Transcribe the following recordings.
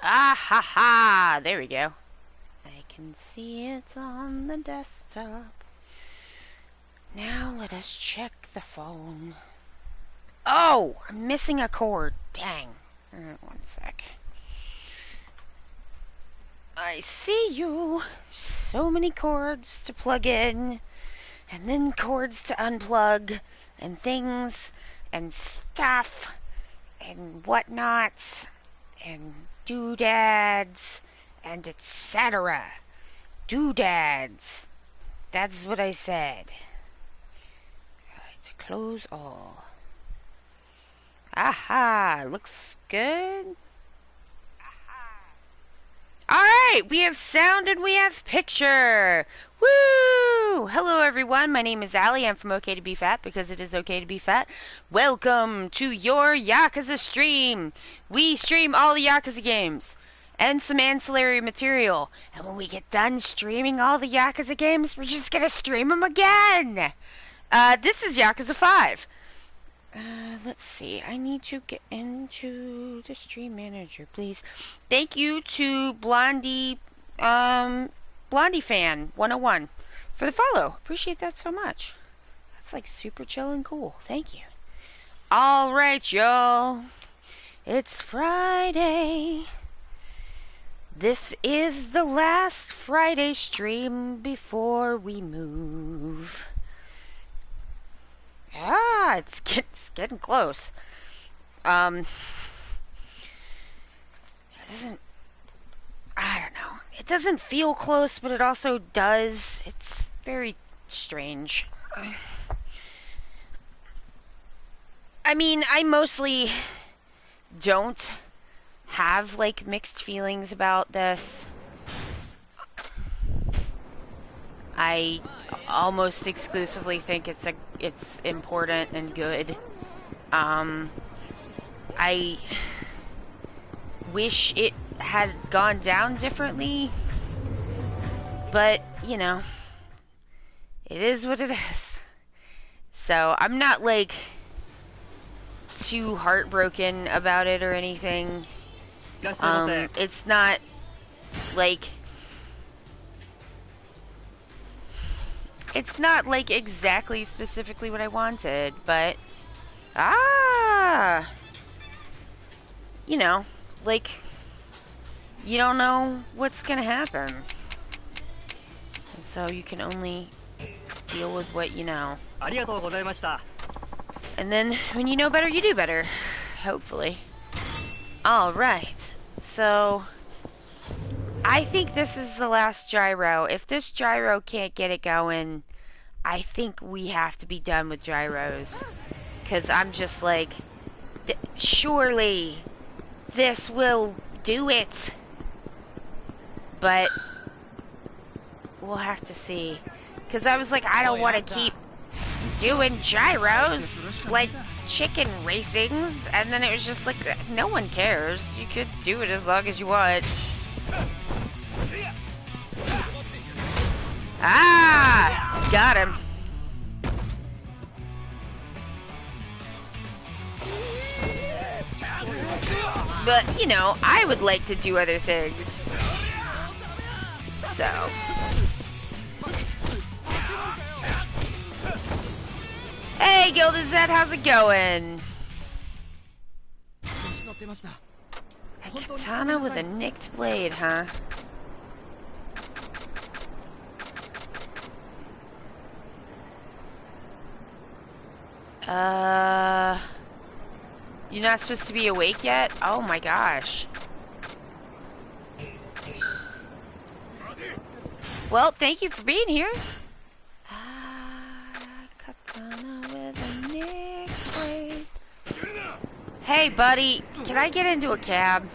Ah ha ha! There we go. I can see it on the desktop. Now let us check the phone. Oh! I'm missing a cord. Dang. One sec. I see you. So many cords to plug in, and then cords to unplug, and things, and stuff, and whatnots, and doodads, and etc. Doodads. That's what I said. Alright, close all. Aha! Looks good. Alright, we have sound and we have picture! Woo! Hello everyone, my name is Allie. I'm from Ok2BeFat because it is okay to be fat. Welcome to your Yakuza stream! We stream all the Yakuza games and some ancillary material. And when we get done streaming all the Yakuza games, we're just gonna stream them again! This is Yakuza 5. Let's see. I need to get into the stream manager, please. Thank you to Blondie Fan 101 for the follow. Appreciate that so much. That's like super chill and cool. Thank you. Alright, y'all. It's Friday. This is the last Friday stream before we move. Ah, it's getting close. It doesn't, I don't know. It doesn't feel close, but it also does. It's very strange. I mean, I mostly don't have, like, mixed feelings about this. I almost exclusively think it's important and good. I wish it had gone down differently, but you know, it is what it is. So I'm not like too heartbroken about it or anything. It's not like exactly specifically what I wanted, but you know, like, you don't know what's gonna happen, and so you can only deal with what you know. And then when you know better, you do better, hopefully. Alright, so I think this is the last gyro. If this gyro can't get it going, I think we have to be done with gyros. Because I'm just like, surely this will do it. But we'll have to see. Because I was like, I don't want to keep doing gyros like chicken racing. And then it was just like, no one cares. You could do it as long as you want. Ah! Got him. But, you know, I would like to do other things. So. Hey, Gilded Zed, how's it going? A katana with a nicked blade, huh? You're not supposed to be awake yet? Oh my gosh. Well, thank you for being here. Katana with a nicked blade. Hey, buddy, can I get into a cab?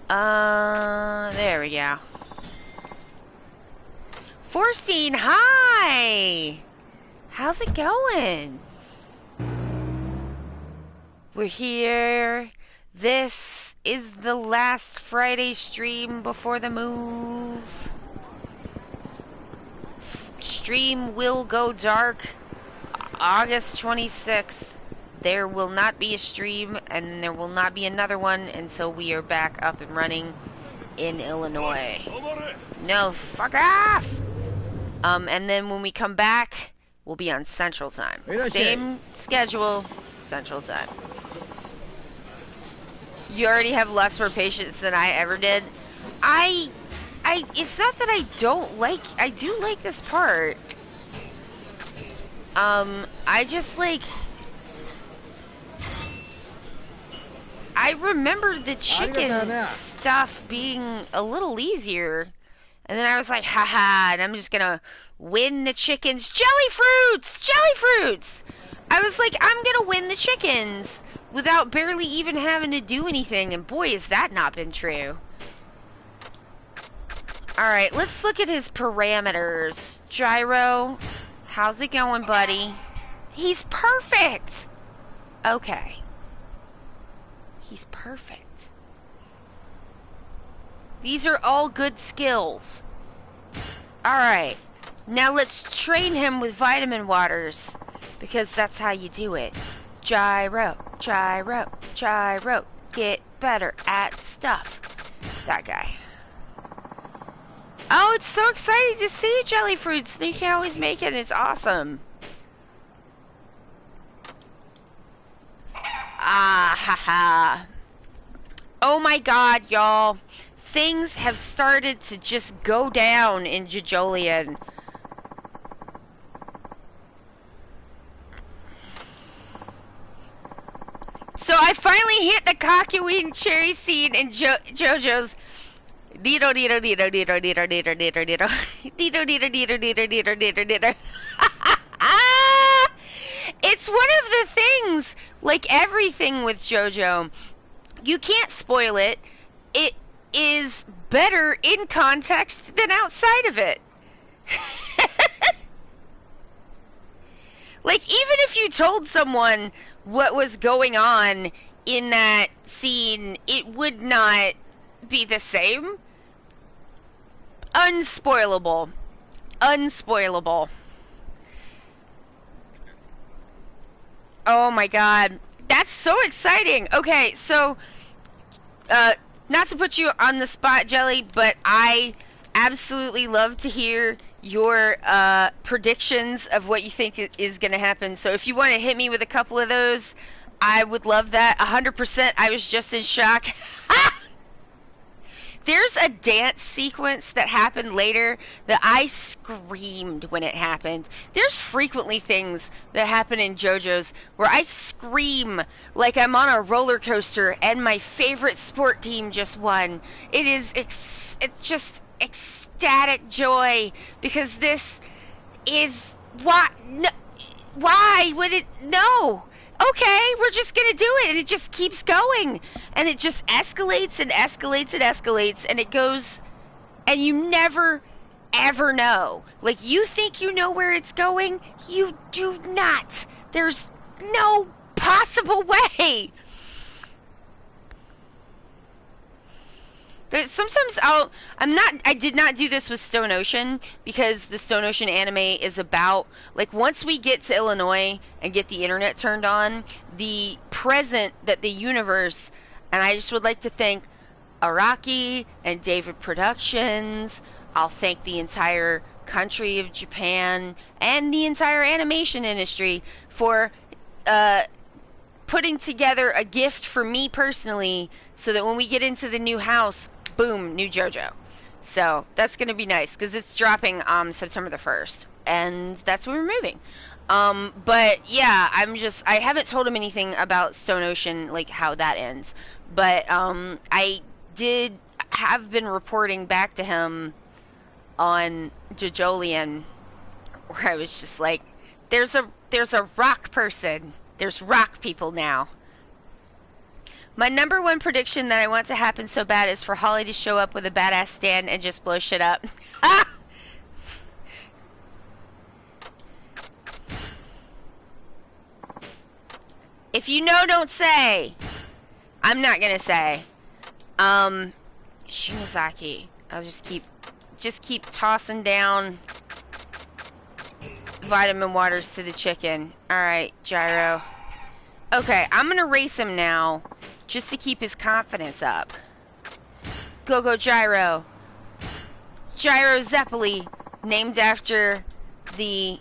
There we go. Forstein, hi! How's it going? We're here. This is the last Friday stream before the move. Stream will go dark August 26th. there will not be a stream, and there will not be another one until we are back up and running in Illinois. No, fuck off! And then when we come back, we'll be on Central Time. Same schedule, Central Time. You already have lots more patience than I ever did. It's not that I don't like, I do like this part. I just like, I remember the chicken stuff being a little easier, and then I was like, haha, and I'm just gonna win the chickens. Jelly fruits! Jelly fruits! I was like, I'm gonna win the chickens without barely even having to do anything, and boy, has that not been true. Alright, let's look at his parameters. Gyro, how's it going, buddy? He's perfect! Okay. He's perfect. These are all good skills. Alright, now let's train him with vitamin waters, because that's how you do it. Gyro, gyro, gyro. Get better at stuff. That guy. Oh, it's so exciting to see jelly fruits. You can always make it, and it's awesome. Ah, haha. Oh my god, y'all. Things have started to just go down in Jajolian. So I finally hit the Kakyoin cherry seed in JoJo's Dido dido dido dido dido dido dido dido dido dido dido dido dido dido dido. It's one of the things, like everything with JoJo, you can't spoil it. It is better in context than outside of it. Like, even if you told someone what was going on in that scene, it would not be the same. Unspoilable. Unspoilable. Oh my god. That's so exciting. Okay, so, not to put you on the spot, Jelly, but I absolutely love to hear your predictions of what you think is going to happen. So if you want to hit me with a couple of those, I would love that. 100%. I was just in shock. There's a dance sequence that happened later that I screamed when it happened. There's frequently things that happen in JoJo's where I scream like I'm on a roller coaster and my favorite sport team just won. It's just ecstatic joy, because this is why would it? No. Okay, we're just gonna do it, and it just keeps going, and it just escalates and escalates and escalates, and it goes, and you never ever know. Like, you think you know where it's going, you do not. There's no possible way. Sometimes I did not do this with Stone Ocean, because the Stone Ocean anime is about, like, once we get to Illinois and get the internet turned on, the present that the universe, and I just would like to thank Araki and David Productions, I'll thank the entire country of Japan and the entire animation industry for putting together a gift for me personally, so that when we get into the new house, boom, new JoJo. So that's going to be nice, because it's dropping September the 1st, and that's when we're moving. But yeah, I haven't told him anything about Stone Ocean, like how that ends. But I have been reporting back to him on Jajolian, where I was just like, there's a rock person. There's rock people now. My number one prediction that I want to happen so bad is for Holly to show up with a badass stand and just blow shit up. If you know, don't say. I'm not gonna say. Shimazaki. I'll just keep tossing down vitamin waters to the chicken. Alright, Gyro. Okay, I'm gonna race him now, just to keep his confidence up. Go Go Gyro. Gyro Zeppeli, named after the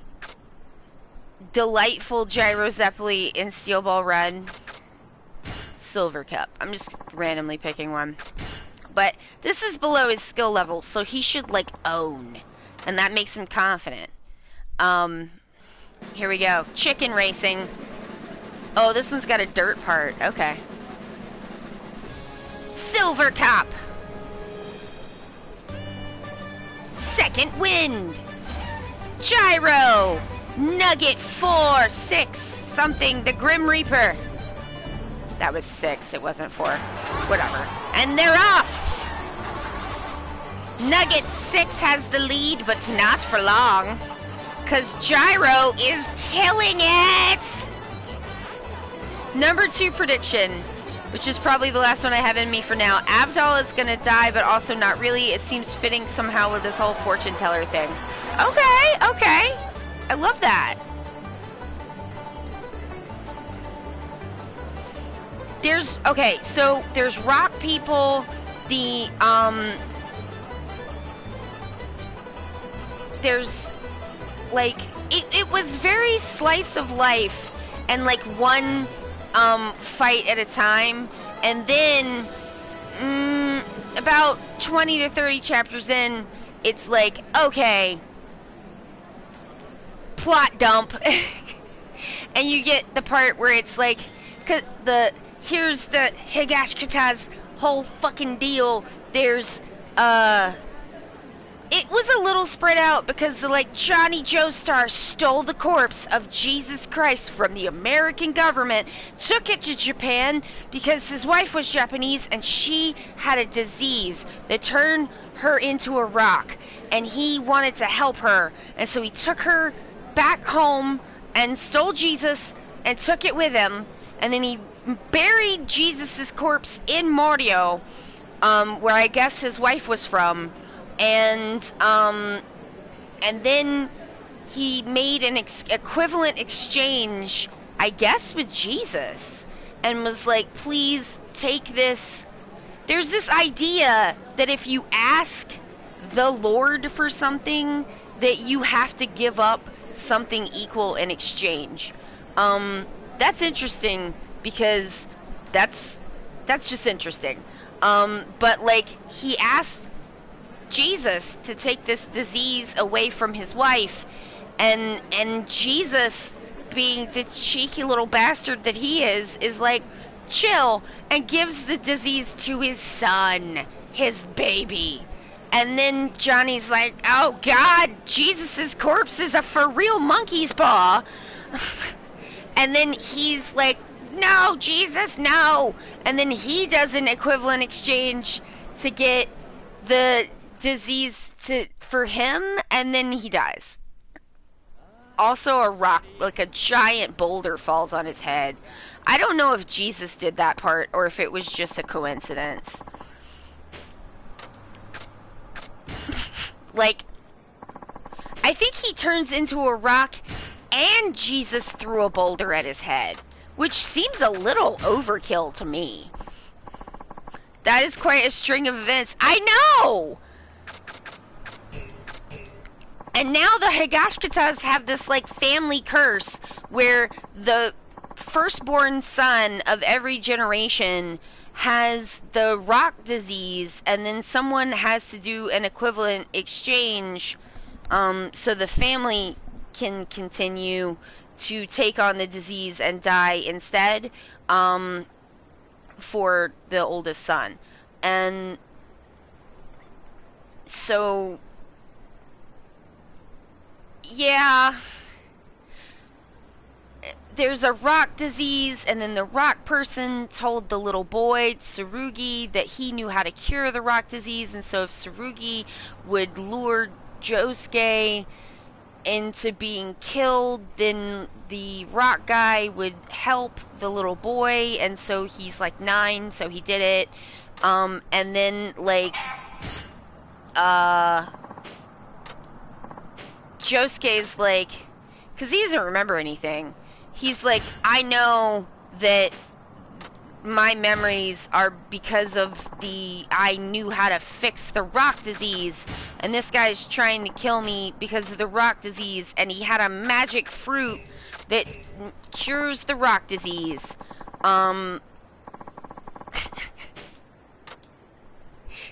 delightful Gyro Zeppeli in Steel Ball Run. Silver Cup. I'm just randomly picking one. But this is below his skill level, so he should, like, own. And that makes him confident. Here we go. Chicken racing. Oh, this one's got a dirt part. Okay. Silver Cup. Second wind. Gyro. Nugget 4, 6, something. The Grim Reaper. That was 6. It wasn't 4. Whatever. And they're off. Nugget 6 has the lead, but not for long. Because Gyro is killing it. Number 2 prediction, which is probably the last one I have in me for now. Abdal is going to die, but also not really. It seems fitting somehow with this whole fortune teller thing. Okay, okay. I love that. Okay, so there's rock people, there's, like, it was very slice of life, and, like, one, fight at a time, and then, about 20 to 30 chapters in, it's like, okay, plot dump, and you get the part where it's like, here's the Higashikata's whole fucking deal. There's, it was a little spread out because Johnny Joestar stole the corpse of Jesus Christ from the American government, took it to Japan because his wife was Japanese and she had a disease that turned her into a rock, and he wanted to help her, and so he took her back home and stole Jesus and took it with him, and then he buried Jesus' corpse in Mario, where I guess his wife was from, and then he made an equivalent exchange, I guess, with Jesus, and was like, please take this. There's this idea that if you ask the Lord for something, that you have to give up something equal in exchange. That's interesting, because that's just interesting. But, like, he asked Jesus to take this disease away from his wife, and Jesus, being the cheeky little bastard that he is like, chill, and gives the disease to his son, his baby. And then Johnny's like, oh God, Jesus' corpse is a for real monkey's paw. And then he's like, no, Jesus, no. And then he does an equivalent exchange to get the disease for him, and then he dies. Also, a rock, like a giant boulder, falls on his head. I don't know if Jesus did that part or if it was just a coincidence. Like, I think he turns into a rock and Jesus threw a boulder at his head, which seems a little overkill to me. That is quite a string of events. I know! And now the Higashikatas have this, like, family curse where the firstborn son of every generation has the rock disease, and then someone has to do an equivalent exchange, so the family can continue to take on the disease and die instead, for the oldest son. And so, yeah, there's a rock disease, and then the rock person told the little boy, Tsurugi, that he knew how to cure the rock disease, and so if Tsurugi would lure Josuke into being killed, then the rock guy would help the little boy, and so he's like 9, so he did it. And then, like, Josuke's like, because he doesn't remember anything, he's like, I know that my memories are because of I knew how to fix the rock disease, and this guy's trying to kill me because of the rock disease, and he had a magic fruit that cures the rock disease.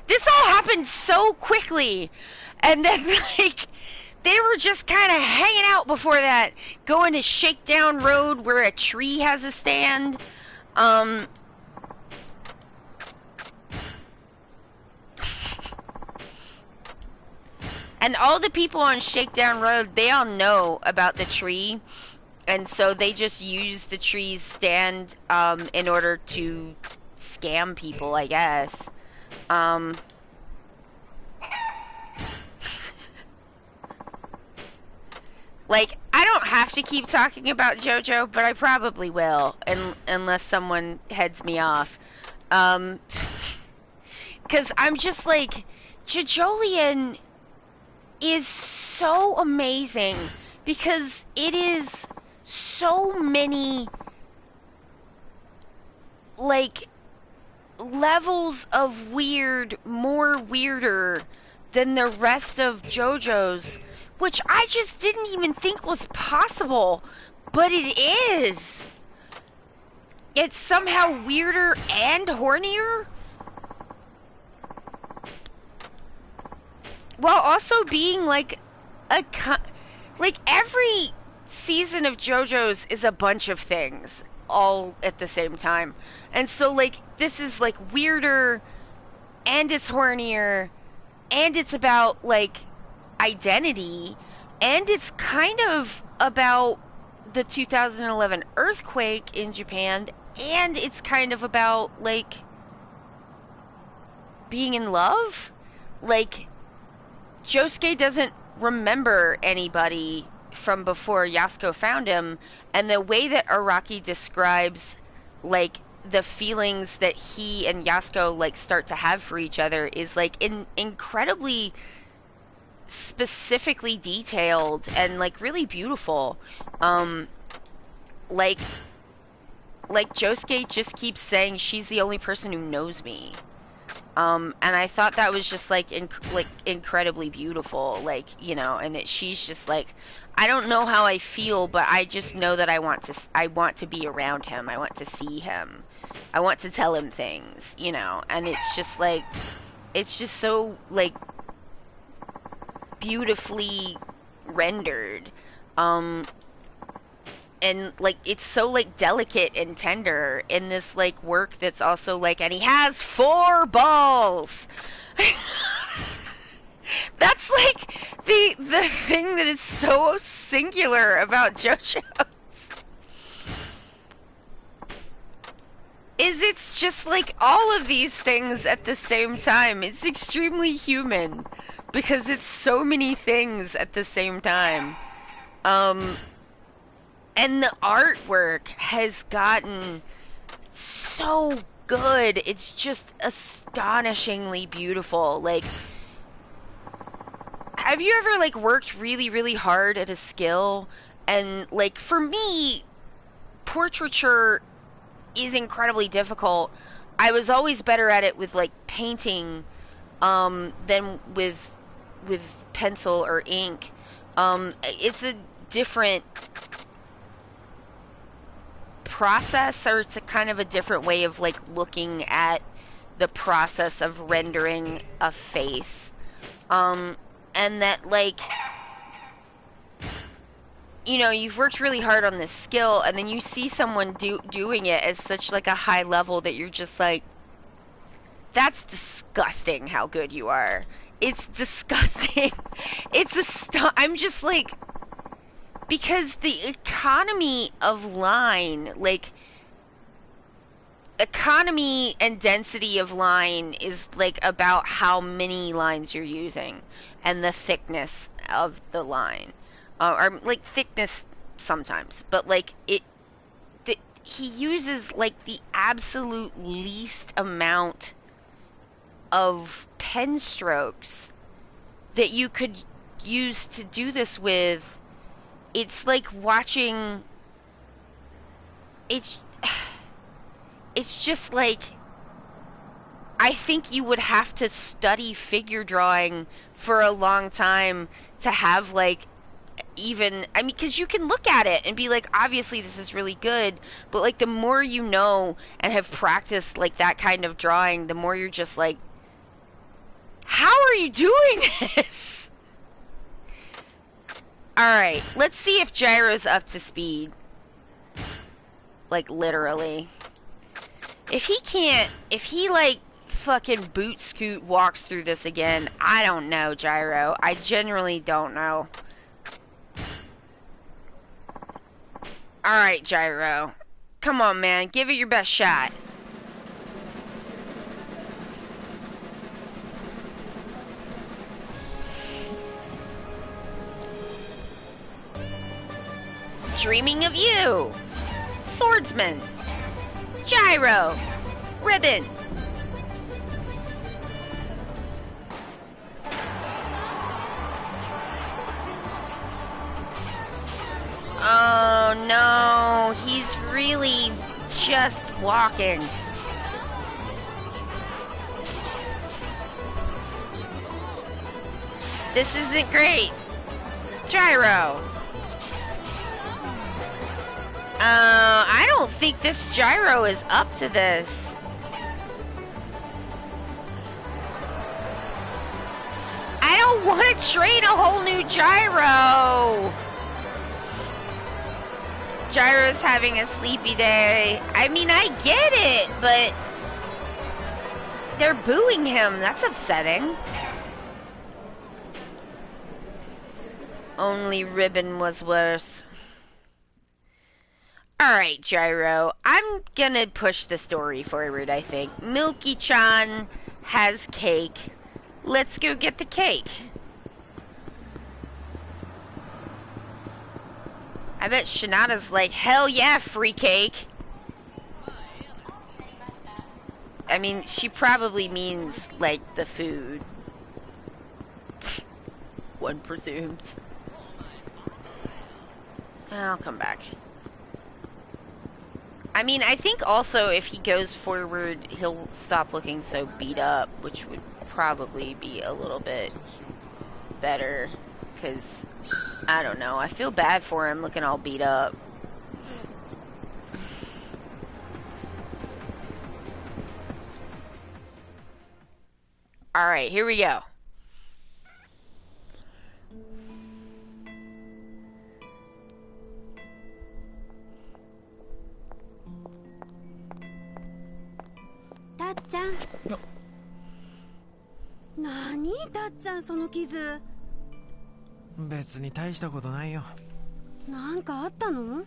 This all happened so quickly, and then, like, they were just kind of hanging out before that, going to Shakedown Road where a tree has a stand. And all the people on Shakedown Road, they all know about the tree, and so they just use the tree's stand in order to scam people, I guess. Like, I don't have to keep talking about JoJo, but I probably will, unless someone heads me off. Because I'm just like, JoJolion is so amazing because it is so many, like, levels of weird, more weirder than the rest of JoJo's, which I just didn't even think was possible, but it is. It's somehow weirder and hornier, while also being like like every season of JoJo's is a bunch of things all at the same time. And so, like, this is like weirder, and it's hornier, and it's about like identity, and it's kind of about the 2011 earthquake in Japan, and it's kind of about like being in love. Like, Josuke doesn't remember anybody from before Yasuko found him, and the way that Araki describes, like, the feelings that he and Yasuko, like, start to have for each other is, like, incredibly specifically detailed and, like, really beautiful. Like Josuke just keeps saying, she's the only person who knows me. And I thought that was just like incredibly beautiful, like, you know, and that she's just like, I don't know how I feel, but I just know that I want to be around him. I want to see him. I want to tell him things, you know, and it's just like, it's just so, like, beautifully rendered. And, like, it's so, like, delicate and tender in this, like, work that's also, like, and he has 4 balls! That's, like, the thing that is so singular about JoJo. Is it's just, like, all of these things at the same time. It's extremely human, because it's so many things at the same time. And the artwork has gotten so good. It's just astonishingly beautiful. Like, have you ever, like, worked really, really hard at a skill? And, like, for me, portraiture is incredibly difficult. I was always better at it with, like, painting than with pencil or ink. It's a different process, or it's a kind of a different way of, like, looking at the process of rendering a face. And that, like, you know, you've worked really hard on this skill, and then you see someone doing it at such, like, a high level that you're just like, that's disgusting how good you are. It's disgusting. I'm just like, because the economy of line, like, economy and density of line is, like, about how many lines you're using and the thickness of the line. Or, like, thickness sometimes, but, like, he uses, like, the absolute least amount of pen strokes that you could use to do this with. It's like watching, it's it's just like, I think you would have to study figure drawing for a long time to have, like, even, I mean, because you can look at it and be like, obviously this is really good, but like the more you know and have practiced like that kind of drawing, the more you're just like, how are you doing this? Alright, let's see if Gyro's up to speed. Like, literally. If he like fucking boot scoot walks through this again, I don't know, Gyro. I genuinely don't know. Alright, Gyro. Come on, man. Give it your best shot. Dreaming of you. Swordsman. Gyro. Ribbon. Oh no, he's really just walking. This isn't great. Gyro. I don't think this Gyro is up to this. I don't want to train a whole new Gyro. Gyro's having a sleepy day. I mean, I get it, but they're booing him. That's upsetting. Only Ribbon was worse. Alright, Gyro. I'm gonna push the story forward, I think. Milky-chan has cake. Let's go get the cake. I bet Shinada's like, hell yeah, free cake. I mean, she probably means, like, the food. One presumes. I'll come back. I mean, I think also if he goes forward, he'll stop looking so beat up, which would probably be a little bit better, because, I don't know, I feel bad for him looking all beat up. Alright, here we go.たっちゃん。なに、たっちゃん、その傷。別に大したことないよ。なんかあったの？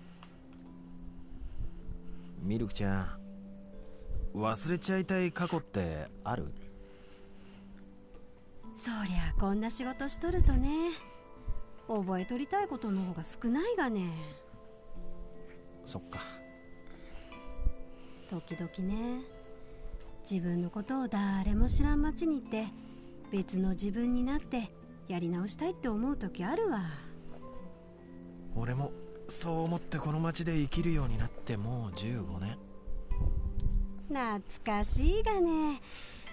ミルクちゃん、忘れちゃいたい過去ってある？そりゃこんな仕事しとるとね、覚えとりたいことの方が少ないがね。そっか。時々ね、自分のことを誰も知らん街に行って別の自分になってやり直したいって思う時あるわ。俺もそう思ってこの街で生きるようになってもう15年。懐かしいがね、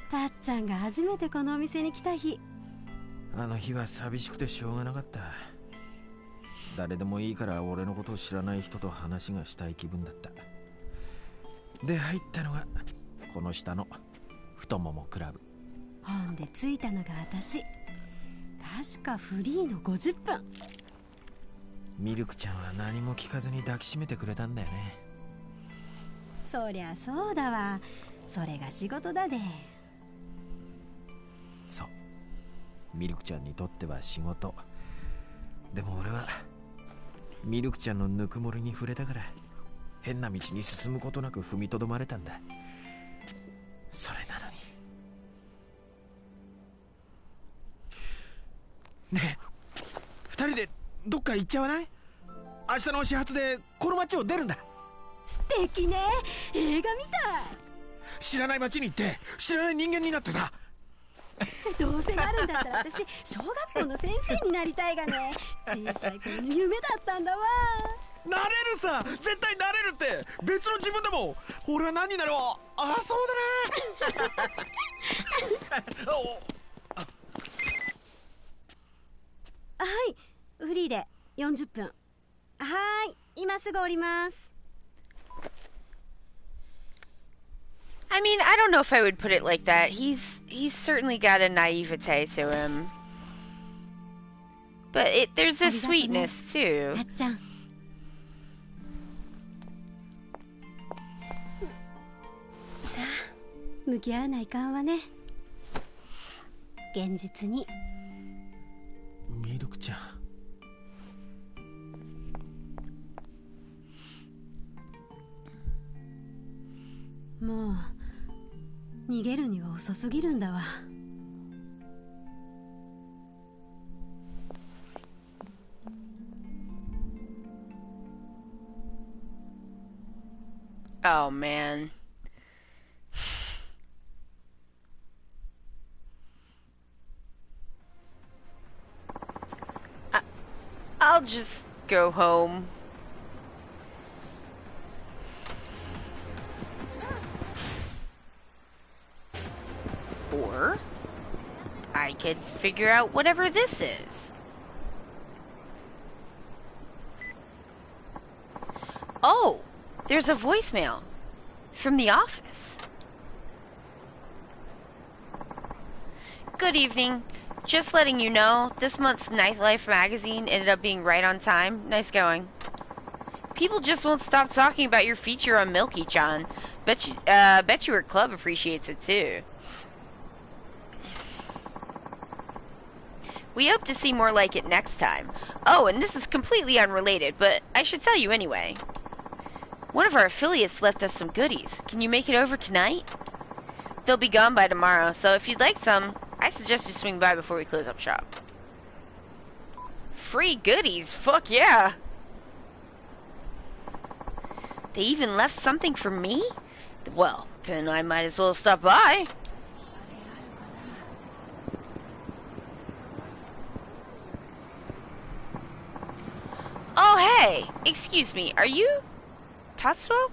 たっちゃんが初めてこのお店に来た日。あの日は寂しくてしょうがなかった。誰でもいいから俺のことを知らない人と話がしたい気分だった。で入ったのがこの下の太ももクラブ。ほんで着いたのが私。確かフリーの50分。ミルクちゃんは何も聞かずに抱きしめてくれたんだよね。そりゃそうだわ。それが仕事だで。そう、ミルクちゃんにとっては仕事。でも俺はミルクちゃんのぬくもりに触れたから変な道に進むことなく踏みとどまれたんだ。それなのに。ねえ、二人でどっか行っちゃわない？明日の始発でこの街を出るんだ。素敵ね。映画みたい。知らない街に行って知らない人間になってさ。どうせなるんだったら私小学校の先生になりたいがね。小さい頃の夢だったんだわ。なれるさ、絶対なれるって。別の自分でも。俺は何になる？ああ、そうだな。はい、フリーで40分。はーい、今すぐ降ります。I mean, I don't know if I would put it like that. He's certainly got a naivete to him. But there's a sweetness too. たっちゃん。さあ、向き合わないかんわね。現実に。ミルクちゃん。もう逃げるには遅すぎるんだわ。Oh man. I'll just go home. Or I could figure out whatever this is. Oh, there's a voicemail from the office. Good evening. Just letting you know, this month's Nightlife magazine ended up being right on time. Nice going. People just won't stop talking about your feature on Milky-chan. Bet you her club appreciates it too. We hope to see more like it next time. Oh, and this is completely unrelated, but I should tell you anyway. One of our affiliates left us some goodies. Can you make it over tonight? They'll be gone by tomorrow, so if you'd like some, I suggest you swing by before we close up shop. Free goodies? Fuck yeah! They even left something for me? Well, then I might as well stop by. Oh, hey! Excuse me, are you Tatsuo?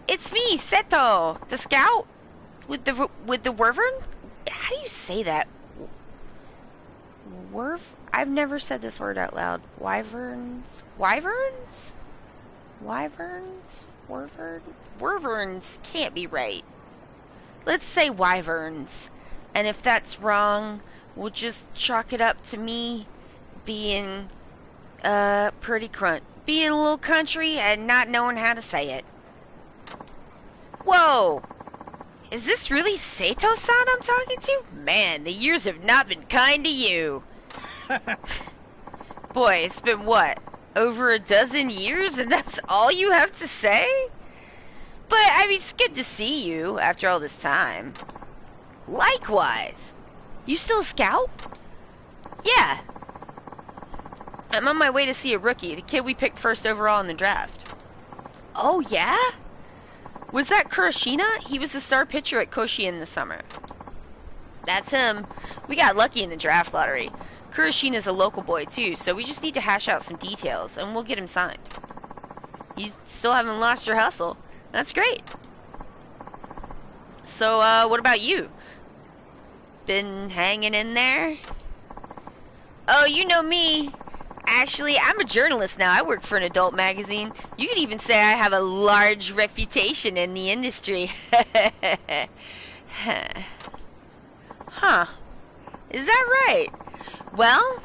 It's me, Seto, the scout with the wyvern. How do you say that? I've never said this word out loud. Wyverns? Wyverns? Wyverns? Wyverns can't be right. Let's say wyverns. And if that's wrong, we'll just chalk it up to me being pretty being a little country and not knowing how to say it. Whoa! Is this really Sato-san I'm talking to? Man, the years have not been kind to you. Boy, it's been what? Over a dozen years and that's all you have to say? But, I mean, it's good to see you after all this time. Likewise. You still a scout? Yeah. I'm on my way to see a rookie, the kid we picked first overall in the draft. Oh, yeah? Was that Kurashina? He was the star pitcher at Koshien this summer. That's him. We got lucky in the draft lottery. Kurashina's a local boy, too, so we just need to hash out some details, and we'll get him signed. You still haven't lost your hustle. That's great. So, what about you? Been hanging in there? Oh, you know me. Actually, I'm a journalist now. I work for an adult magazine. You could even say I have a large reputation in the industry. Huh. Is that right? Well,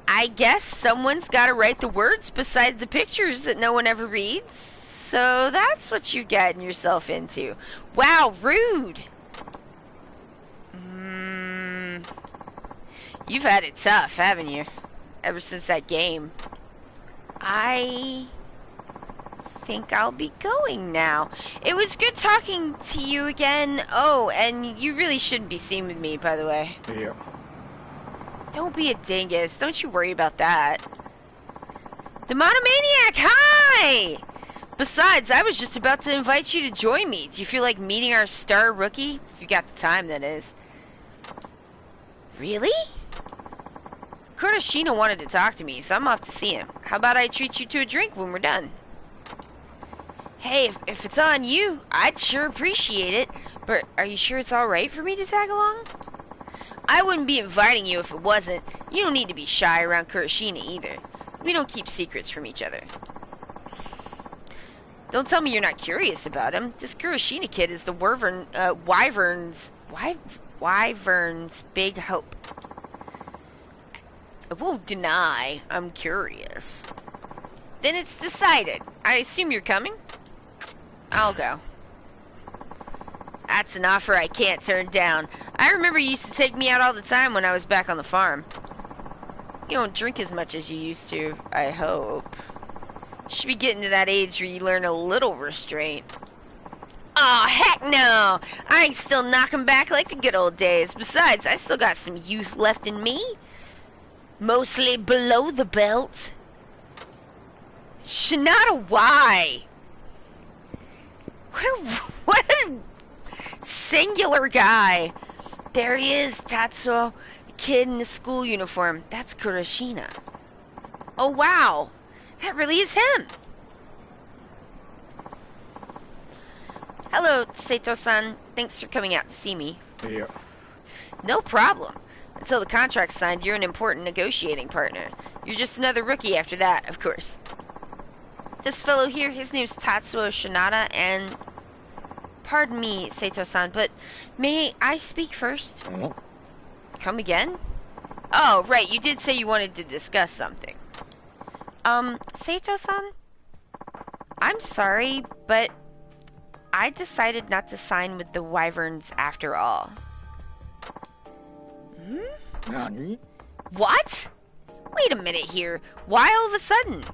I guess someone's got to write the words beside the pictures that no one ever reads. So that's what you've gotten yourself into. Wow, rude. You've had it tough, haven't you? Ever since that game. I think I'll be going now. It was good talking to you again. Oh, and you really shouldn't be seen with me, by the way. Yeah. Don't be a dingus. Don't you worry about that. The Monomaniac, hi! Besides, I was just about to invite you to join me. Do you feel like meeting our star rookie? If you got the time, that is. Really? Kuroshina wanted to talk to me, so I'm off to see him. How about I treat you to a drink when we're done? Hey, if it's on you, I'd sure appreciate it. But are you sure it's alright for me to tag along? I wouldn't be inviting you if it wasn't. You don't need to be shy around Kuroshina either. We don't keep secrets from each other. Don't tell me you're not curious about him. This Kuroshina kid is the Wyvern's big hope. I won't deny I'm curious. Then it's decided. I assume you're coming? I'll go. That's an offer I can't turn down. I remember you used to take me out all the time when I was back on the farm. You don't drink as much as you used to, I hope. You should be getting to that age where you learn a little restraint. Aw, heck no! I ain't still knocking back like the good old days. Besides, I still got some youth left in me. Mostly below the belt. Shinada, why? What a singular guy. There he is, Tatsuo, a kid in a school uniform. That's Kuroshina. Oh wow, that really is him. Hello, Sato-san. Thanks for coming out to see me. Yeah. No problem. Until the contract's signed, you're an important negotiating partner. You're just another rookie after that, of course. This fellow here, his name's Tatsuo Shinada, and... Pardon me, Sato-san, but may I speak first? Come again? Oh, right, you did say you wanted to discuss something. Sato-san? I'm sorry, but I decided not to sign with the Wyverns after all. Nani? What? Wait a minute here. Why all of a sudden?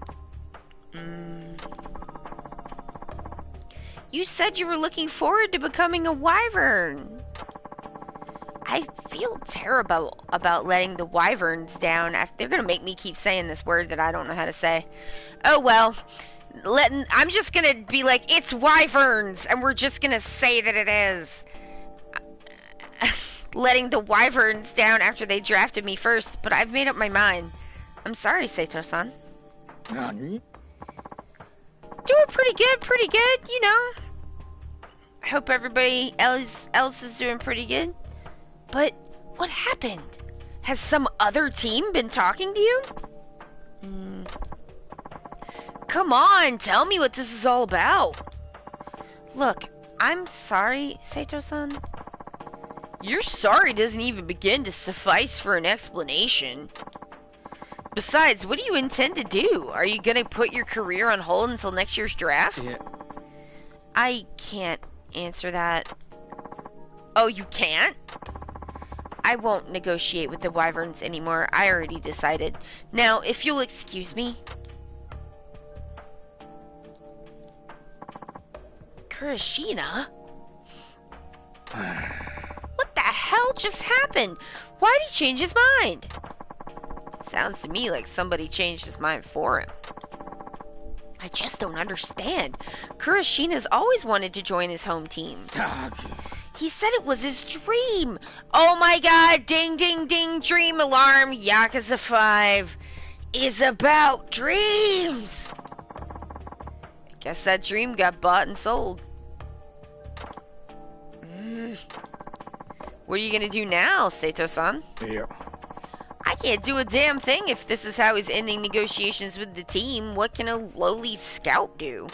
You said you were looking forward to becoming a Wyvern. I feel terrible about letting the Wyverns down. They're gonna make me keep saying this word that I don't know how to say. Oh well. I'm just gonna be like, it's Wyverns, and we're just gonna say that it is. Letting the Wyverns down after they drafted me first, but I've made up my mind. I'm sorry, Sato-san. Nani? Doing pretty good, you know. I hope everybody else is doing pretty good. But what happened? Has some other team been talking to you? Come on, tell me what this is all about. Look, I'm sorry, Sato-san. Your sorry doesn't even begin to suffice for an explanation. Besides, what do you intend to do? Are you gonna put your career on hold until next year's draft? Yeah. I can't answer that. Oh, you can't? I won't negotiate with the Wyverns anymore. I already decided. Now, if you'll excuse me. Kuroshina? What the hell just happened? Why'd he change his mind? Sounds to me like somebody changed his mind for him. I just don't understand. Kuroshina's always wanted to join his home team. He said it was his dream. Oh my god, ding ding ding, dream alarm. Yakuza 5 is about dreams. I guess that dream got bought and sold. What are you gonna do now, Sato-san? Yeah. I can't do a damn thing if this is how he's ending negotiations with the team. What can a lowly scout do?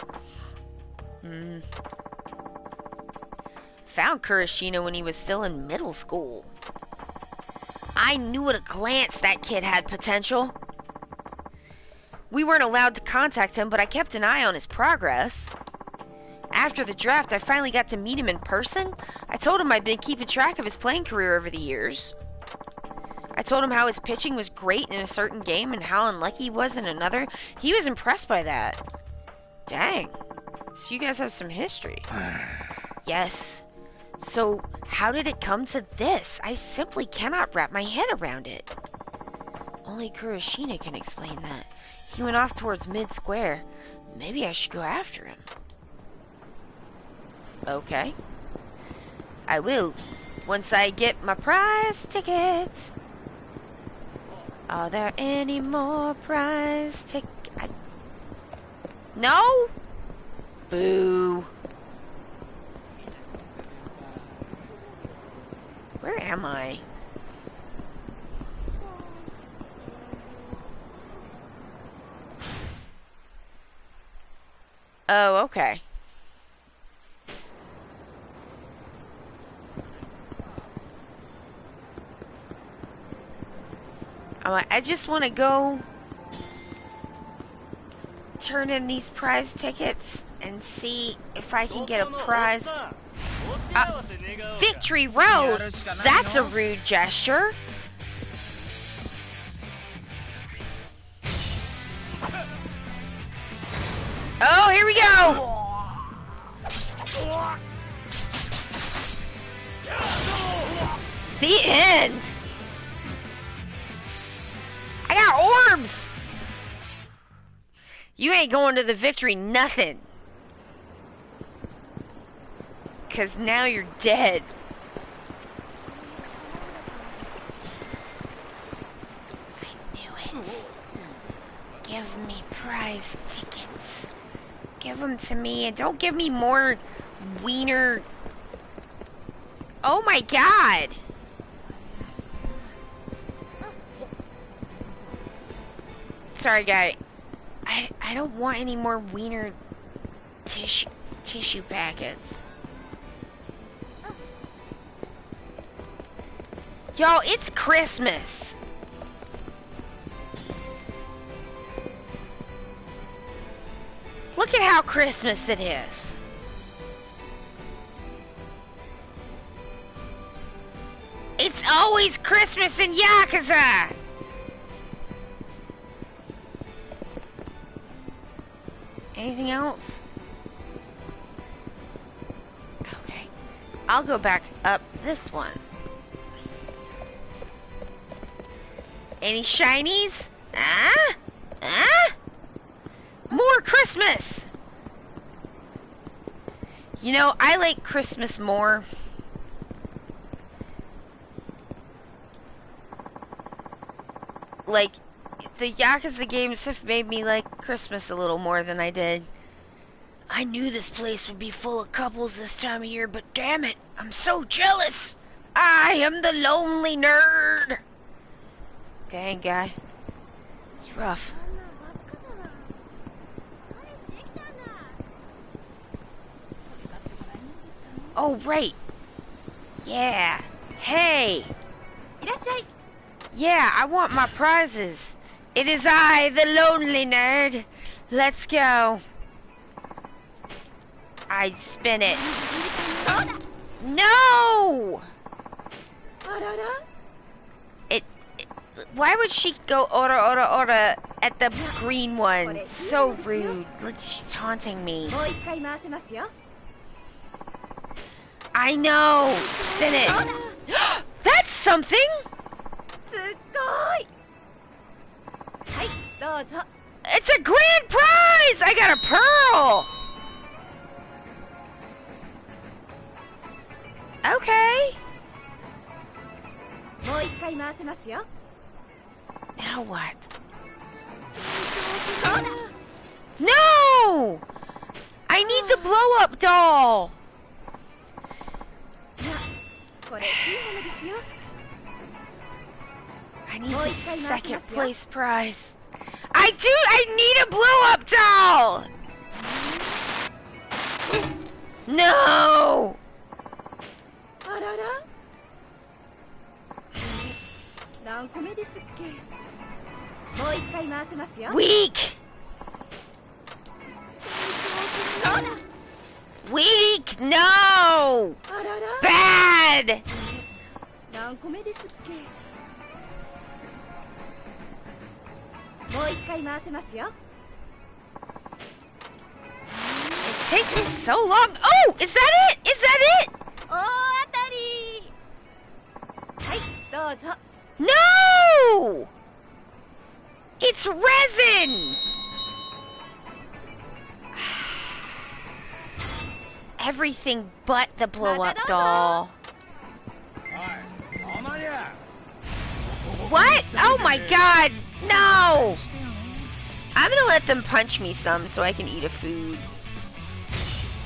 Found Kuroshina when he was still in middle school. I knew at a glance that kid had potential. We weren't allowed to contact him, but I kept an eye on his progress. After the draft, I finally got to meet him in person. I told him I'd been keeping track of his playing career over the years. I told him how his pitching was great in a certain game and how unlucky he was in another. He was impressed by that. Dang. So you guys have some history. Yes. So how did it come to this? I simply cannot wrap my head around it. Only Kuroshina can explain that. He went off towards mid-square. Maybe I should go after him. Okay. I will. Once I get my prize ticket. Are there any more prize tickets? No? Boo. Where am I? Oh, okay. I just want to go turn in these prize tickets and see if I can get a prize. Victory Road? That's a rude gesture. Oh, here we go. The end. I got orbs. You ain't going to the victory nothing. 'Cause now you're dead. I knew it. Give me prize tickets. Give them to me and don't give me more wiener. Oh my god. Sorry, guy. I don't want any more wiener tissue packets. Y'all, it's Christmas. Look at how Christmas it is. It's always Christmas in Yakuza. Anything else? Okay. I'll go back up this one. Any shinies? Ah? Ah? More Christmas! You know, I like Christmas more. Like, the Yakuza games have made me like Christmas a little more than I did. I knew this place would be full of couples this time of year, but damn it, I'm so jealous! I am the lonely nerd! Dang, guy. It's rough. Oh, right. Yeah. Hey! Yeah, I want my prizes. It is I, the lonely nerd. Let's go. I spin it. No! Why would she go ora at the green one? So rude. Like she's taunting me. I know. Spin it. That's something. It's a grand prize. I got a pearl. Okay. Now what? No! I need the blow-up doll! I need the second place prize. I need a blow-up doll! No! Weak! Weak! No! Bad! It takes so long. Oh! Is that it? Is that it? No! It's resin! Everything but the blow-up doll. What? Oh my god! No! I'm gonna let them punch me some so I can eat a food.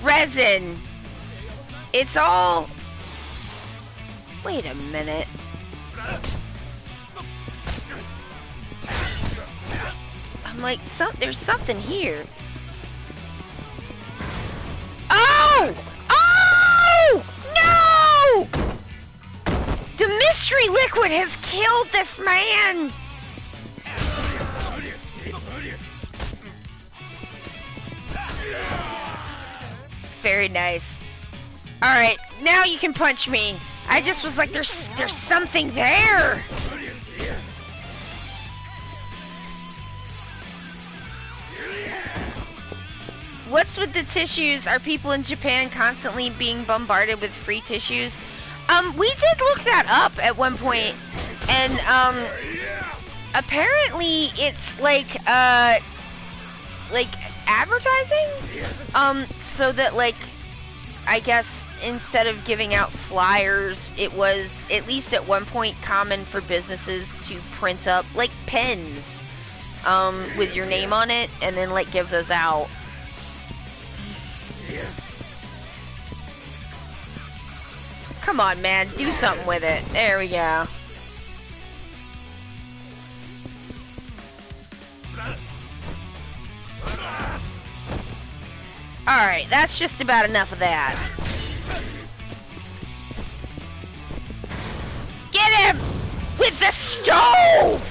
Resin! It's all... Wait a minute. I'm like, there's something here. Oh! Oh! No! The mystery liquid has killed this man! Very nice. Alright, now you can punch me. I just was like, there's something there! What's with the tissues? Are people in Japan constantly being bombarded with free tissues? We did look that up at one point, and apparently it's like advertising, so that like, I guess instead of giving out flyers, it was at least at one point common for businesses to print up like pens, with your name on it, and then like give those out. Come on, man, do something with it. There we go. Alright, that's just about enough of that. Get him! With the stove!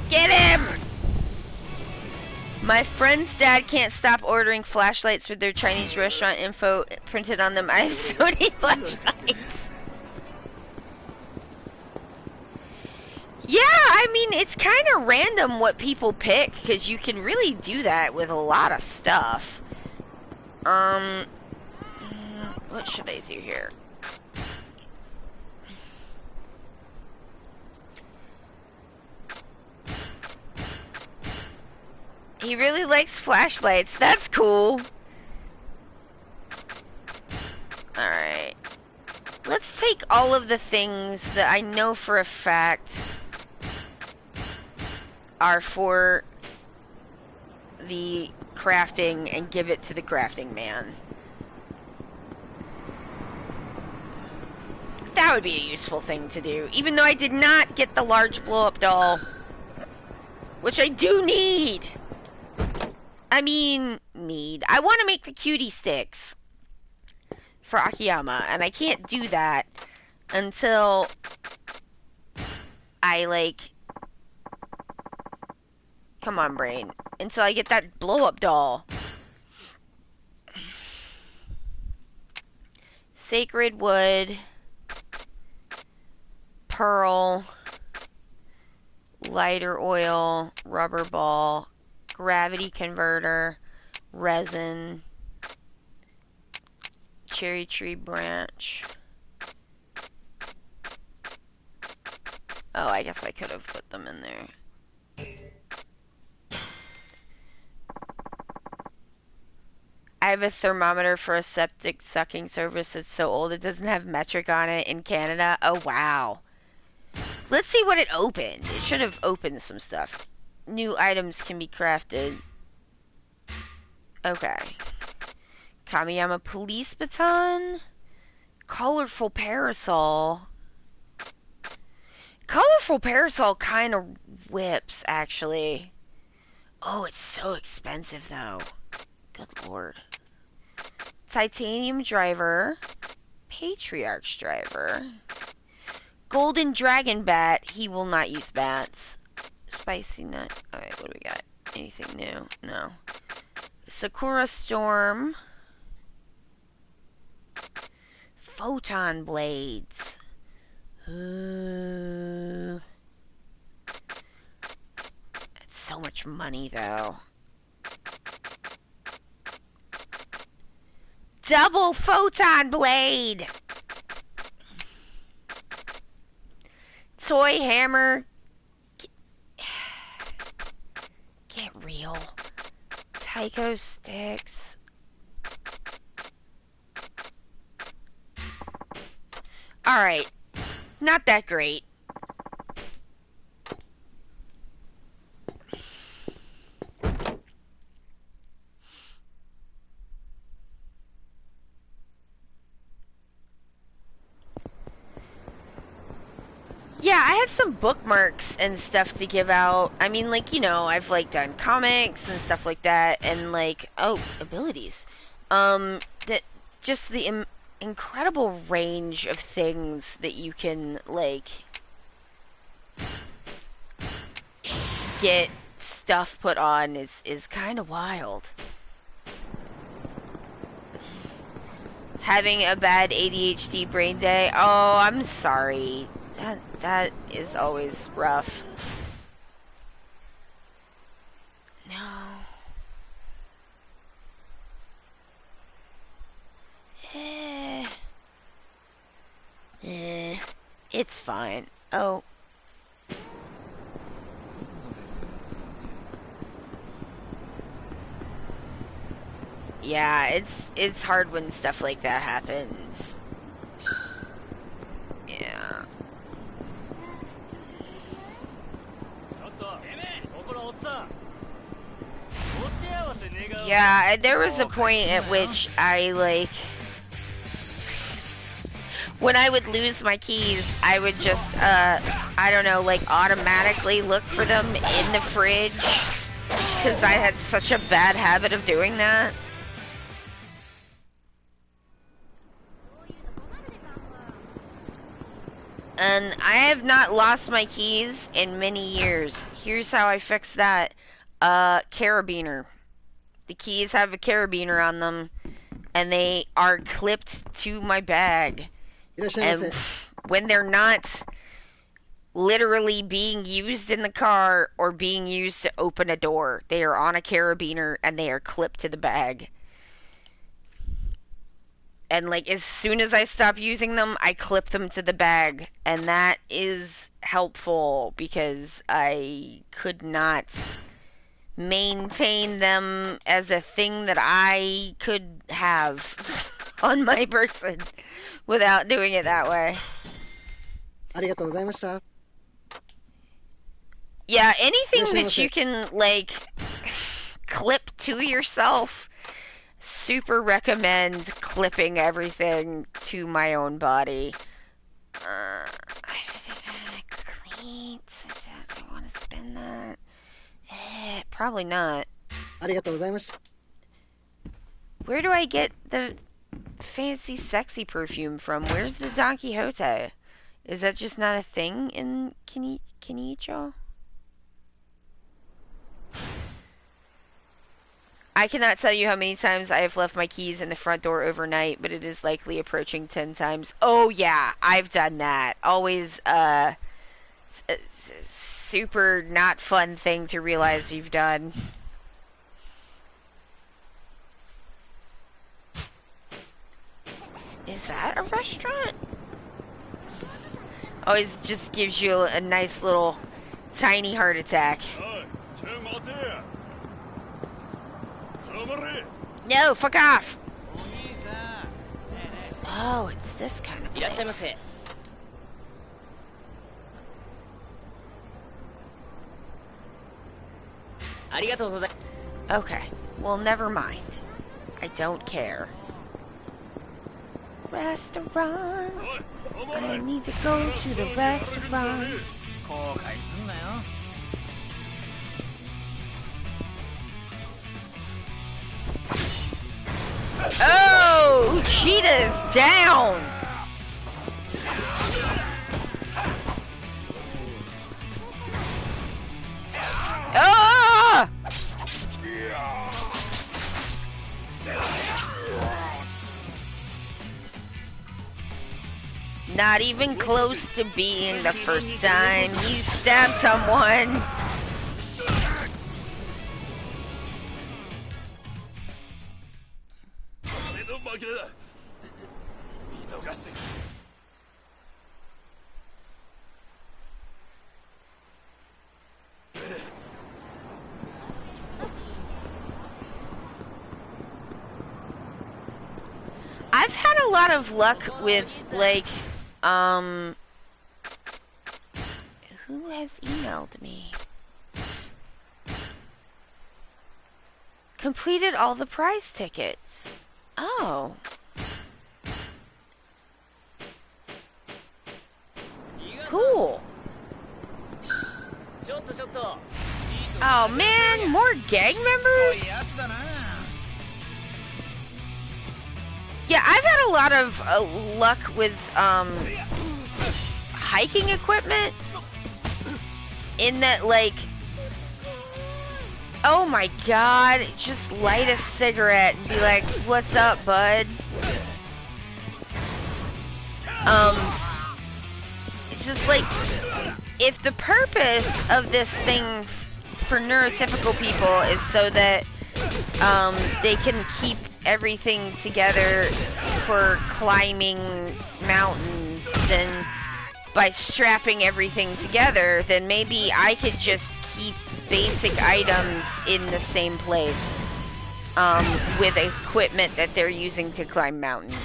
Get him! My friend's dad can't stop ordering flashlights with their Chinese restaurant info printed on them. I have so many flashlights. Yeah, I mean, it's kind of random what people pick, because you can really do that with a lot of stuff. What should I do here? He really likes flashlights. That's cool. Alright. Let's take all of the things that I know for a fact are for the crafting and give it to the crafting man. That would be a useful thing to do. Even though I did not get the large blow-up doll. Which I do need. I want to make the cutie sticks for Akiyama, and I can't do that until I, like, come on, brain, until I get that blow-up doll. Sacred wood, pearl, lighter oil, rubber ball, gravity converter, resin, cherry tree branch. Oh, I guess I could have put them in there. I have a thermometer for a septic sucking service that's so old it doesn't have metric on it in Canada. Oh, wow. Let's see what it opened. It should have opened some stuff. New items can be crafted. Okay. Kamiyama police baton. Colorful parasol. Colorful parasol kind of whips, actually. Oh, it's so expensive, though. Good lord. Titanium driver. Patriarch's driver. Golden dragon bat. He will not use bats. Spicy nut. Alright, what do we got? Anything new? No. Sakura storm. Photon blades. Ooh. That's so much money, though. Double photon blade. Toy hammer. Taiko sticks. Alright. Not that great. Yeah, I had some bookmarks and stuff to give out. I mean, like, you know, I've, like, done comics and stuff like that, and, like, oh, abilities. That, just the incredible range of things that you can, like, get stuff put on is kind of wild. Having a bad ADHD brain day? Oh, I'm sorry. That is always rough. No. It's fine. Oh. Yeah, it's hard when stuff like that happens. Yeah. Yeah, there was a point at which I, like, when I would lose my keys, I would just, I don't know, like, automatically look for them in the fridge, because I had such a bad habit of doing that. And I have not lost my keys in many years. Here's how I fixed that. Carabiner. The keys have a carabiner on them, and they are clipped to my bag. And when they're not literally being used in the car or being used to open a door, they are on a carabiner and they are clipped to the bag. And, like, as soon as I stop using them, I clip them to the bag. And that is helpful because I could not maintain them as a thing that I could have on my person without doing it that way. Yeah, anything that you can, like, clip to yourself, super recommend clipping everything to my own body. I think I clean. I want to spend that. Probably not. Where do I get the fancy sexy perfume from? Where's the Don Quixote? Is that just not a thing in Kenicho? I cannot tell you how many times I have left my keys in the front door overnight, but it is likely approaching 10 times. Oh yeah, I've done that. Always, super not fun thing to realize you've done. Is that a restaurant? Always just gives you a nice little tiny heart attack. No, fuck off! Oh, it's this kind of place. Okay, well, never mind. I don't care. Restaurants. I need to go to the restaurant. Oh, Cheetah's down. Ah! Not even close to being the first time you stab someone. I've had a lot of luck with, like, who has emailed me? Completed all the prize tickets. Oh. Cool. Oh man, more gang members? Yeah, I've had a lot of luck with hiking equipment. In that, like, oh my god, just light a cigarette and be like, what's up, bud? It's just like, if the purpose of this thing for neurotypical people is so that they can keep everything together for climbing mountains, then by strapping everything together, then maybe I could just keep basic items in the same place with equipment that they're using to climb mountains.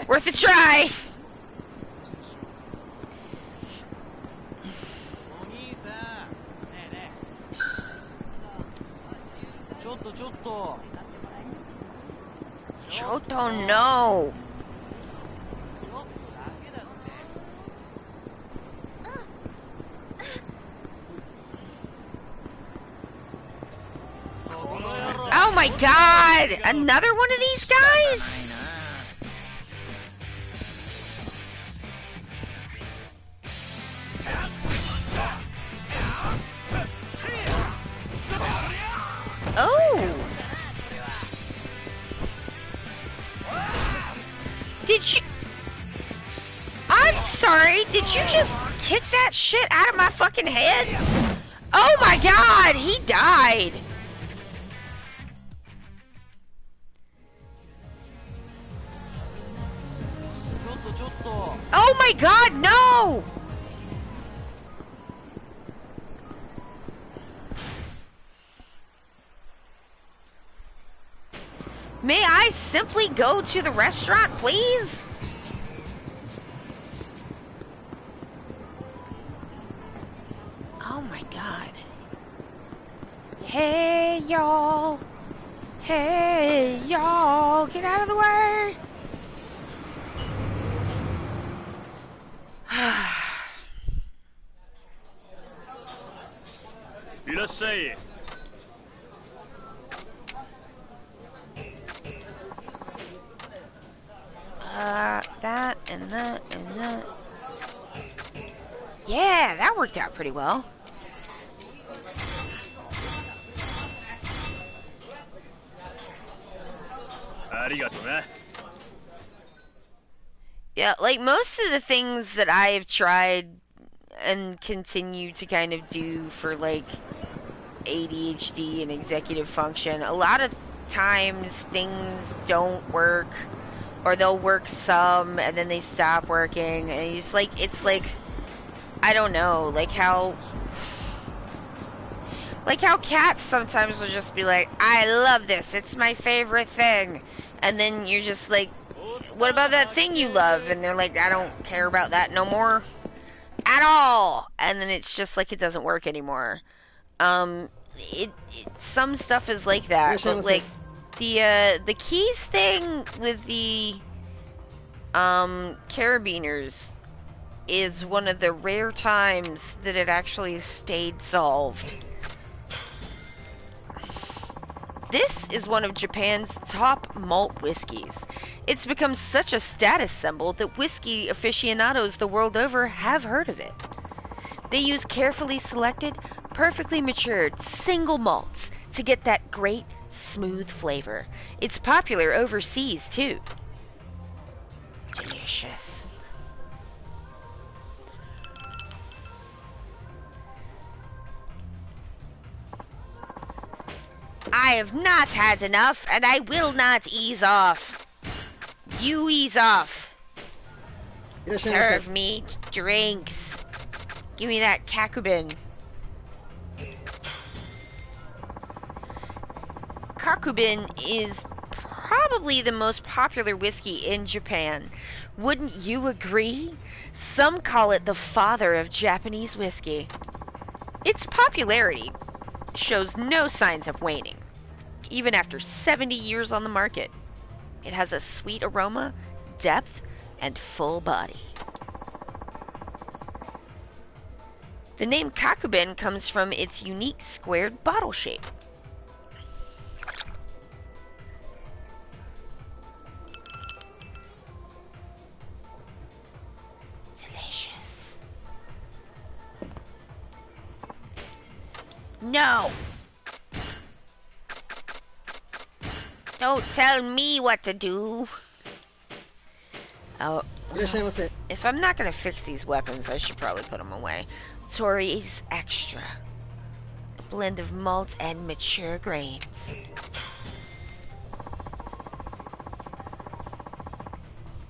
Worth a try! Choto, no! Oh my god! Another one of these guys? Oh! Did you... I'm sorry, did you just kick that shit out of my fucking head? Oh my god, he died! Oh my god, no! May I simply go to the restaurant, please? Oh my god. Hey, y'all. Hey, y'all. Get out of the way. That and that and that. Yeah, that worked out pretty well. Yeah, like most of the things that I've tried and continue to kind of do for like ADHD and executive function, a lot of times things don't work, or they'll work some and then they stop working, and you just like, it's like, I don't know, like how cats sometimes will just be like, I love this, it's my favorite thing, and then you're just like, what about that thing you love? And they're like, I don't care about that no more at all, and then it's just like it doesn't work anymore. Some stuff is like that, but like the keys thing with the carabiners is one of the rare times that it actually stayed solved. This is one of Japan's top malt whiskeys. It's become such a status symbol that whiskey aficionados the world over have heard of it. They use carefully selected, perfectly matured single malts to get that great, smooth flavor. It's popular overseas, too. Delicious. I have not had enough, and I will not ease off. You ease off. Serve me drinks. Give me that kakubin. Kakubin is probably the most popular whiskey in Japan. Wouldn't you agree? Some call it the father of Japanese whiskey. Its popularity shows no signs of waning, even after 70 years on the market. It has a sweet aroma, depth, and full body. The name Kakubin comes from its unique squared bottle shape. Delicious. No! Don't tell me what to do. Oh, if I'm not gonna fix these weapons, I should probably put them away. Tori's Extra. A blend of malt and mature grains.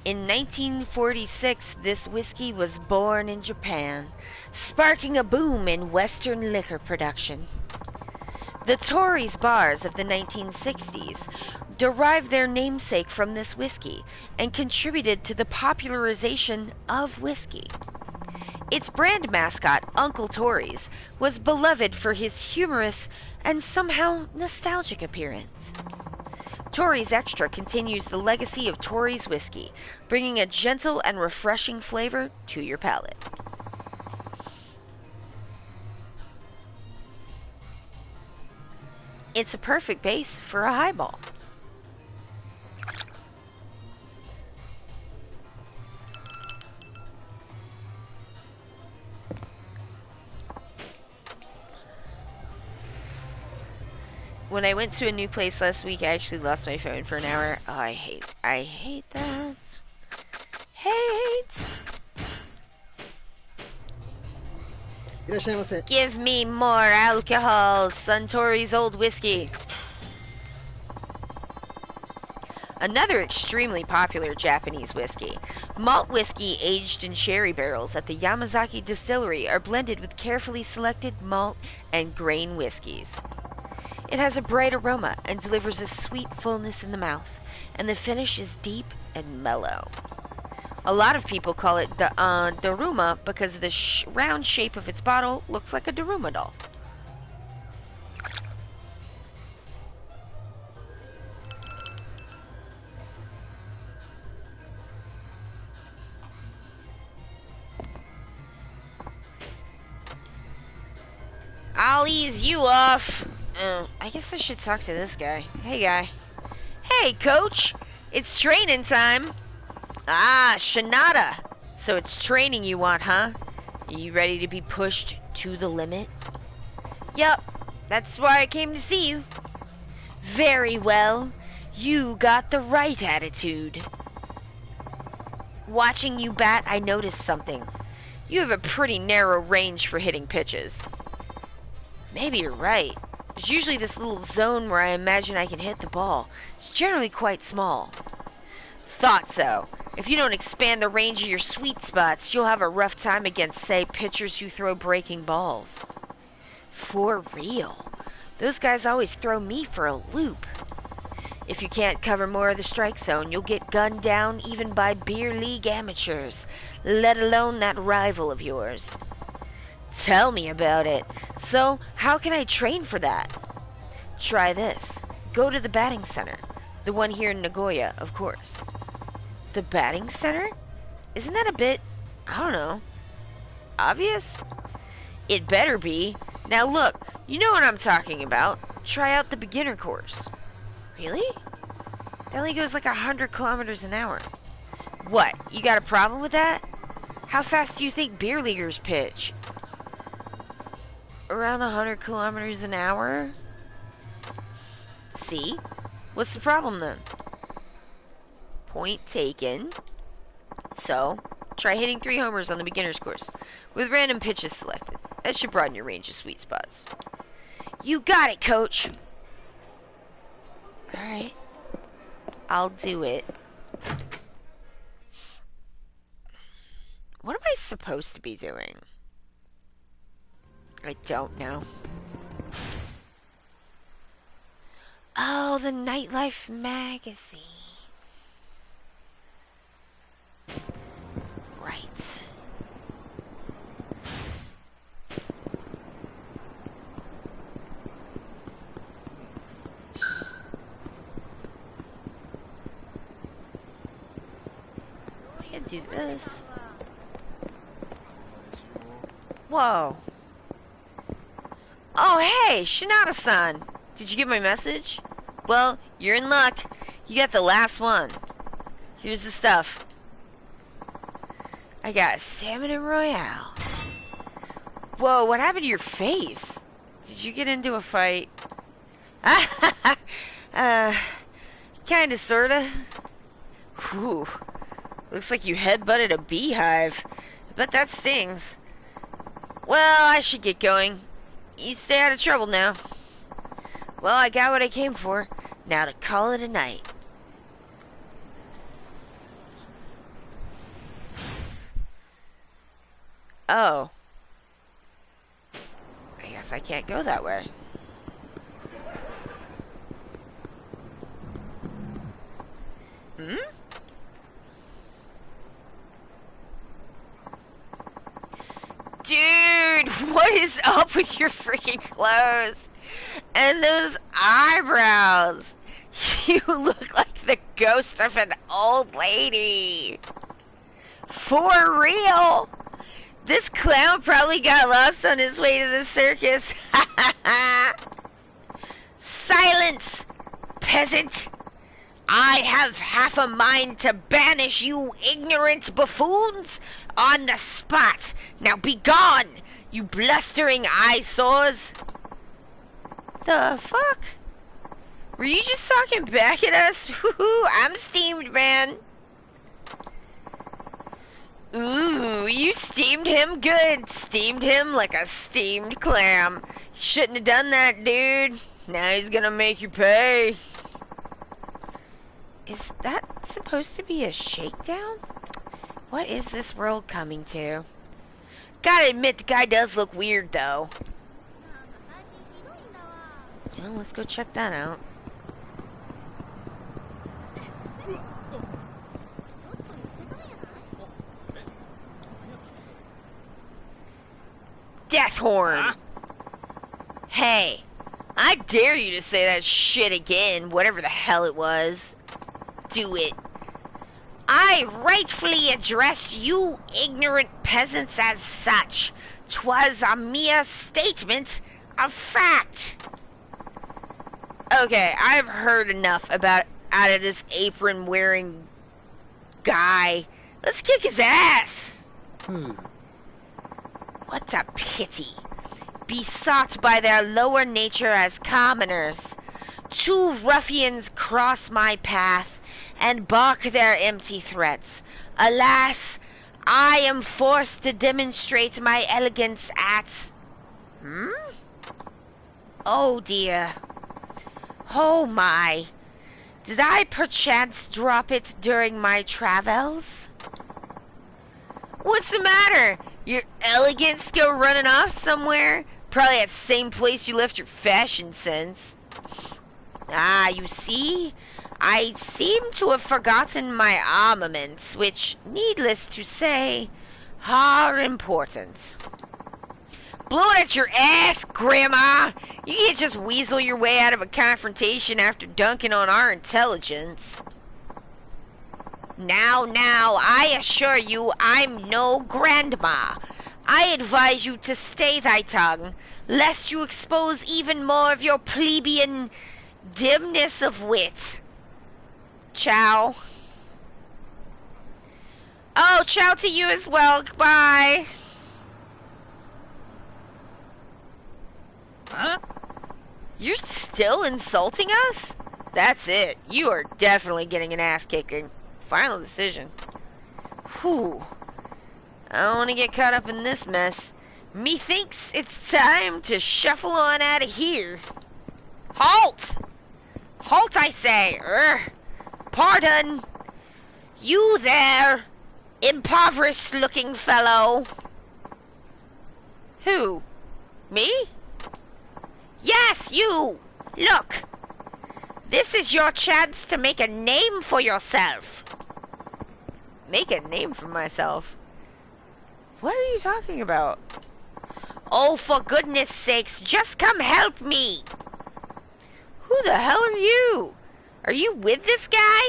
In 1946, this whiskey was born in Japan, sparking a boom in Western liquor production. The Tories bars of the 1960s derived their namesake from this whiskey and contributed to the popularization of whiskey. Its brand mascot, Uncle Tories, was beloved for his humorous and somehow nostalgic appearance. Tories Extra continues the legacy of Tories whiskey, bringing a gentle and refreshing flavor to your palate. It's a perfect base for a highball. When I went to a new place last week, I actually lost my phone for an hour. Oh, I hate that. Hate. Give me more alcohol, Suntory's old whiskey. Another extremely popular Japanese whiskey. Malt whiskey aged in sherry barrels at the Yamazaki distillery are blended with carefully selected malt and grain whiskeys. It has a bright aroma and delivers a sweet fullness in the mouth, and the finish is deep and mellow. A lot of people call it Daruma because the round shape of its bottle looks like a Daruma doll. I'll ease you off. I guess I should talk to this guy. Hey, guy. Hey, coach. It's training time. Ah, Shinada. So it's training you want, huh? Are you ready to be pushed to the limit? Yup. That's why I came to see you. Very well. You got the right attitude. Watching you bat, I noticed something. You have a pretty narrow range for hitting pitches. Maybe you're right. There's usually this little zone where I imagine I can hit the ball. It's generally quite small. Thought so. If you don't expand the range of your sweet spots, you'll have a rough time against, say, pitchers who throw breaking balls. For real. Those guys always throw me for a loop. If you can't cover more of the strike zone, you'll get gunned down even by beer league amateurs, let alone that rival of yours. Tell me about it. So, how can I train for that? Try this. Go to the batting center. The one here in Nagoya, of course. The batting center? Isn't that a bit, I don't know, obvious? It better be. Now look, you know what I'm talking about. Try out the beginner course. Really? That only goes like 100 kilometers an hour. What, you got a problem with that? How fast do you think beer leaguers pitch? Around 100 kilometers an hour? See? What's the problem then? Point taken. So, try hitting 3 homers on the beginner's course, with random pitches selected. That should broaden your range of sweet spots. You got it, coach! Alright. I'll do it. What am I supposed to be doing? I don't know. Oh, the Nightlife magazine. Right. We can do this. Whoa. Oh, hey, Shinada-san. Did you get my message? Well, you're in luck. You got the last one. Here's the stuff. I got Stamina Royale. Whoa, what happened to your face? Did you get into a fight? Kinda, sorta. Whew. Looks like you headbutted a beehive. I bet that stings. Well, I should get going. You stay out of trouble now. Well, I got what I came for. Now to call it a night. Oh. I guess I can't go that way. Hmm? Dude, what is up with your freaking clothes? And those eyebrows. You look like the ghost of an old lady. For real. This clown probably got lost on his way to the circus. Silence, peasant. I have half a mind to banish you ignorant buffoons on the spot. Now be gone, you blustering eyesores. The fuck? Were you just talking back at us? I'm steamed, man. Ooh, you steamed him good. Steamed him like a steamed clam. Shouldn't have done that, dude. Now he's gonna make you pay. Is that supposed to be a shakedown? What is this world coming to? Gotta admit, the guy does look weird, though. Well, let's go check that out. Death horn! Huh? Hey, I dare you to say that shit again, whatever the hell it was. Do it. I rightfully addressed you ignorant peasants as such. 'Twas a mere statement of fact. Okay, I've heard enough out of this apron-wearing guy. Let's kick his ass. What a pity. Besought by their lower nature as commoners, two ruffians cross my path and bark their empty threats. Alas, I am forced to demonstrate my elegance at... Oh dear. Oh my. Did I perchance drop it during my travels? What's the matter? Your elegance go running off somewhere? Probably at the same place you left your fashion sense. Ah, you see? I seem to have forgotten my armaments, which, needless to say, are important. Blow it at your ass, Grandma! You can't just weasel your way out of a confrontation after dunking on our intelligence. Now, I assure you I'm no grandma. I advise you to stay thy tongue, lest you expose even more of your plebeian dimness of wit. Ciao. Oh, ciao to you as well. Goodbye. Huh? You're still insulting us? That's it. You are definitely getting an ass kicking. Final decision. Whew. I don't want to get caught up in this mess. Methinks it's time to shuffle on out of here. Halt! Halt, I say! Pardon! You there, impoverished-looking fellow. Who? Me? Yes, you! Look! This is your chance to make a name for yourself. Make a name for myself? What are you talking about? Oh, for goodness sakes, just come help me. Who the hell are you? Are you with this guy?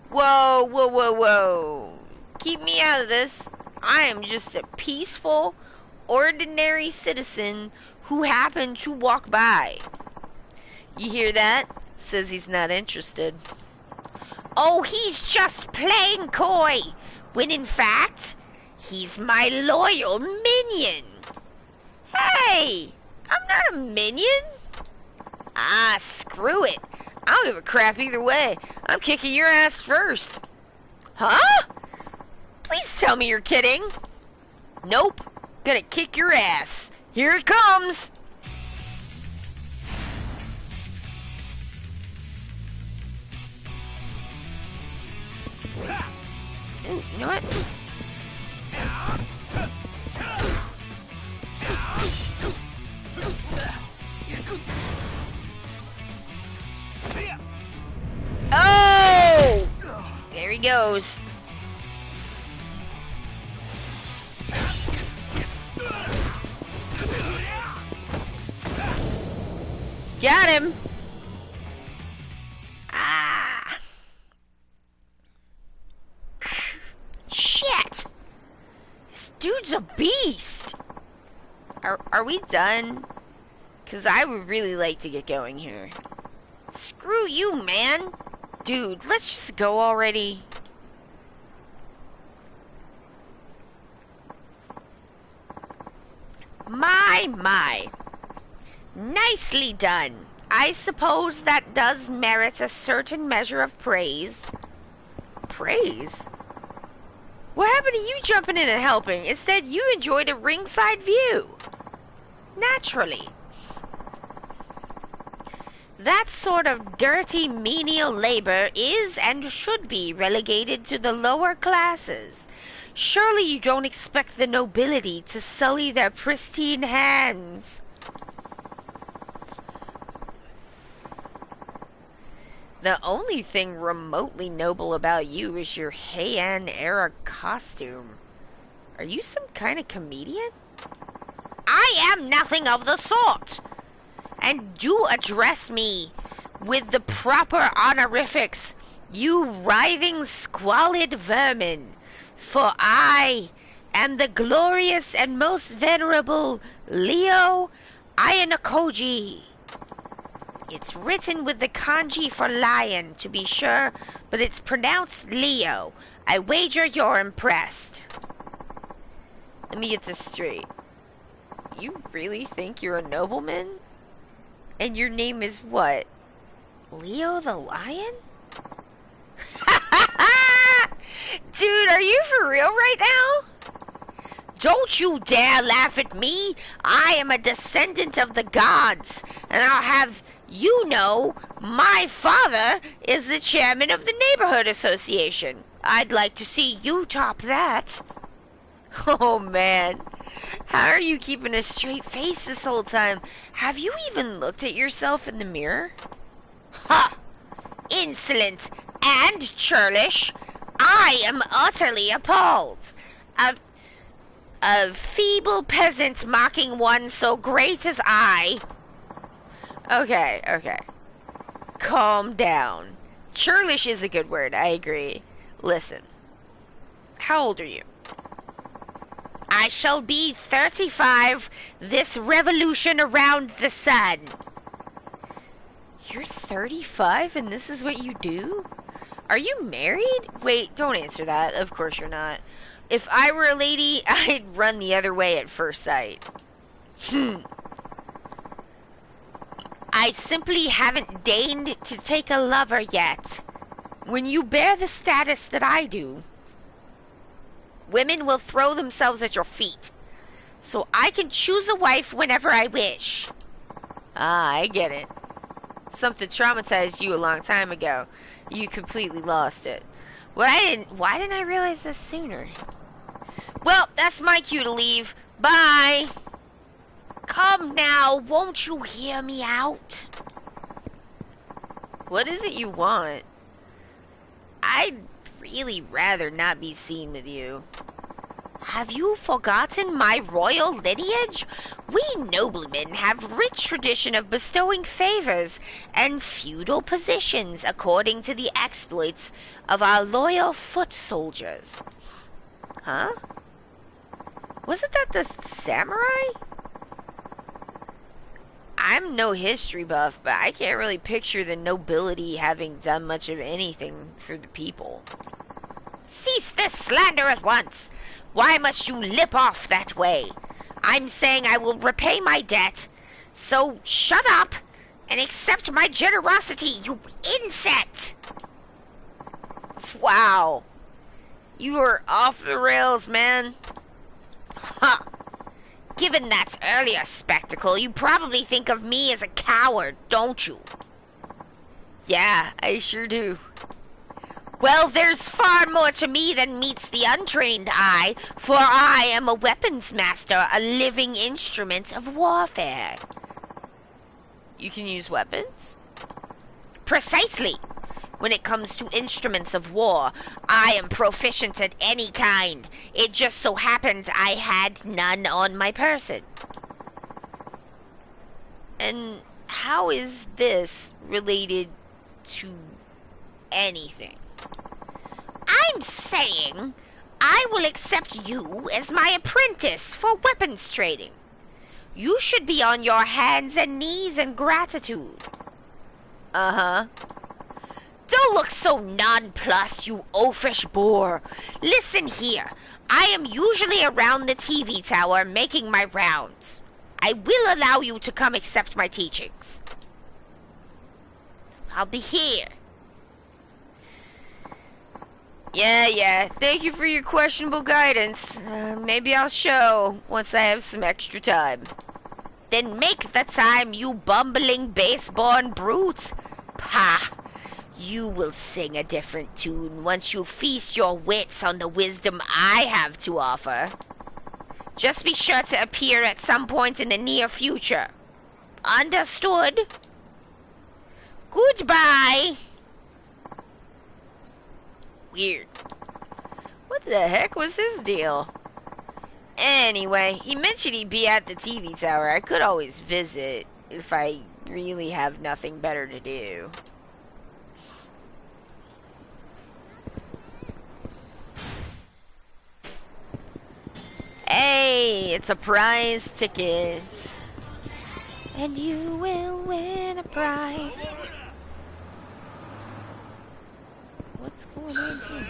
Whoa, whoa, whoa, whoa. Keep me out of this. I am just a peaceful, ordinary citizen who happened to walk by. You hear that? Says he's not interested. Oh, he's just playing coy, when in fact, he's my loyal minion. Hey, I'm not a minion. Ah, screw it. I don't give a crap either way. I'm kicking your ass first. Huh? Please tell me you're kidding. Nope. Gonna kick your ass. Here it comes. Ooh, you know what? Oh! There he goes. Got him. Ah. Shit. This dude's a beast. Are we done? Because I would really like to get going here. Screw you, man. Dude, let's just go already. My. Nicely done. I suppose that does merit a certain measure of praise. Praise? What happened to you jumping in and helping? Instead, you enjoyed a ringside view. Naturally. That sort of dirty menial labor is and should be relegated to the lower classes. Surely you don't expect the nobility to sully their pristine hands. The only thing remotely noble about you is your Heian era costume. Are you some kind of comedian? I am nothing of the sort. And do address me with the proper honorifics, you writhing, squalid vermin. For I am the glorious and most venerable Leo Ayanokoji. It's written with the kanji for lion, to be sure, but it's pronounced Leo. I wager you're impressed. Let me get this straight. You really think you're a nobleman? And your name is what? Leo the Lion? Dude, are you for real right now? Don't you dare laugh at me. I am a descendant of the gods, and I'll have you know my father is the chairman of the neighborhood association. I'd like to see you top that. Oh man, how are you keeping a straight face this whole time? Have you even looked at yourself in the mirror? Ha! Insolent and churlish. I am utterly appalled. A feeble peasant mocking one so great as I. Okay. Calm down. Churlish is a good word, I agree. Listen. How old are you? I shall be 35 this revolution around the sun. You're 35 and this is what you do? Are you married? Wait, don't answer that. Of course you're not. If I were a lady, I'd run the other way at first sight. I simply haven't deigned to take a lover yet. When you bear the status that I do, women will throw themselves at your feet. So I can choose a wife whenever I wish. Ah, I get it. Something traumatized you a long time ago. You completely lost it. Why didn't I realize this sooner? Well, that's my cue to leave. Bye. Come now, won't you hear me out? what is it you want? I'd really rather not be seen with you. Have you forgotten my royal lineage? We noblemen have rich tradition of bestowing favors and feudal positions according to the exploits of our loyal foot soldiers. Huh? Wasn't that the samurai? I'm no history buff, but I can't really picture the nobility having done much of anything for the people. Cease this slander at once! Why must you lip off that way? I'm saying I will repay my debt, so shut up and accept my generosity, you insect! Wow. You are off the rails, man. Huh. Given that earlier spectacle, you probably think of me as a coward, don't you? Yeah, I sure do. Well, there's far more to me than meets the untrained eye, for I am a weapons master, a living instrument of warfare. You can use weapons? Precisely. When it comes to instruments of war, I am proficient at any kind. It just so happened I had none on my person. And how is this related to anything? I'm saying I will accept you as my apprentice for weapons trading. You should be on your hands and knees in gratitude. Uh-huh. Don't look so nonplussed, you oafish boor. Listen here. I am usually around the TV tower making my rounds. I will allow you to come accept my teachings. I'll be here. Yeah. Thank you for your questionable guidance. Maybe I'll show once I have some extra time. Then make the time, you bumbling base-born brute. Pah! You will sing a different tune once you feast your wits on the wisdom I have to offer. Just be sure to appear at some point in the near future. Understood? Goodbye! Weird. What the heck was his deal? Anyway, he mentioned he'd be at the TV tower. I could always visit if I really have nothing better to do. Hey, it's a prize ticket. And you will win a prize. What's going on here?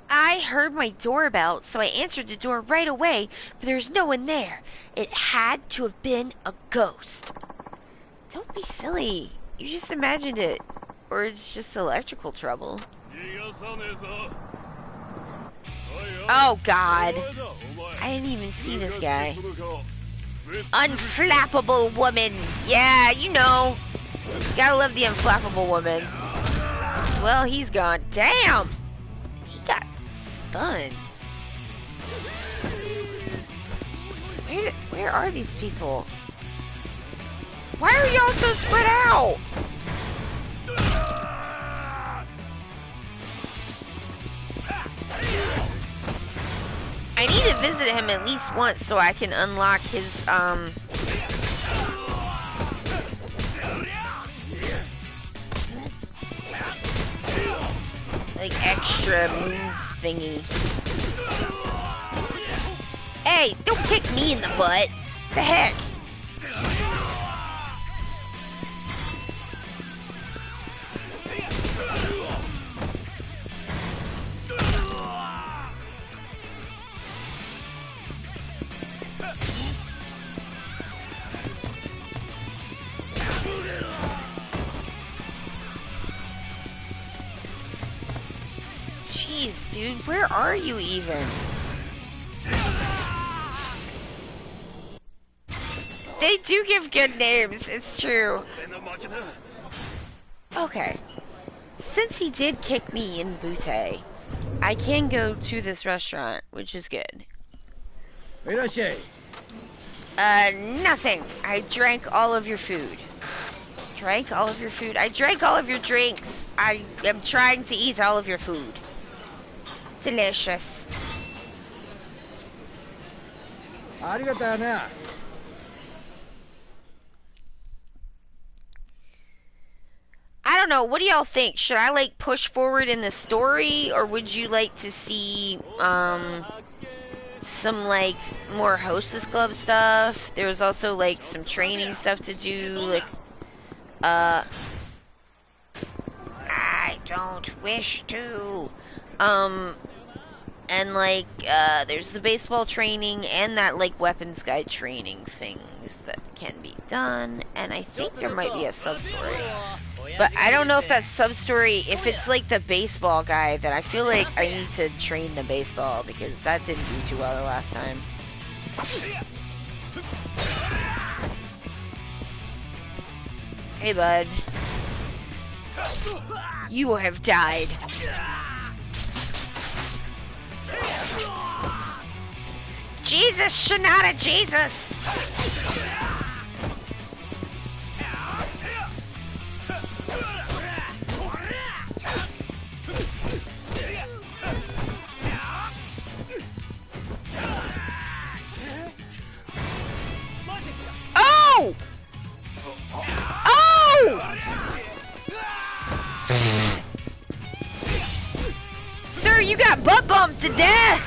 I heard my doorbell, so I answered the door right away, but there's no one there. It had to have been a ghost. Don't be silly. You just imagined it. Or it's just electrical trouble. Oh, God. I didn't even see this guy. Unflappable woman. Yeah, you know. Gotta love the unflappable woman. Well, he's gone. Damn! He got stunned. Where are these people? Why are y'all so spread out? I need to visit him at least once so I can unlock his, like, extra move thingy. Hey, don't kick me in the butt. The heck? Jeez, dude, where are you even? They do give good names, it's true. Okay. Since he did kick me in Butte, I can go to this restaurant, which is good. Nothing. I drank all of your food. Drank all of your food? I drank all of your drinks. I am trying to eat all of your food. Delicious. I don't know. What do y'all think? Should I like push forward in the story, or would you like to see some like more Hostess Club stuff? There's also like some training stuff to do. Like, I don't wish to. And like, there's the baseball training and that like weapons guide training things that can be done. And I think there might be a sub-story. But I don't know if that sub-story, if it's like the baseball guy, then I feel like I need to train the baseball because that didn't do too well the last time. Hey, bud. You have died. Jesus, Shanada, Jesus! Oh! Oh! Sir, you got butt bumped to death!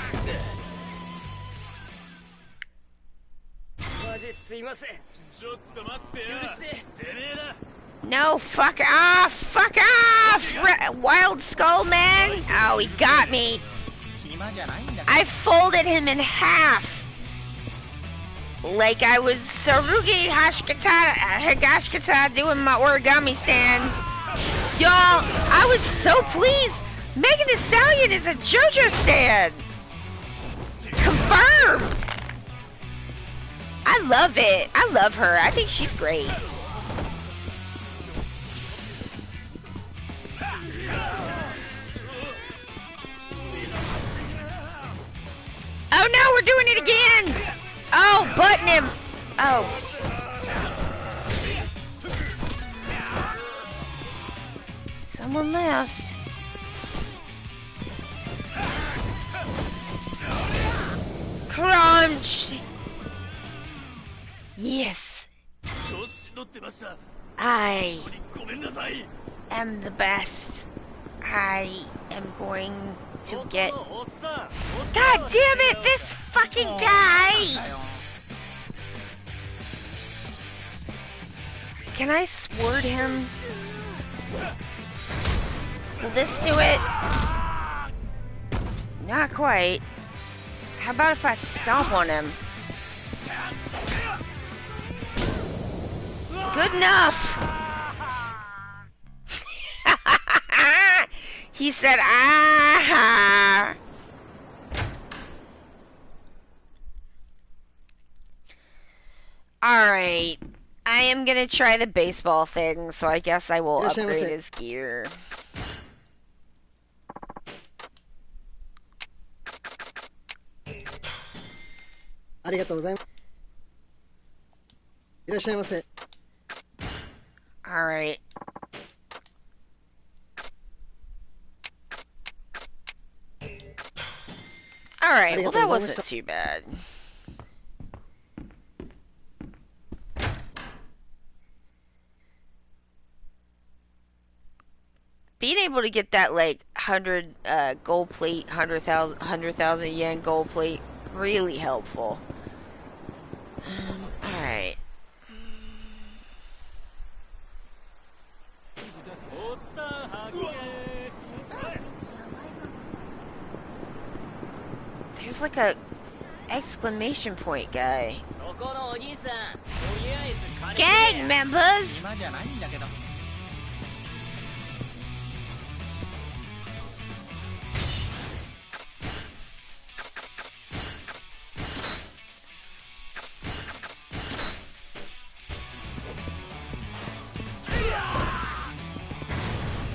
No, fuck off! Fuck off! Wild Skull Man! Oh, he got me! I folded him in half! Like I was Sarugi Higashikata doing my origami stand. Y'all, I was so pleased! Megan Thee Stallion is a JoJo stand! Confirmed! I love it. I love her. I think she's great. Oh no, we're doing it again! Oh, button him! Oh. Someone left. Crunch! Yes. I am the best. I am going to get... God damn it, this fucking guy! Can I sword him? Will this do it? Not quite. How about if I stomp on him? Good enough! He said, ah! Alright. I am gonna try the baseball thing, so I guess I will upgrade his gear. Alright. Alright, well that wasn't too bad. Being able to get that like 100 gold plate, 100,000 yen gold plate, really helpful. Alright. There's like a exclamation point guy. Gang members!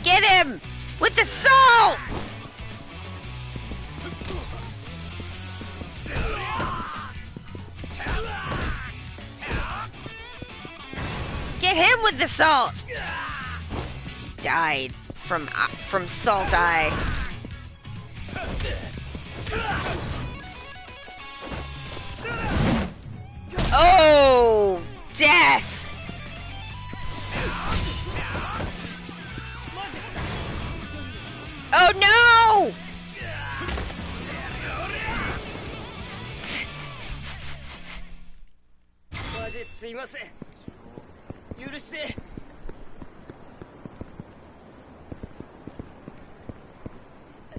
Get him! With the salt! Hit him with the salt! Died from salt eye. Oh, death! Oh no!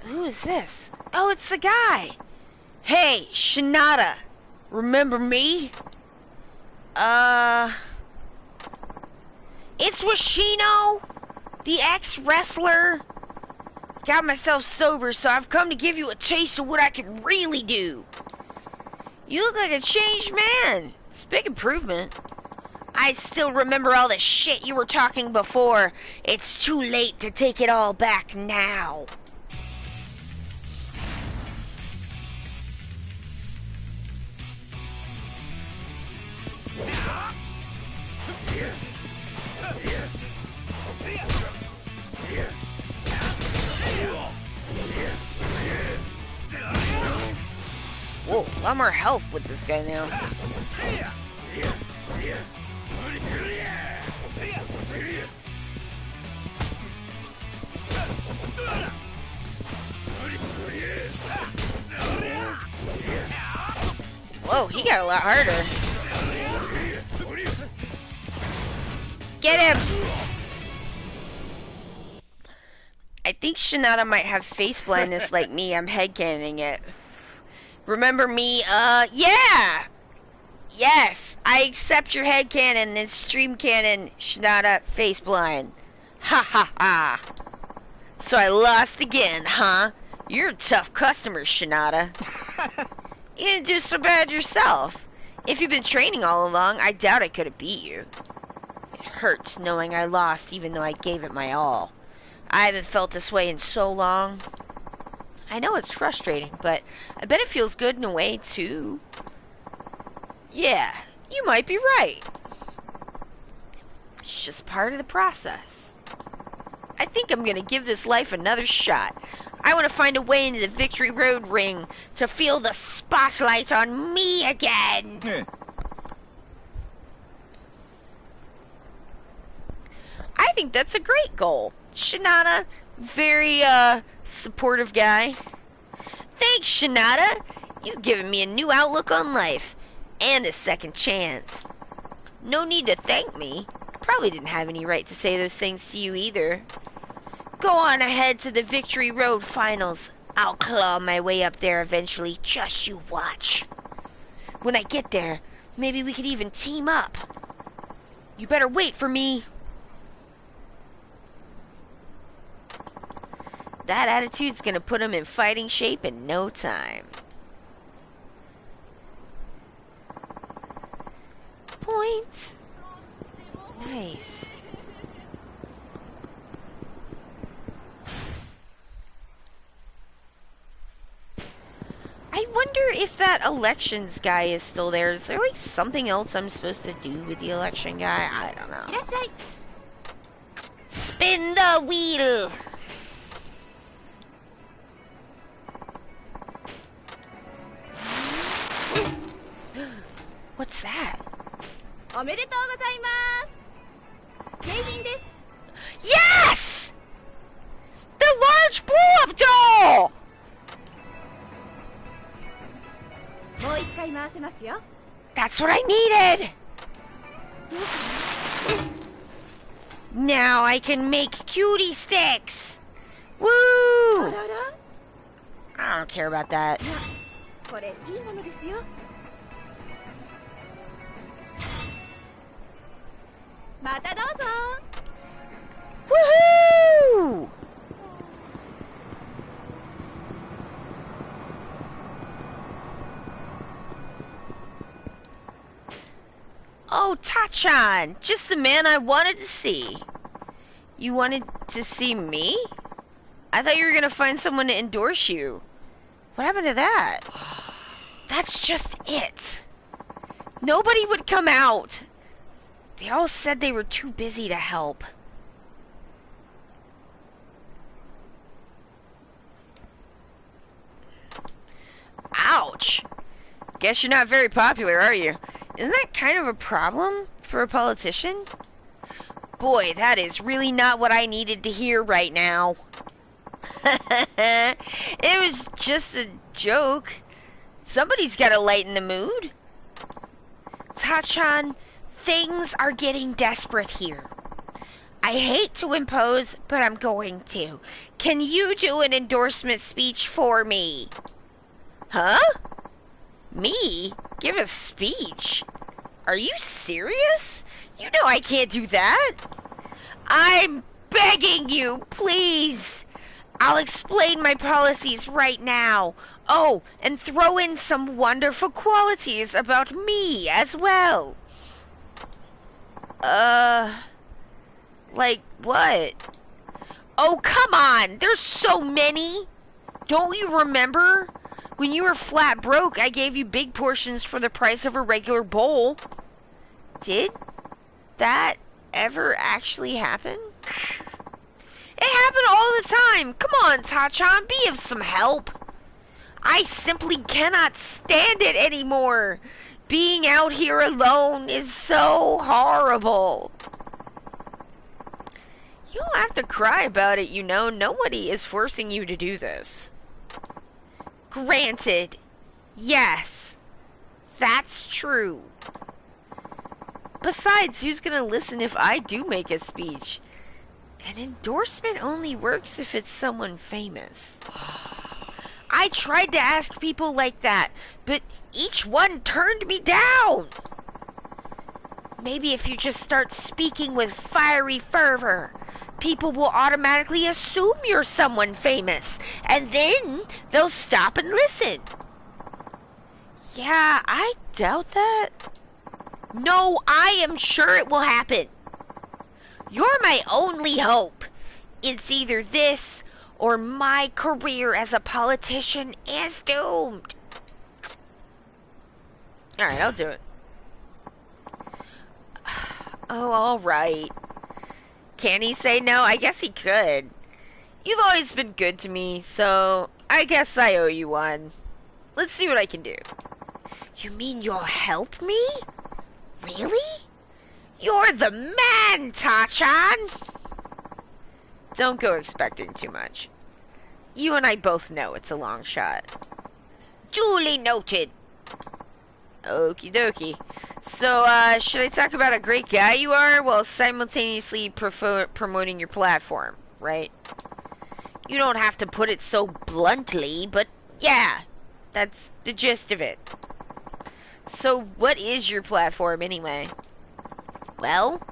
Who is this? Oh, it's the guy! Hey, Shinada! Remember me? It's Washino! The ex-wrestler! Got myself sober, so I've come to give you a taste of what I can really do. You look like a changed man. It's a big improvement. I still remember all the shit you were talking before. It's too late to take it all back now. Whoa, a lot more health with this guy now. Whoa, he got a lot harder. Get him! I think Shinada might have face blindness like me. I'm headcanoning it. Remember me? Yeah! Yes, I accept your headcanon, this stream cannon, Shinada, face blind. Ha ha ha. So I lost again, huh? You're a tough customer, Shinada. You didn't do so bad yourself. If you've been training all along, I doubt I could have beat you. It hurts knowing I lost even though I gave it my all. I haven't felt this way in so long. I know it's frustrating, but I bet it feels good in a way, too. Yeah, you might be right. It's just part of the process. I think I'm gonna give this life another shot. I want to find a way into the Victory Road ring to feel the spotlight on me again. Yeah. I think that's a great goal. Shinada, very, supportive guy. Thanks, Shinada. You've given me a new outlook on life. And a second chance. No need to thank me. I probably didn't have any right to say those things to you either. Go on ahead to the Victory Road finals. I'll claw my way up there eventually. Just you watch. When I get there, maybe we could even team up. You better wait for me. That attitude's gonna put him in fighting shape in no time. Point. Nice. I wonder if that elections guy is still there. Is there like something else I'm supposed to do with the election guy? I don't know. Spin the wheel. What's that? Yes! The large blow-up doll! That's what I needed! Now I can make cutie sticks! Woo! I don't care about that. Woohoo! Oh, Tachan! Just the man I wanted to see. You wanted to see me? I thought you were gonna find someone to endorse you. What happened to that? That's just it. Nobody would come out. They all said they were too busy to help. Ouch! Guess you're not very popular, are you? Isn't that kind of a problem for a politician? Boy, that is really not what I needed to hear right now. It was just a joke. Somebody's gotta lighten the mood. Tachan, things are getting desperate here. I hate to impose, but I'm going to. Can you do an endorsement speech for me? Huh? Me? Give a speech? Are you serious? You know I can't do that. I'm begging you, please. I'll explain my policies right now. Oh, and throw in some wonderful qualities about me as well. Like what? Oh, come on. There's so many. Don't you remember? When you were flat broke, I gave you big portions for the price of a regular bowl. Did that ever actually happen? It happened all the time. Come on, Tachan, be of some help. I simply cannot stand it anymore. Being out here alone is so horrible. You don't have to cry about it, you know. Nobody is forcing you to do this. Granted, yes, that's true. Besides, who's gonna listen if I do make a speech? An endorsement only works if it's someone famous. I tried to ask people like that, but each one turned me down. Maybe if you just start speaking with fiery fervor, people will automatically assume you're someone famous, and then they'll stop and listen. Yeah, I doubt that. No, I am sure it will happen. You're my only hope. It's either this or my career as a politician is doomed. Alright, I'll do it. Oh, alright. Can he say no? I guess he could. You've always been good to me, so I guess I owe you one. Let's see what I can do. You mean you'll help me? Really? You're the man, Tachan! Don't go expecting too much. You and I both know it's a long shot. Duly noted. Okie dokie. So, should I talk about a great guy you are while simultaneously promoting your platform, right? You don't have to put it so bluntly, but yeah, that's the gist of it. So, what is your platform anyway? Well,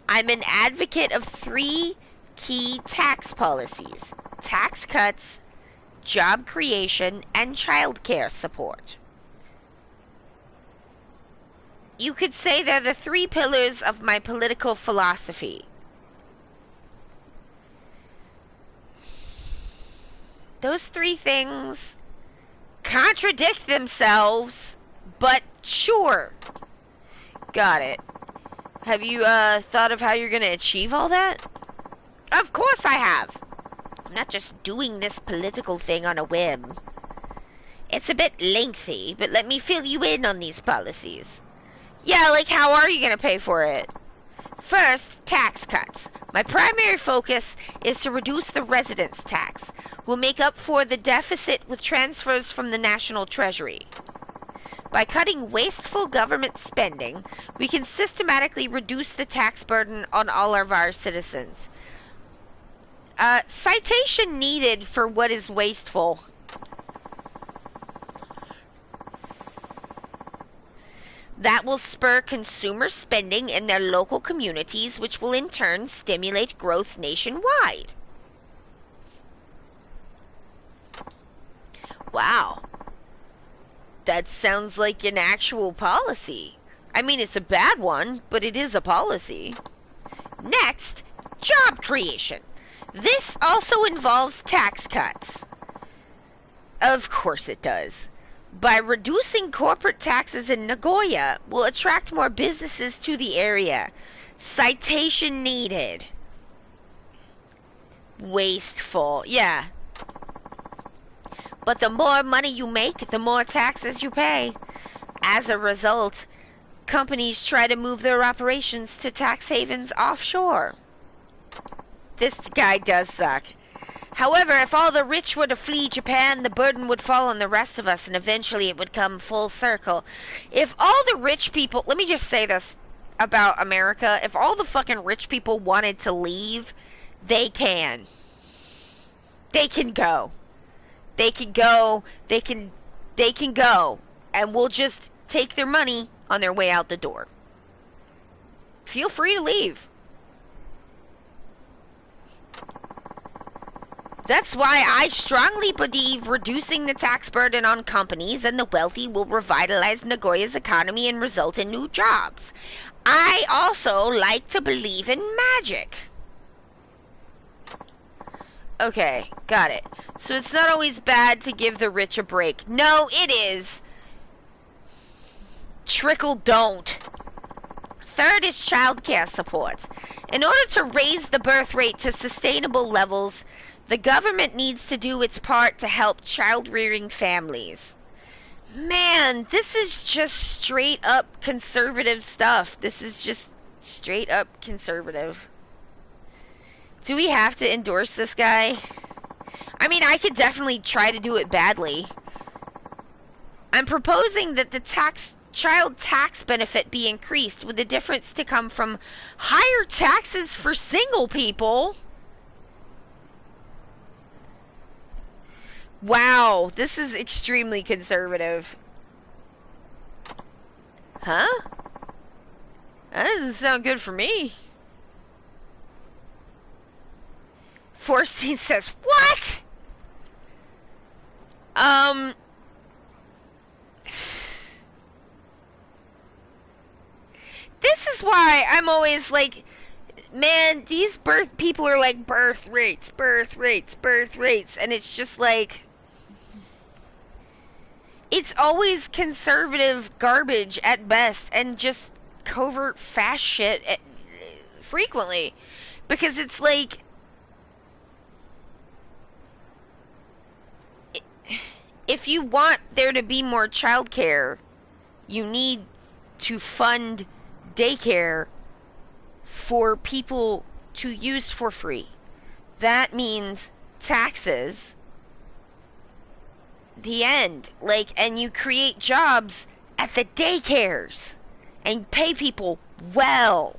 I'm an advocate of 3 key tax policies: tax cuts, job creation, and childcare support. You could say they're the 3 pillars of my political philosophy. Those 3 things contradict themselves, but sure. Got it. Have you thought of how you're going to achieve all that? Of course I have. I'm not just doing this political thing on a whim. It's a bit lengthy, but let me fill you in on these policies. Yeah, like how are you going to pay for it? First, tax cuts. My primary focus is to reduce the residence tax. We'll make up for the deficit with transfers from the National Treasury. By cutting wasteful government spending, we can systematically reduce the tax burden on all of our citizens. Citation needed for what is wasteful. That will spur consumer spending in their local communities, which will in turn stimulate growth nationwide. Wow. That sounds like an actual policy. I mean, it's a bad one, but it is a policy. Next, job creation. This also involves tax cuts. Of course it does. by reducing corporate taxes in Nagoya will attract more businesses to the area. Citation needed. Wasteful. Yeah. But the more money you make, the more taxes you pay. As a result, companies try to move their operations to tax havens offshore. This guy does suck. However, if all the rich were to flee Japan, the burden would fall on the rest of us, and eventually it would come full circle. If all the rich people... Let me just say this about America. If all the fucking rich people wanted to leave, they can. They can go. They can go. They can go. And we'll just take their money on their way out the door. Feel free to leave. That's why I strongly believe reducing the tax burden on companies and the wealthy will revitalize Nagoya's economy and result in new jobs. I also like to believe in magic. Okay, got it. So it's not always bad to give the rich a break. No, it is. Trickle don't. Third is childcare support. In order to raise the birth rate to sustainable levels, the government needs to do its part to help child-rearing families. Man, this is just straight up conservative stuff. This is just straight up conservative. Do we have to endorse this guy? I mean, I could definitely try to do it badly. I'm proposing that the child tax benefit be increased, with the difference to come from higher taxes for single people. Wow, this is extremely conservative. Huh? That doesn't sound good for me. Forstein says, what? This is why I'm always like, man, these people are like birth rates, and it's just like, it's always conservative garbage at best, and just covert fast shit frequently, because it's like, if you want there to be more childcare, you need to fund daycare for people to use for free. That means taxes. The end. Like, and you create jobs at the daycares and pay people well.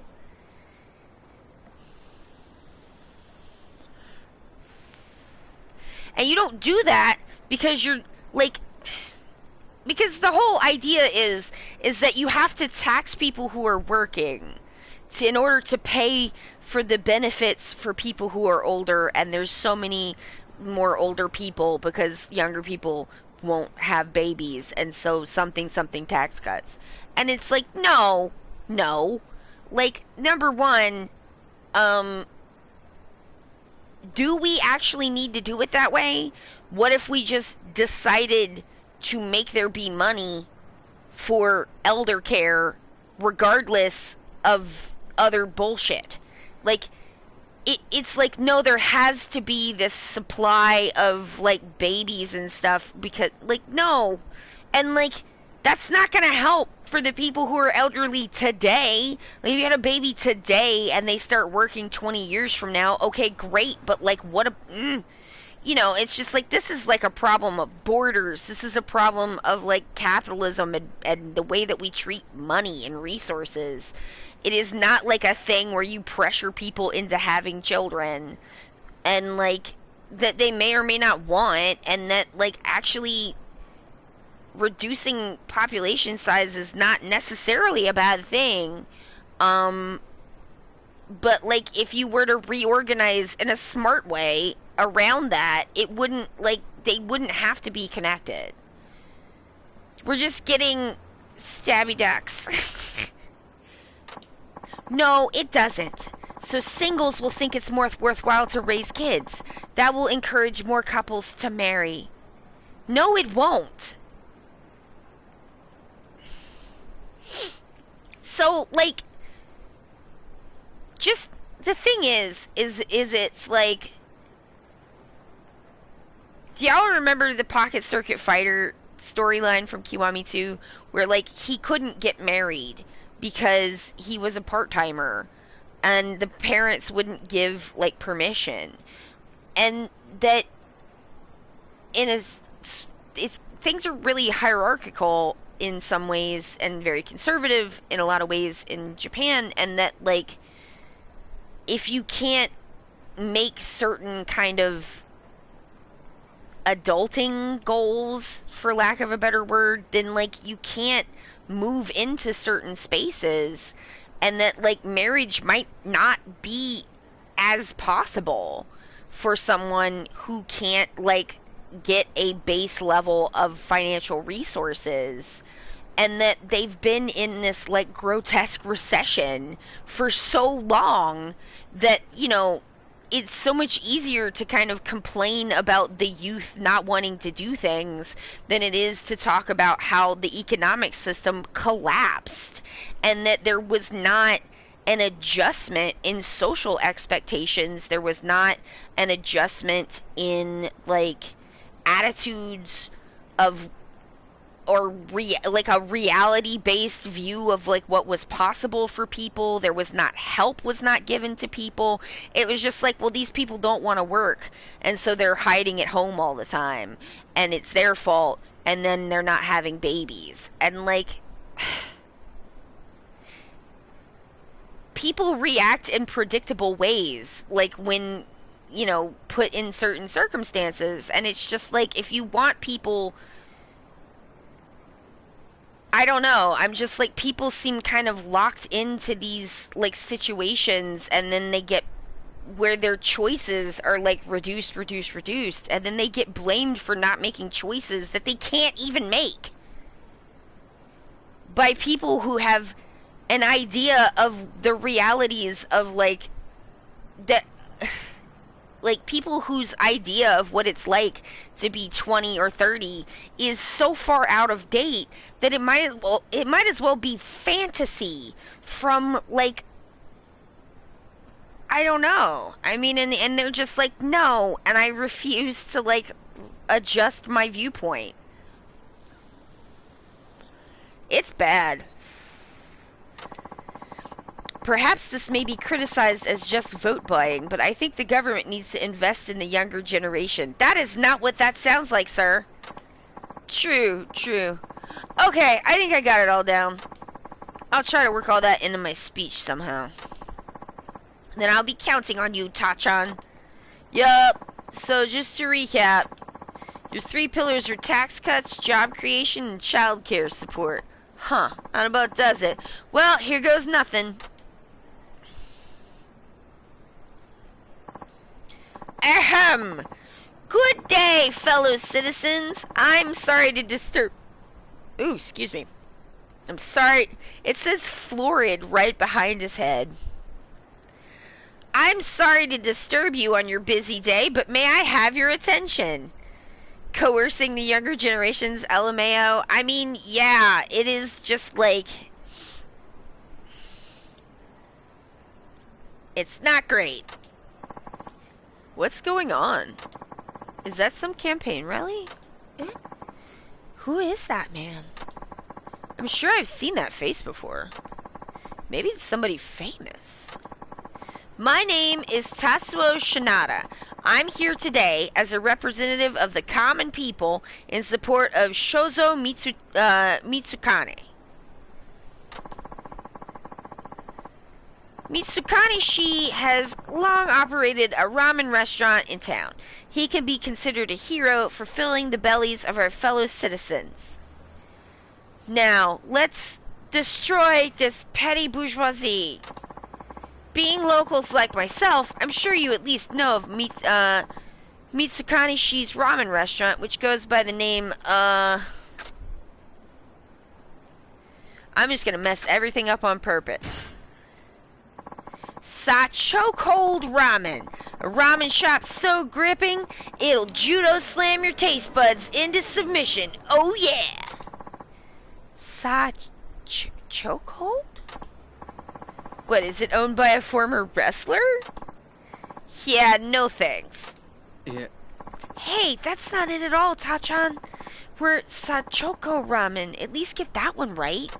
And you don't do that because you're like, because the whole idea is that you have to tax people who are working in order to pay for the benefits for people who are older, and there's so many more older people because younger people won't have babies, and so something tax cuts. And it's like, no. Like, number one, do we actually need to do it that way? What if we just decided to make there be money for elder care regardless of other bullshit? Like, it's like, no, there has to be this supply of, like, babies and stuff, because, like, no. And, like, that's not gonna help for the people who are elderly today. Like, if you had a baby today and they start working 20 years from now, okay, great, but, like, what a... you know, it's just like, this is like a problem of borders. This is a problem of, like, capitalism and the way that we treat money and resources. It is not like a thing where you pressure people into having children and, like, that they may or may not want, and that, like, actually reducing population size is not necessarily a bad thing. But, like, if you were to reorganize in a smart way around that, it wouldn't, like, they wouldn't have to be connected. We're just getting stabby ducks. No, it doesn't. So singles will think it's more worthwhile to raise kids. That will encourage more couples to marry. No, it won't. so, like, just, the thing is it's like, do y'all remember the Pocket Circuit Fighter storyline from Kiwami 2, where, like, he couldn't get married because he was a part-timer, and the parents wouldn't give, like, permission, and that, in a, it's, things are really hierarchical in some ways, and very conservative in a lot of ways in Japan, and that, like, if you can't make certain kind of adulting goals, for lack of a better word, then, like, you can't move into certain spaces, and that, like, marriage might not be as possible for someone who can't, like, get a base level of financial resources, and that they've been in this, like, grotesque recession for so long that, you know, it's so much easier to kind of complain about the youth not wanting to do things than it is to talk about how the economic system collapsed, and that there was not an adjustment in social expectations, there was not an adjustment in, like, attitudes of, or like a reality-based view of, like, what was possible for people. There was not, help was not given to people. It was just like, well, these people don't want to work, and so they're hiding at home all the time, and it's their fault, and then they're not having babies. And, like, people react in predictable ways, like, when, you know, put in certain circumstances, and it's just like, if you want people, I don't know, I'm just like, people seem kind of locked into these, like, situations, and then they get, where their choices are, like, reduced, and then they get blamed for not making choices that they can't even make by people who have an idea of the realities of, like, that, like, people whose idea of what it's like to be 20 or 30 is so far out of date that it might as well be fantasy from, like, I don't know. I mean, and they're just like, no, and I refuse to, like, adjust my viewpoint. It's bad. Perhaps this may be criticized as just vote buying, but I think the government needs to invest in the younger generation. That is not what that sounds like, sir. True. Okay, I think I got it all down. I'll try to work all that into my speech somehow. Then I'll be counting on you, Tachan. Yup. So just to recap, your 3 pillars are tax cuts, job creation, and child care support. Huh, that about does it. Well, here goes nothing. Ahem! Good day, fellow citizens. I'm sorry to disturb... Ooh, excuse me. I'm sorry. It says florid right behind his head. I'm sorry to disturb you on your busy day, but may I have your attention? Coercing the younger generations, LMAO. I mean, yeah, it is just like... It's not great. What's going on? Is that some campaign rally? Who is that man? I'm sure I've seen that face before. Maybe it's somebody famous. My name is Tatsuo Shinada. I'm here today as a representative of the common people in support of Shozo Mitsukane. Mitsukane Shi has long operated a ramen restaurant in town. He can be considered a hero for filling the bellies of our fellow citizens. Now, let's destroy this petty bourgeoisie. Being locals like myself, I'm sure you at least know of Mitsukane Shi's ramen restaurant, which goes by the name, I'm just gonna mess everything up on purpose. Chokehold Ramen. A ramen shop so gripping, it'll judo slam your taste buds into submission. Oh yeah! Chokehold? What, is it owned by a former wrestler? Yeah, no thanks. Yeah. Hey, that's not it at all, Tachan. We're Sachoko ramen. At least get that one right.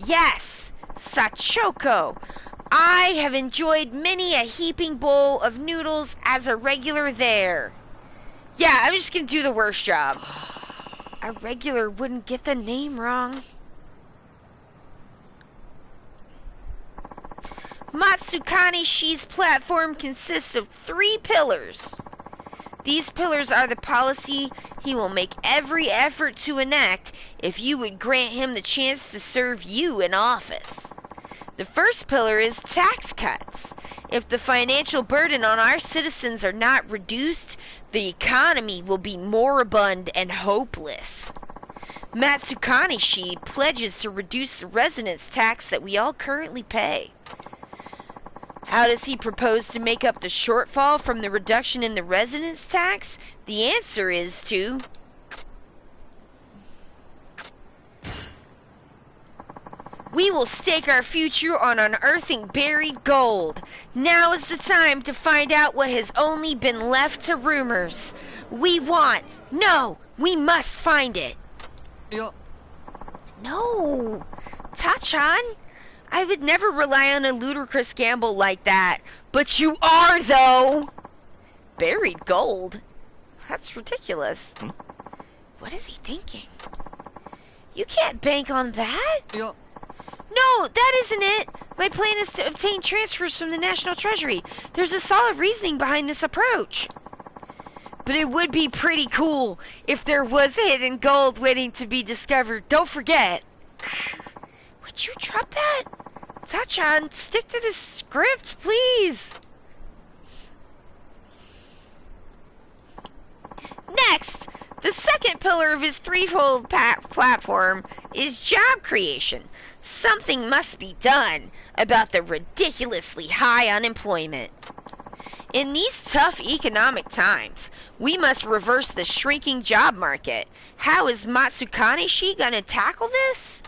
Yes, Sachoko. I have enjoyed many a heaping bowl of noodles as a regular there. Yeah, I'm just gonna do the worst job. A regular wouldn't get the name wrong. Matsukane Shi's platform consists of 3 pillars. These pillars are the policy he will make every effort to enact if you would grant him the chance to serve you in office. The first pillar is tax cuts. If the financial burden on our citizens are not reduced, the economy will be moribund and hopeless. Matsukane Shi pledges to reduce the residence tax that we all currently pay. How does he propose to make up the shortfall from the reduction in the residence tax? The answer is to we will stake our future on unearthing buried gold. Now is the time to find out what has only been left to rumors. We must find it. Yeah. No, Tachan, I would never rely on a ludicrous gamble like that. But you are, though. Buried gold? That's ridiculous. What is he thinking? You can't bank on that. Yeah. No, that isn't it. My plan is to obtain transfers from the National Treasury. There's a solid reasoning behind this approach. But it would be pretty cool if there was hidden gold waiting to be discovered. Don't forget. Would you drop that? Tachan, stick to the script, please. Next, the second pillar of his threefold platform is job creation. Something must be done about the ridiculously high unemployment. In these tough economic times, we must reverse the shrinking job market. How is Matsukane Shi gonna tackle this?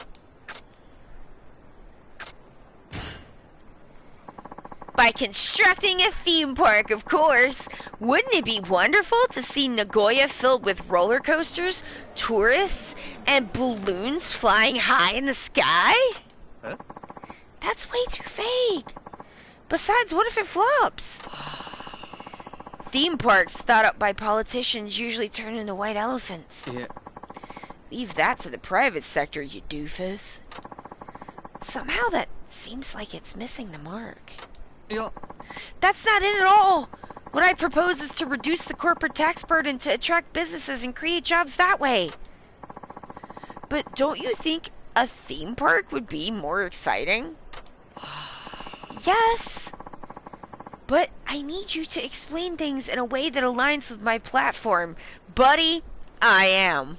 By constructing a theme park, of course. Wouldn't it be wonderful to see Nagoya filled with roller coasters, tourists, and balloons flying high in the sky? Huh? That's way too vague. Besides, what if it flops? Theme parks thought up by politicians usually turn into white elephants. Yeah. Leave that to the private sector, you doofus. Somehow that seems like it's missing the mark. Yeah. That's not it at all. What I propose is to reduce the corporate tax burden to attract businesses and create jobs that way. But don't you think a theme park would be more exciting? Yes. But I need you to explain things in a way that aligns with my platform. Buddy, I am.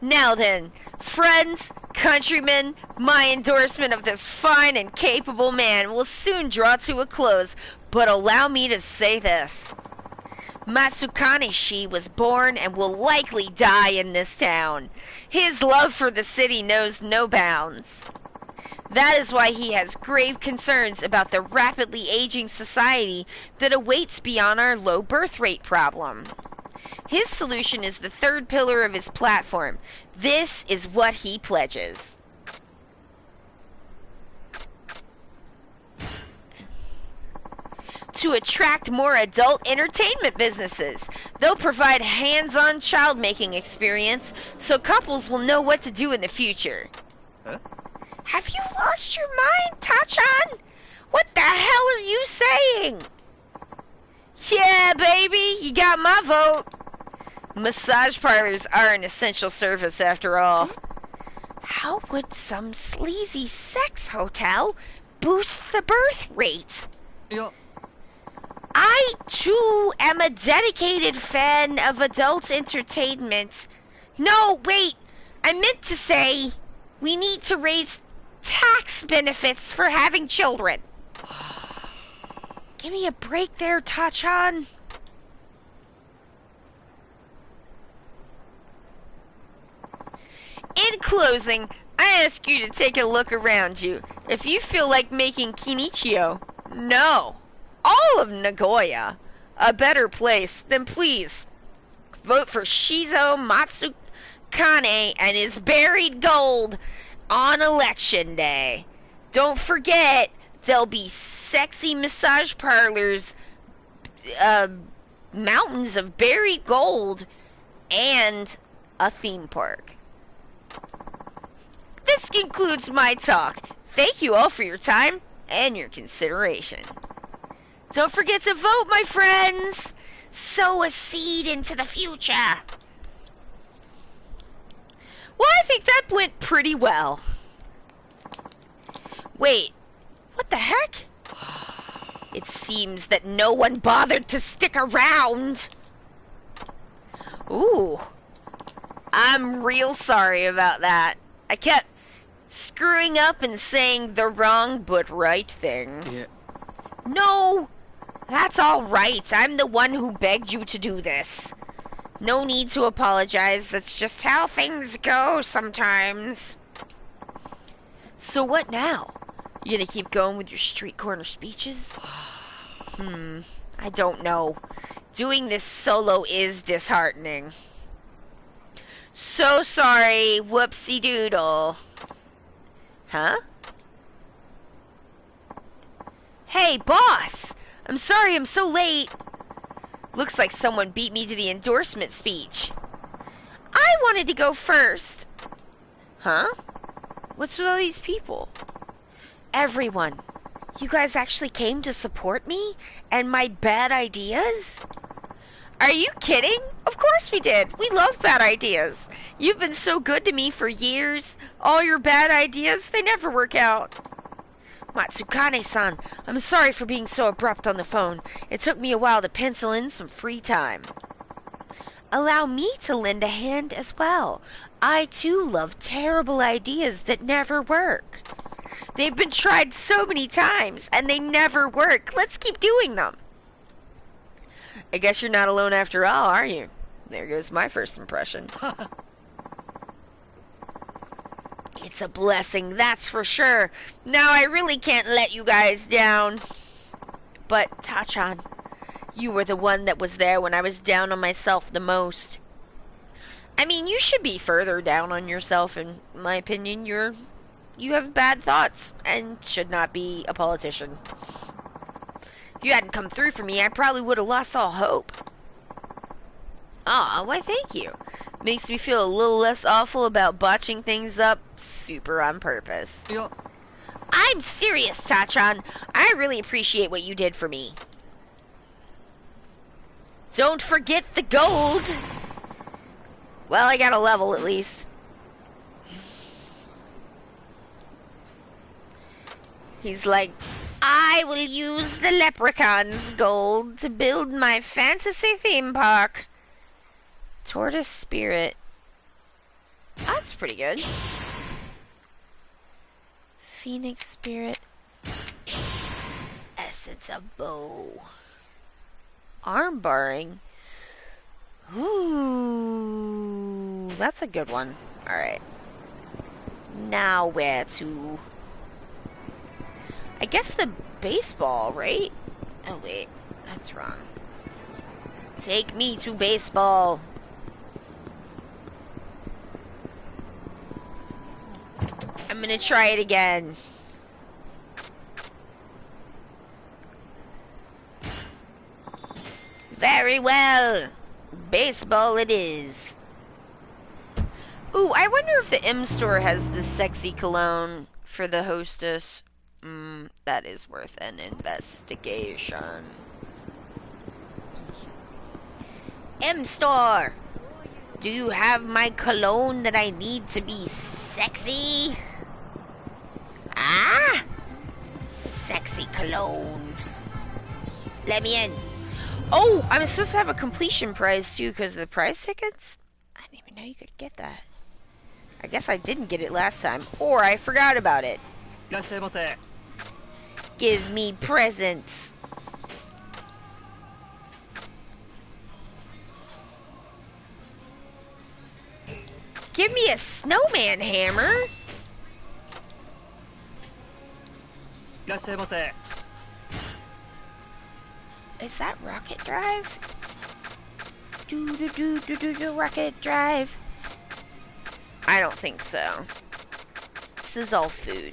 Now then, friends, countrymen, my endorsement of this fine and capable man will soon draw to a close, but allow me to say this. Matsukane Shi was born and will likely die in this town. His love for the city knows no bounds. That is why he has grave concerns about the rapidly aging society that awaits beyond our low birth rate problem. His solution is the third pillar of his platform. This is what he pledges. To attract more adult entertainment businesses. They'll provide hands-on child-making experience so couples will know what to do in the future. Huh? Have you lost your mind, Tachan? What the hell are you saying? Yeah, baby, you got my vote. Massage parlors are an essential service after all. How would some sleazy sex hotel boost the birth rate? Yeah. I, too, am a dedicated fan of adult entertainment. No, wait, I meant to say we need to raise tax benefits for having children. Give me a break there, Tachan. In closing, I ask you to take a look around you. If you feel like making Kinichio, no, all of Nagoya, a better place, then please vote for Shizo Matsukane and his buried gold on election day. Don't forget, there'll be sexy massage parlors, mountains of buried gold, and a theme park. This concludes my talk. Thank you all for your time and your consideration. Don't forget to vote, my friends! Sow a seed into the future. Well, I think that went pretty well. Wait, what the heck? It seems that no one bothered to stick around. Ooh. I'm real sorry about that. I kept screwing up and saying the wrong but right things. Yeah. No! That's all right. I'm the one who begged you to do this. No need to apologize. That's just how things go sometimes. So what now? You gonna keep going with your street corner speeches? I don't know. Doing this solo is disheartening. So sorry, whoopsie doodle. Huh? Hey, boss! I'm sorry I'm so late. Looks like someone beat me to the endorsement speech. I wanted to go first. Huh? What's with all these people? Everyone. You guys actually came to support me and my bad ideas? Are you kidding? Of course we did. We love bad ideas. You've been so good to me for years. All your bad ideas, they never work out. Matsukane-san, I'm sorry for being so abrupt on the phone. It took me a while to pencil in some free time. Allow me to lend a hand as well. I too love terrible ideas that never work. They've been tried so many times, and they never work. Let's keep doing them. I guess you're not alone after all, are you? There goes my first impression. It's a blessing, that's for sure. Now I really can't let you guys down. But, Tachan, you were the one that was there when I was down on myself the most. I mean, you should be further down on yourself, in my opinion. You have bad thoughts, and should not be a politician. If you hadn't come through for me, I probably would have lost all hope. Aw, why thank you. Makes me feel a little less awful about botching things up super on purpose. Yeah. I'm serious, Tachan. I really appreciate what you did for me. Don't forget the gold. Well, I got a level at least. He's like, I will use the leprechaun's gold to build my fantasy theme park. Tortoise spirit. That's pretty good. Phoenix spirit. Essence of bow. Arm barring. Ooh, that's a good one. Alright. Now where to? I guess the baseball, right? Oh wait, that's wrong. Take me to baseball. I'm gonna try it again. Very well. Baseball it is. Ooh, I wonder if the M store has the sexy cologne for the hostess. That is worth an investigation. M store! Do you have my cologne that I need to be sexy? Ah! Sexy cologne. Let me in. Oh, I'm supposed to have a completion prize too because of the prize tickets? I didn't even know you could get that. I guess I didn't get it last time, or I forgot about it. Give me presents. Give me a snowman hammer. いらっしゃいませ。 Is that rocket drive? Do do do do do do rocket drive. I don't think so. This is all food.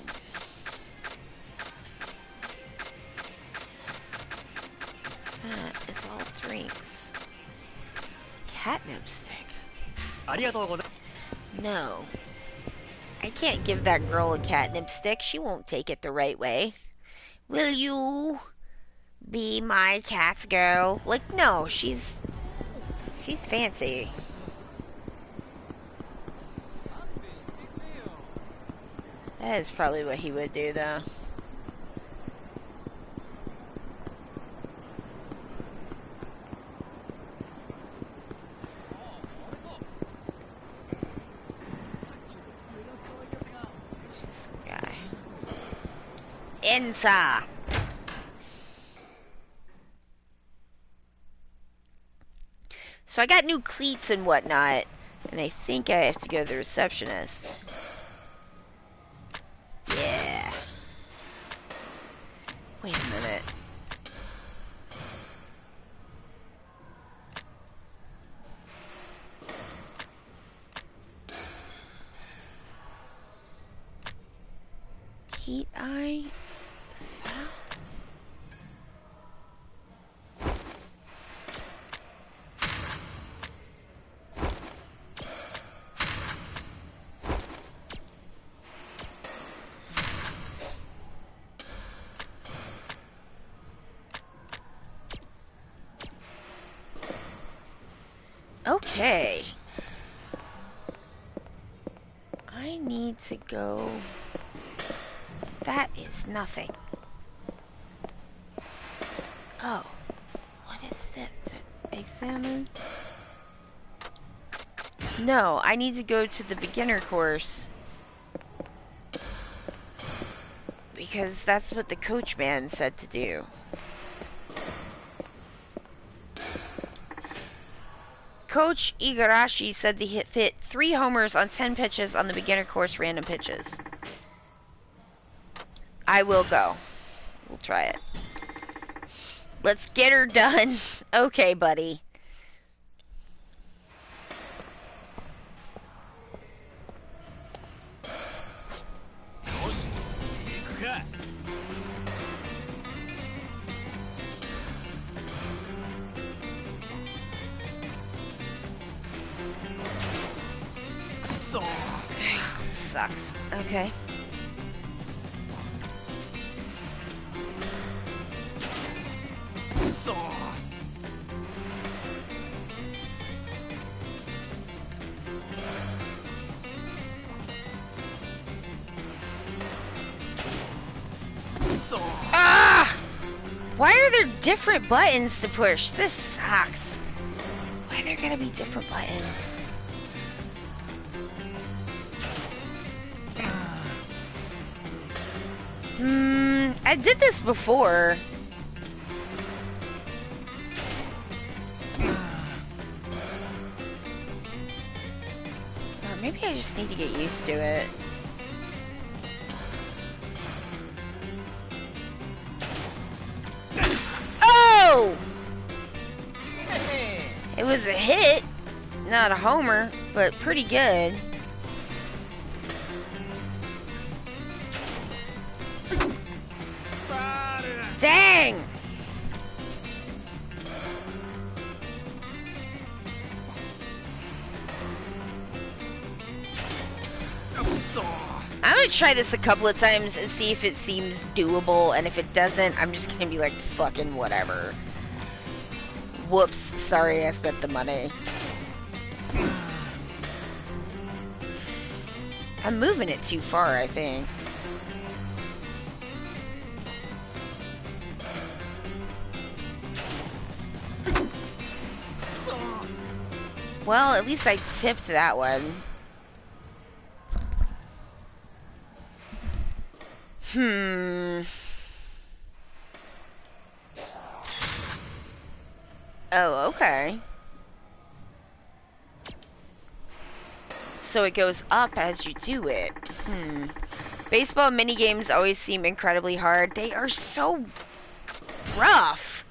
That is all drinks. Catnip stick. ありがとうござい No. I can't give that girl a catnip stick. She won't take it the right way. Will you be my cat's girl? Like, no, she's fancy. That is probably what he would do, though. Just some guy. Ensa! So I got new cleats and whatnot, and I think I have to go to the receptionist. Yeah. Wait a minute. Heat eye? Okay. I need to go... That is nothing. Oh. What is that? Examine? No, I need to go to the beginner course. Because that's what the coach man said to do. Coach Igarashi said he hit 3 homers on 10 pitches on the beginner course random pitches. I will go. We'll try it. Let's get her done. Okay, buddy. Sucks. Okay. Ah! Why are there different buttons to push? This sucks. Why are there gonna be different buttons? I did this before. Or maybe I just need to get used to it. Oh! It was a hit, not a homer, but pretty good. Dang! I'm gonna try this a couple of times and see if it seems doable, and if it doesn't, I'm just gonna be like, fucking whatever. Whoops, sorry I spent the money. I'm moving it too far, I think. Well, at least I tipped that one. Oh, okay. so it goes up as you do it. Baseball minigames always seem incredibly hard. They are so rough.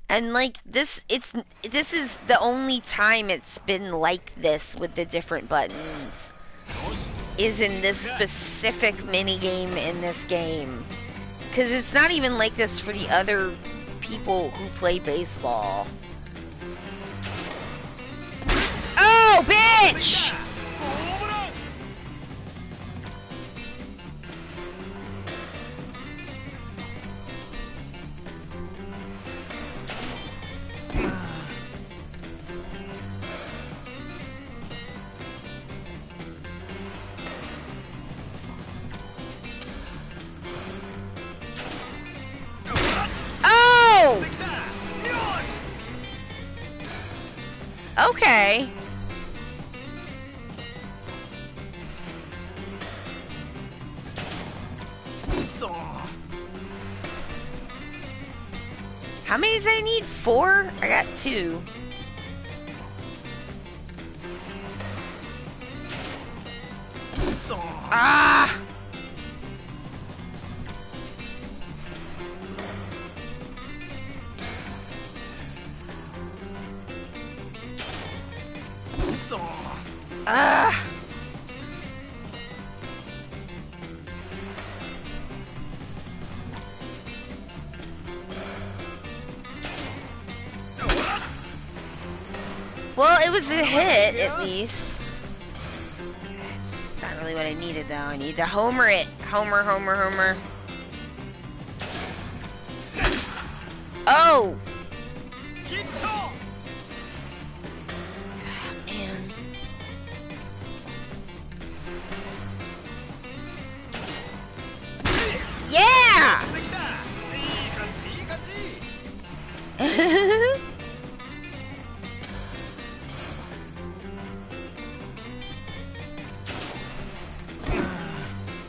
And like this is the only time it's been like this with the different buttons. Is in this specific minigame in this game. Cause it's not even like this for the other people who play baseball. Oh, bitch! Oh! Okay. How many does I need? 4? I got 2. Ah! Ah! Well, it was a hit, at least. Not really what I needed, though. I need to homer it. Homer, homer, homer. Oh! Ah, man. Yeah!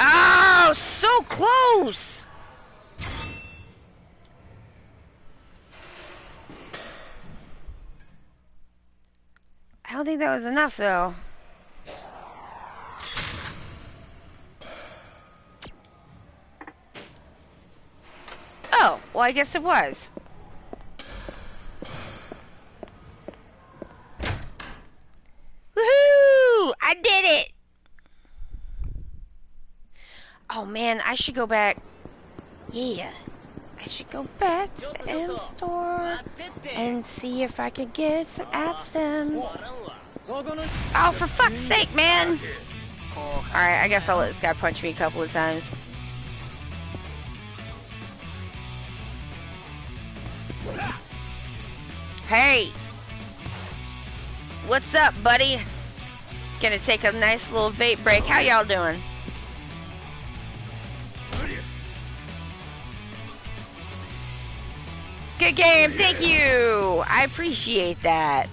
Oh, so close! I don't think that was enough, though. Oh, well, I guess it was. Woohoo! I did it! Oh man, I should go back. Yeah. I should go back to the M store and see if I could get some app stems. Oh, for fuck's sake, man! Alright, I guess I'll let this guy punch me a couple of times. Hey! What's up, buddy? Just gonna take a nice little vape break. How y'all doing? Good game, thank you! I appreciate that.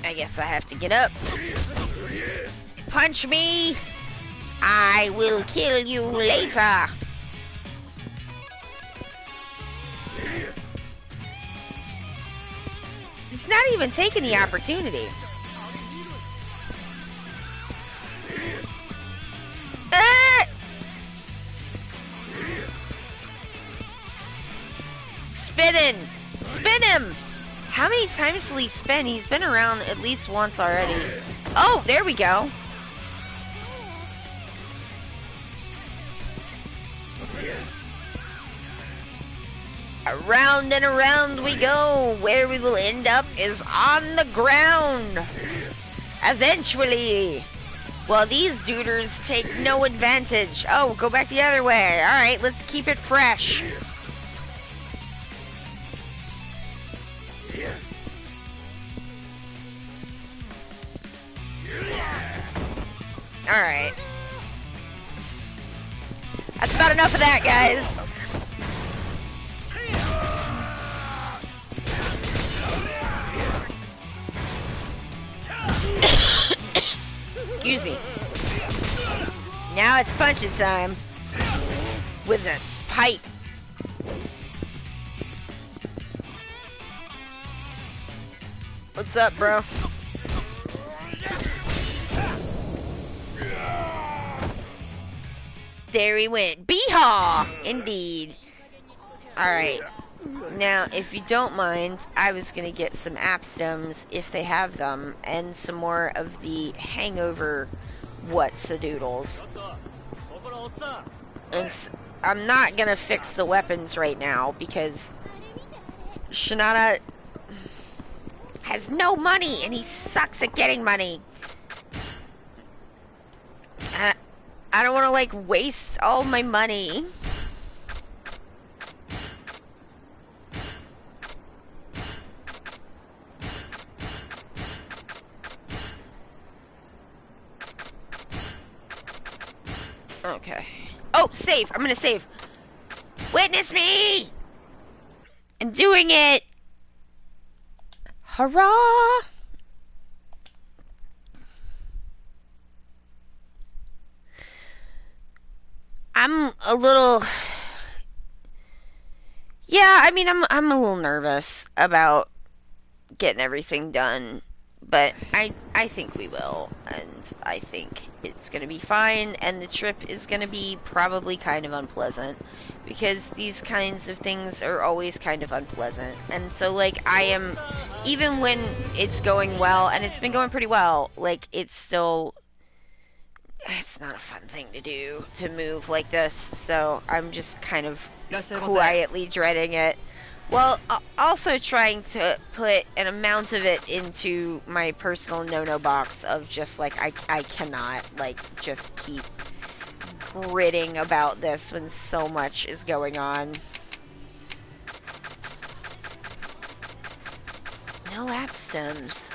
I guess I have to get up. Punch me! I will kill you later! He's not even taking the opportunity. Ah! Spinning! Spin him! How many times will he spin? He's been around at least once already. Oh, there we go. Around and around we go. Where we will end up is on the ground. Eventually. Well, these duders take no advantage. Oh, go back the other way. Alright, let's keep it fresh. Alright. That's about enough of that, guys. Excuse me. Now it's punching time. With a pipe. What's up, bro? There he went. Bee-haw! Indeed. Alright. Now, if you don't mind, I was gonna get some app stems, if they have them, and some more of the hangover what's-a-doodles. And I'm not gonna fix the weapons right now, because Shinada has no money, and he sucks at getting money. I don't want to, like, waste all my money. Okay. Oh, save! I'm gonna save. Witness me! I'm doing it! Hurrah! I'm a little... Yeah, I mean, I'm a little nervous about getting everything done, but I think we will, and I think it's gonna be fine, and the trip is gonna be probably kind of unpleasant, because these kinds of things are always kind of unpleasant, and so, like, I am, even when it's going well, and it's been going pretty well, like, it's not a fun thing to do, to move like this, so I'm just kind of quietly dreading it. Well, also trying to put an amount of it into my personal no-no box of just, like, I cannot, like, just keep gritting about this when so much is going on. No app stems.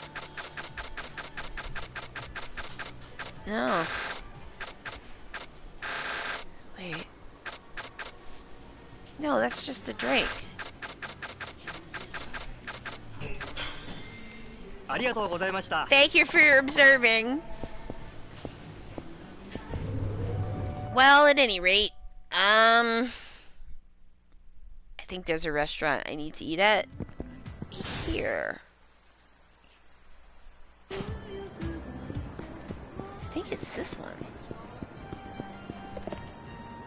No. Wait. No, that's just a drink. Thank you for observing. Well, at any rate, I think there's a restaurant I need to eat at here. I think it's this one.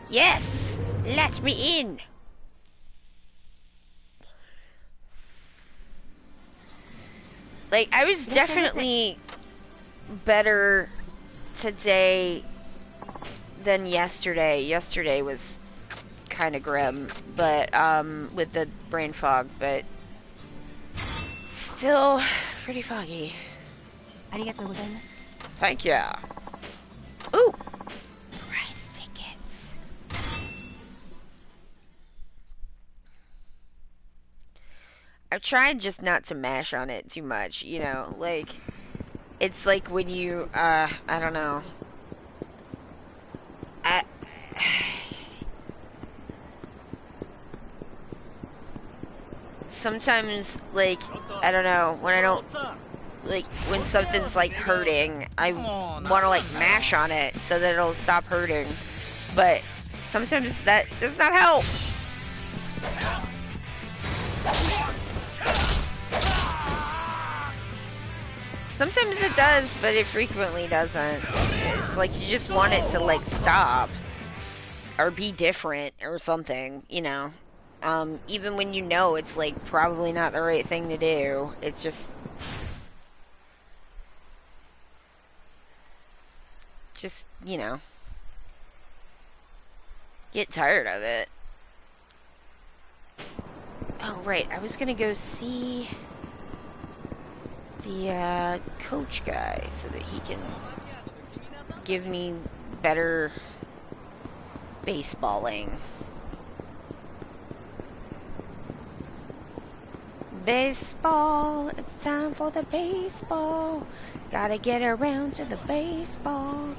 Yes! Let me in! Like, I was definitely better today than yesterday. Yesterday was kind of grim, but, with the brain fog, but still pretty foggy. Thank you. Ooh! Prize tickets. I've tried just not to mash on it too much, you know, like, it's like when you, I don't know. Sometimes, like, I don't know, when I don't, like, when something's, like, hurting, I want to, like, mash on it so that it'll stop hurting, but sometimes that does not help. Sometimes it does, but it frequently doesn't. It's like you just want it to, like, stop. Or be different or something, you know. Even when you know it's, like, probably not the right thing to do. It's just... you know. Get tired of it. Oh, right. I was gonna go see the coach guy so that he can give me better baseballing. Baseball, it's time for the baseball. Gotta get around to the baseball.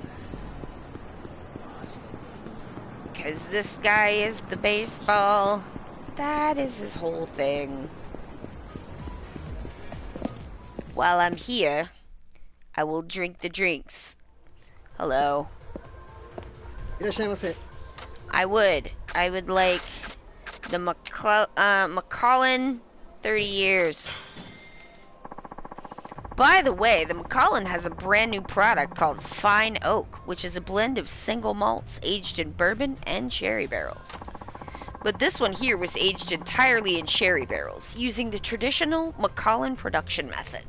'Cause this guy is the baseball. That is his whole thing. While I'm here, I will drink the drinks. Hello. I would like the Macallan 30 years. By the way, the Macallan has a brand new product called Fine Oak, which is a blend of single malts aged in bourbon and sherry barrels. But this one here was aged entirely in sherry barrels, using the traditional Macallan production method.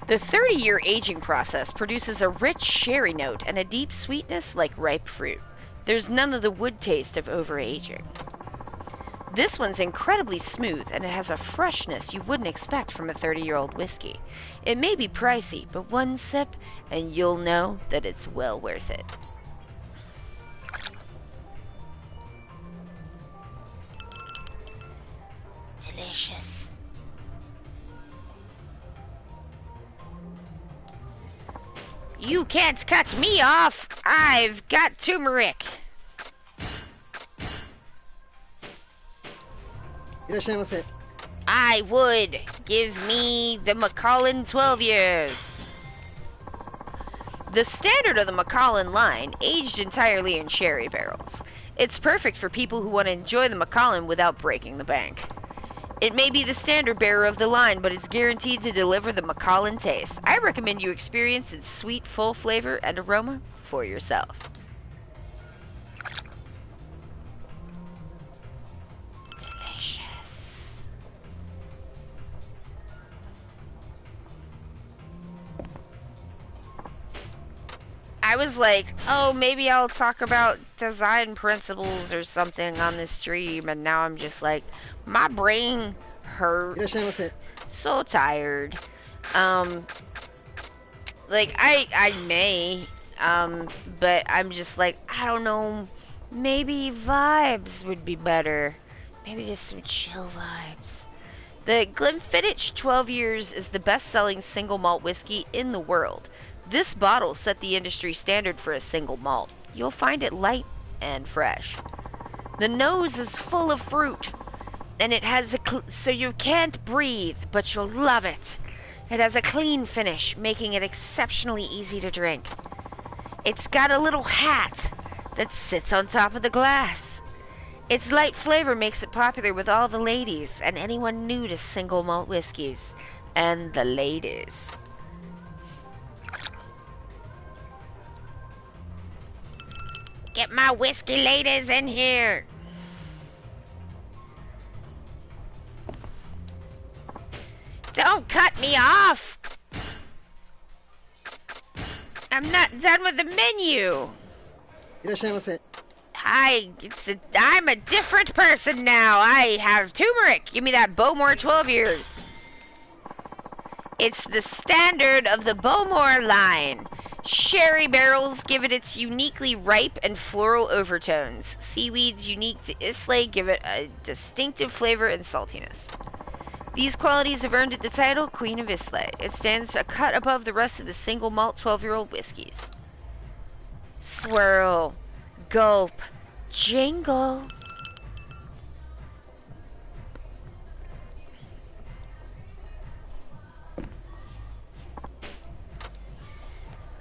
The 30-year aging process produces a rich sherry note and a deep sweetness like ripe fruit. There's none of the wood taste of overaging. This one's incredibly smooth, and it has a freshness you wouldn't expect from a 30-year-old whiskey. It may be pricey, but one sip and you'll know that it's well worth it. Delicious. You can't cut me off! I've got turmeric! いらっしゃいませ。 I would. Give me the Macallan 12 years. The standard of the Macallan line, aged entirely in sherry barrels. It's perfect for people who want to enjoy the Macallan without breaking the bank. It may be the standard bearer of the line, but it's guaranteed to deliver the Macallan taste. I recommend you experience its sweet, full flavor and aroma for yourself. I was like, oh, maybe I'll talk about design principles or something on this stream, and now I'm just like, my brain い hurt. らっしゃいませ。 So tired. Like, I may, but I'm just like, I don't know, maybe vibes would be better. Maybe just some chill vibes. The Glenfiddich 12 Years is the best-selling single malt whiskey in the world. This bottle set the industry standard for a single malt. You'll find it light and fresh. The nose is full of fruit, and it has so you can't breathe, but you'll love it. It has a clean finish, making it exceptionally easy to drink. It's got a little hat that sits on top of the glass. Its light flavor makes it popular with all the ladies and anyone new to single malt whiskeys. And the ladies. Get my whiskey ladies in here. Don't cut me off. I'm not done with the menu. いらっしゃいませ。 I'm a different person now. I have turmeric. Give me that Bowmore 12 years. It's the standard of the Bowmore line. Sherry barrels give it its uniquely ripe and floral overtones. Seaweeds unique to Islay give it a distinctive flavor and saltiness. These qualities have earned it the title Queen of Islay. It stands a cut above the rest of the single malt 12-year-old whiskeys. Swirl, gulp, jingle.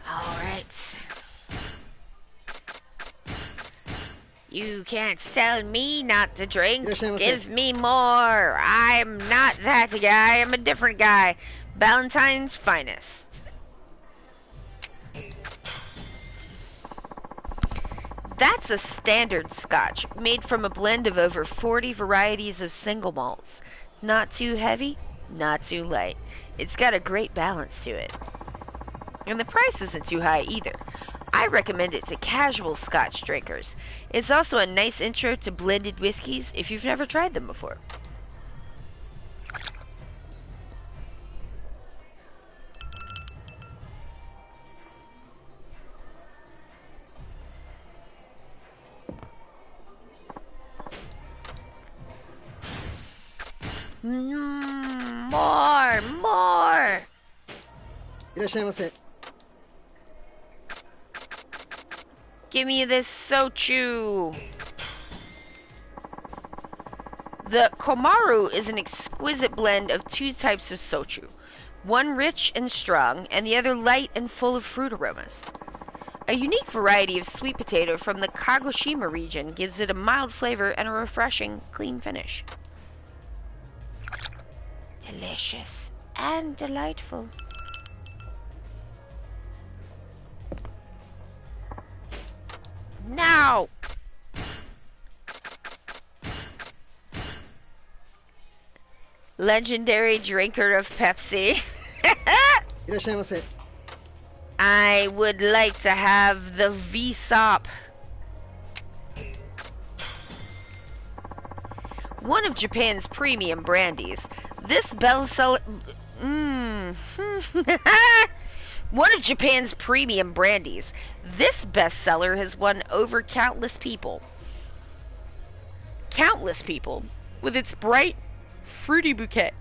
Alright. You can't tell me not to drink. Give me more. I'm not that guy. I'm a different guy. Valentine's finest. That's a standard scotch, made from a blend of over 40 varieties of single malts. Not too heavy, not too light. It's got a great balance to it. And the price isn't too high either. I recommend it to casual scotch drinkers. It's also a nice intro to blended whiskeys if you've never tried them before. More! いらっしゃいませ。 Give me this sochu. The Komaru is an exquisite blend of two types of sochu. One rich and strong, and the other light and full of fruit aromas. A unique variety of sweet potato from the Kagoshima region gives it a mild flavor and a refreshing, clean finish. Delicious and delightful. Now! Legendary drinker of Pepsi. いらっしゃいませ。 I would like to have the VSOP. One of Japan's premium brandies. This bestseller... One of Japan's premium brandies. This bestseller has won over countless people. Countless people. With its bright, fruity bouquet.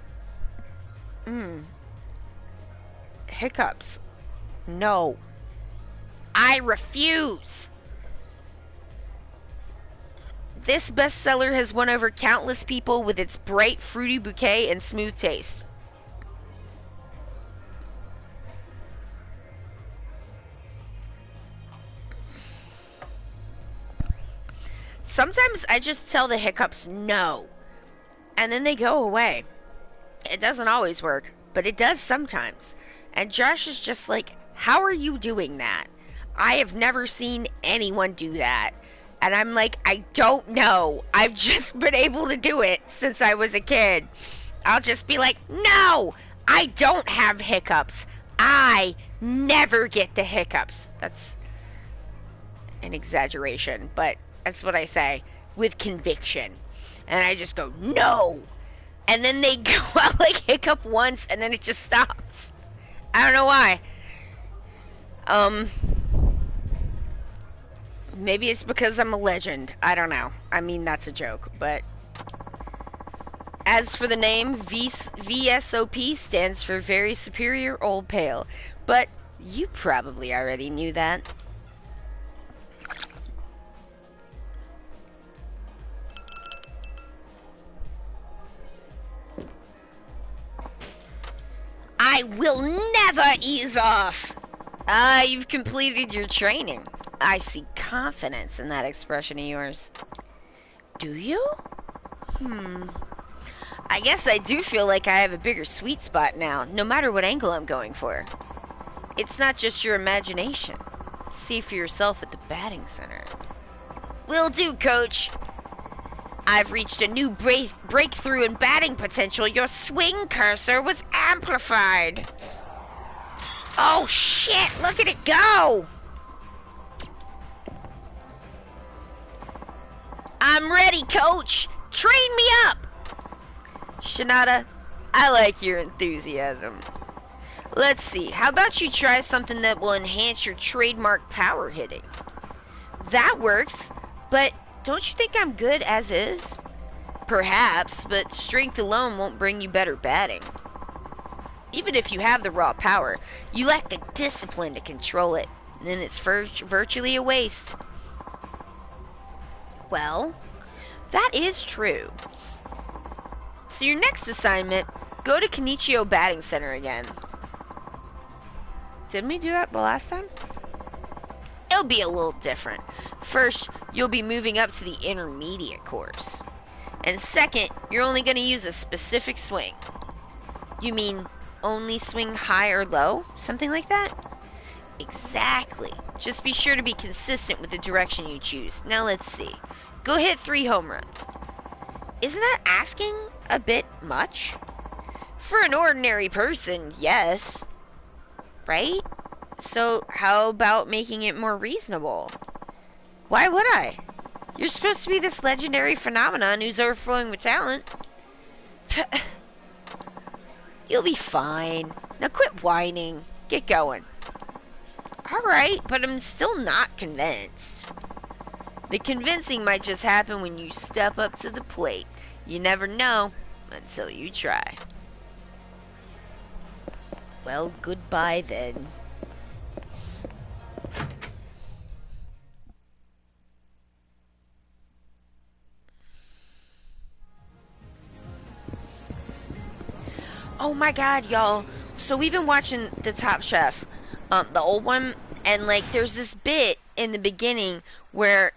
Hiccups. No. I refuse. This bestseller has won over countless people with its bright, fruity bouquet and smooth taste. Sometimes I just tell the hiccups no, and then they go away. It doesn't always work, but it does sometimes. And Josh is just like, how are you doing that? I have never seen anyone do that. And I'm like, I don't know. I've just been able to do it since I was a kid. I'll just be like, no, I don't have hiccups. I never get the hiccups. That's an exaggeration, but that's what I say with conviction. And I just go, no. And then they go out like hiccup once and then it just stops. I don't know why. Maybe it's because I'm a legend. I don't know. I mean, that's a joke, but as for the name, VSOP stands for Very Superior Old Pale, but you probably already knew that. I will never ease off. You've completed your training. I see confidence in that expression of yours. Do you? I guess I do feel like I have a bigger sweet spot now, no matter what angle I'm going for. It's not just your imagination. See for yourself at the batting center. Will do, coach. I've reached a new breakthrough in batting potential. Your swing cursor was amplified. Oh shit, look at it go! I'm ready, coach! Train me up! Shinada, I like your enthusiasm. Let's see, how about you try something that will enhance your trademark power hitting? That works, but don't you think I'm good as is? Perhaps, but strength alone won't bring you better batting. Even if you have the raw power, you lack the discipline to control it, and then it's virtually a waste. Well, that is true. So your next assignment, go to Kenichio Batting Center again. Didn't we do that the last time? It'll be a little different. First, you'll be moving up to the intermediate course. And second, you're only going to use a specific swing. You mean only swing high or low? Something like that? Exactly. Just be sure to be consistent with the direction you choose. Now let's see. Go hit 3 home runs. Isn't that asking a bit much? For an ordinary person, yes. Right? So how about making it more reasonable? Why would I? You're supposed to be this legendary phenomenon who's overflowing with talent. You'll be fine. Now quit whining. Get going. Alright, but I'm still not convinced. The convincing might just happen when you step up to the plate. You never know until you try. Well, goodbye then. Oh my god, y'all. So we've been watching The Top Chef, the old one, and like there's this bit in the beginning where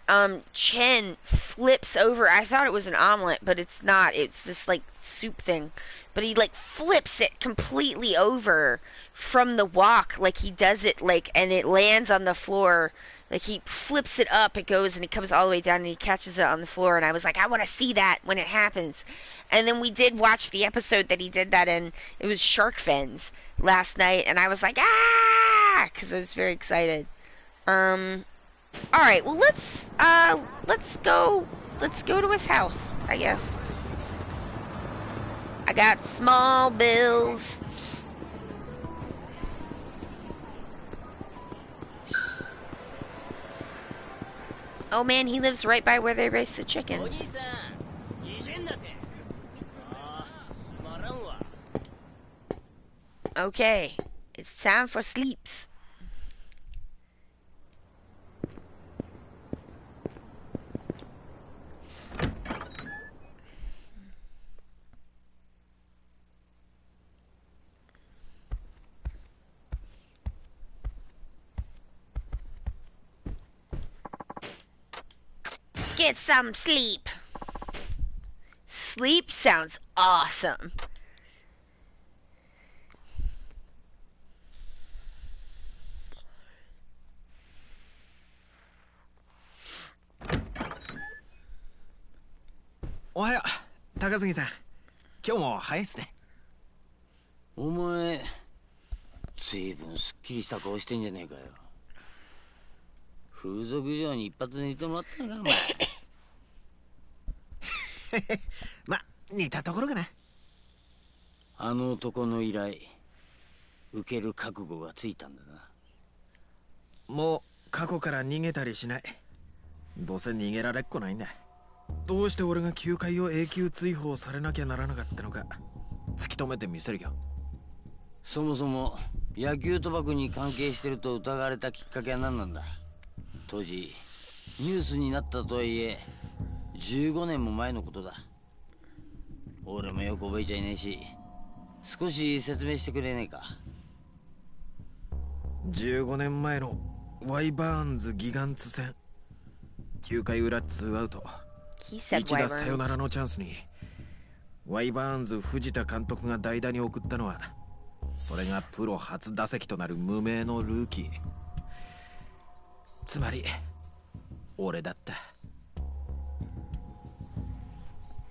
Chen flips over. I thought it was an omelet, but it's not. It's this like soup thing. but he like flips it completely over from the walk, like he does it like, and it lands on the floor. Like he flips it up, it goes and it comes all the way down and he catches it on the floor. And I was like, I want to see that when it happens. And then we did watch the episode that he did that in. It was shark fins last night, and I was like, ah, because I was very excited. All right, well let's go to his house, I guess. I got small bills. Oh man, he lives right by where they raise the chickens. Okay, it's time for sleeps. Get some sleep. Sleep sounds awesome.おはよう、高杉さん。今日も早いっすね。お前、ずいぶんすっきりした顔してんじゃねえかよ。風俗嬢に一発抜いてもらったんか、お前。ま、似たところかな。あの男の依頼、受ける覚悟がついたんだな。もう過去から逃げたりしない。どうせ逃げられっこないんだ。どうして俺が球界を永久追放されなきゃならなかったのか突き止めてみせるよ。そもそも野球賭博に関係してると疑われたきっかけは何なんだ。当時ニュースになったとはいえ15年も前のことだ。俺もよく覚えちゃいねえし、少し説明してくれねえか。15年前のワイバーンズギガンツ戦、9回裏2アウト、一打サヨナラのチャンスにワイバーンズ藤田監督が代打に送ったのは、それがプロ初打席となる無名のルーキー、つまり俺だった。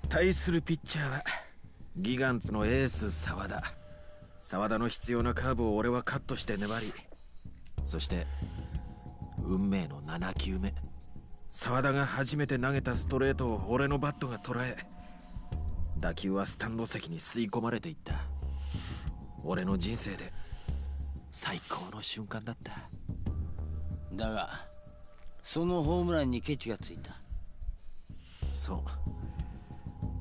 対するピッチャーはギガンツのエース澤田。澤田の必要なカーブを俺はカットして粘り、そして運命の7球目、澤田が初めて投げたストレートを俺のバットが捉え、打球はスタンド席に吸い込まれていった。俺の人生で最高の瞬間だった。だがそのホームランにケチがついた。そう、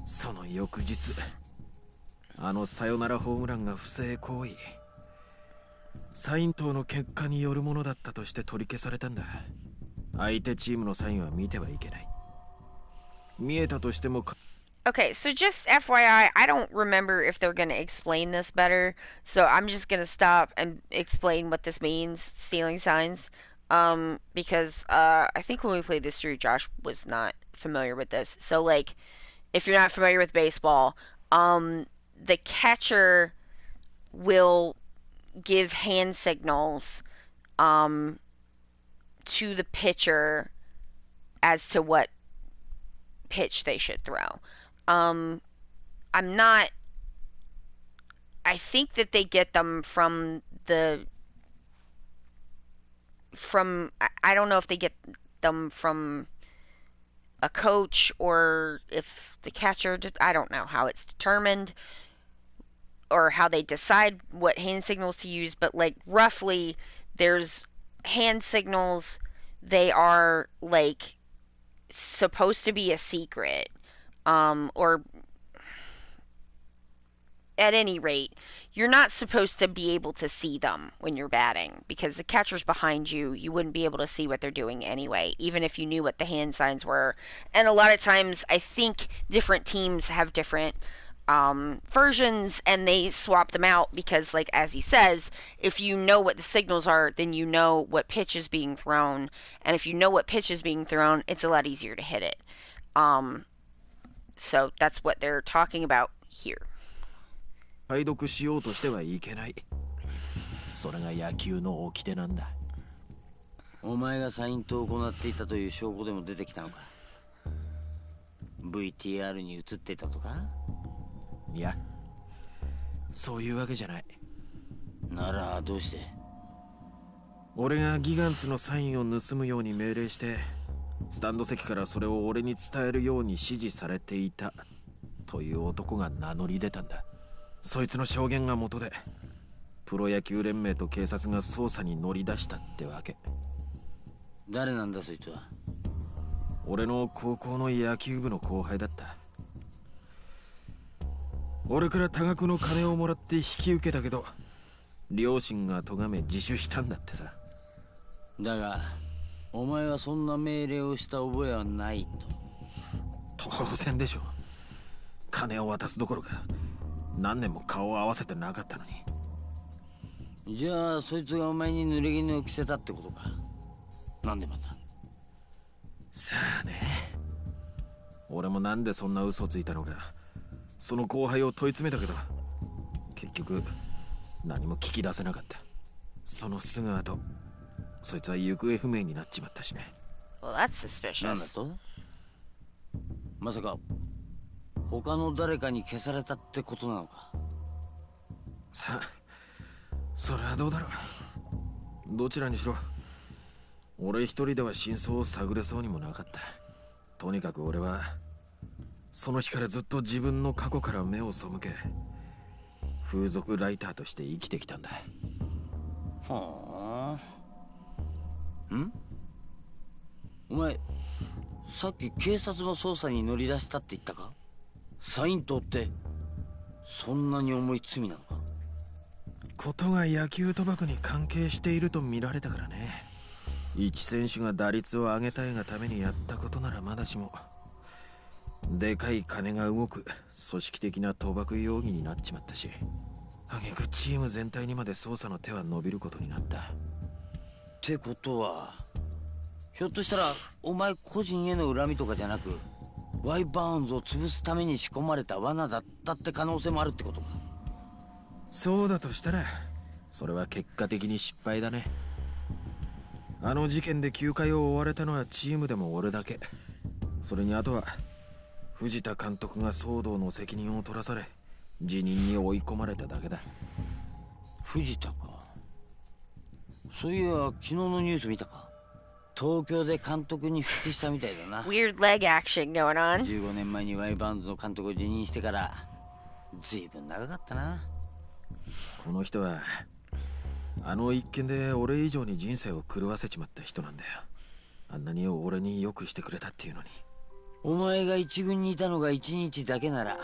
その翌日、あのサヨナラホームランが不正行為、サイン等の結果によるものだったとして取り消されたんだ。相手チームのサインは見てはいけない。見えたとしても。 Okay, so just FYI, I don't remember if they're going to explain this better, so I'm just going to stop and explain what this means, stealing signs, because I think when we played this through, Josh was not familiar with this. So, like, if you're not familiar with baseball, the catcher will give hand signals to the pitcher as to what pitch they should throw. I'm not. I think that they get them from the. I don't know if they get them from a coach or if the catcher. I don't know how it's determined or how they decide what hand signals to use, but like roughly, there's hand signals. They are like supposed to be a secret. Or at any rate, you're not supposed to be able to see them when you're batting because the catcher's behind you. You wouldn't be able to see what they're doing anyway, even if you knew what the hand signs were. And a lot of times, I think different teams have different versions and they swap them out because, like, as he says, if you know what the signals are, then you know what pitch is being thrown. And if you know what pitch is being thrown, it's a lot easier to hit it. So that's what they're talking about here. 解読しようとしてはいけない。それが野球の掟なんだ。お前がサイントを行っていたという証拠でも出てきたのか。 VTR に映っていたとか。いや、そういうわけじゃない。ならどうして。俺がギガンツのサインを盗むように命令して、スタンド席からそれを俺に伝えるように指示されていたという男が名乗り出たんだ。そいつの証言が元でプロ野球連盟と警察が捜査に乗り出したってわけ。誰なんだそいつは。俺の高校の野球部の後輩だった。俺から多額の金をもらって引き受けたけど、両親が咎め自首したんだってさ。だがお前はそんな命令をした覚えはないと。当然でしょ。金を渡すどころか何年も顔を合わせてなかったのに。じゃあそいつがお前に濡れ衣を着せたってことか。なんでまた。さあね、俺もなんでそんな嘘ついたのかその後輩を問い詰めたけど、結局何も聞き出せなかった。そのすぐ後、そいつは行方不明になっちまったしね。 Well, that's なんだ suspicious. と。まさか他の誰かに消されたってことなのか。さあ、それはどうだろう。どちらにしろ俺一人では真相を探れそうにもなかった。とにかく俺はその日からずっと自分の過去から目を背け、風俗ライターとして生きてきたんだ。はあ。ん？お前さっき警察の捜査に乗り出したって言ったか。サイントってそんなに重い罪なのか。ことが野球賭博に関係していると見られたからね。一選手が打率を上げたいがためにやったことならまだしも、でかい金が動く組織的な賭博容疑になっちまったし、挙句チーム全体にまで捜査の手は伸びることになった。ってことはひょっとしたらお前個人への恨みとかじゃなく、ワイバーンズを潰すために仕込まれた罠だったって可能性もあるってことか。そうだとしたらそれは結果的に失敗だね。あの事件で休会を追われたのはチームでも俺だけ。それにあとは藤田監督が騒動の責任を取らされ辞任に追い込まれただけだ。藤田か。そういや昨日のニュース見たか。東京で監督に復帰したみたいだな。 Weird leg action going on. 15年前にワイバーンズの監督を辞任してからずいぶん長かったな。この人はあの一件で俺以上に人生を狂わせちまった人なんだよ。あんなに俺によくしてくれたっていうのに。お前が一軍にいたのが1日だけなら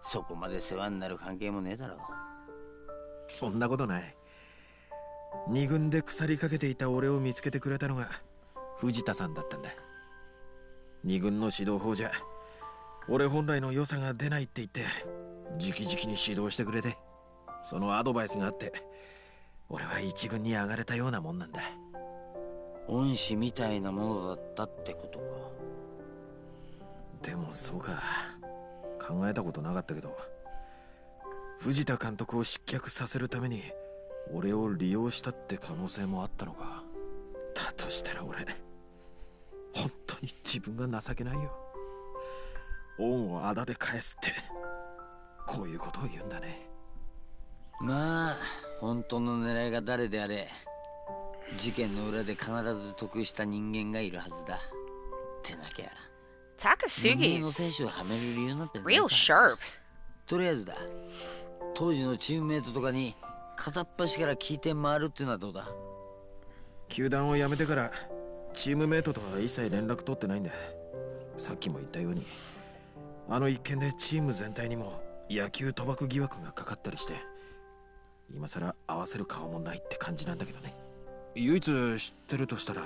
そこまで世話になる関係もねえだろう。そんなことない。二軍で腐りかけていた俺を見つけてくれたのが藤田さんだったんだ。二軍の指導法じゃ俺本来の良さが出ないって言って直々に指導してくれて、そのアドバイスがあって俺は一軍に上がれたようなもんなんだ。恩師みたいなものだったってことか。でもそうか、考えたことなかったけど、藤田監督を失脚させるために俺を利用したって可能性もあったのか。だとしたら俺本当に自分が情けないよ。恩をあだで返すってこういうことを言うんだね。まあ本当の狙いが誰であれ事件の裏で必ず得した人間がいるはずだ。ってなきゃ人間の Takasugi's 選手をはめる理由なんてない real から。 sharp. とりあえずだ、当時のチームメイトとかに片っ端から聞いて回るっていうのはどうだ。球団を辞めてからチームメイトとは一切連絡取ってないんだ。さっきも言ったようにあの一件でチーム全体にも野球賭博疑惑がかかったりして、今さら合わせる顔もないって感じなんだけどね。唯一知ってるとしたら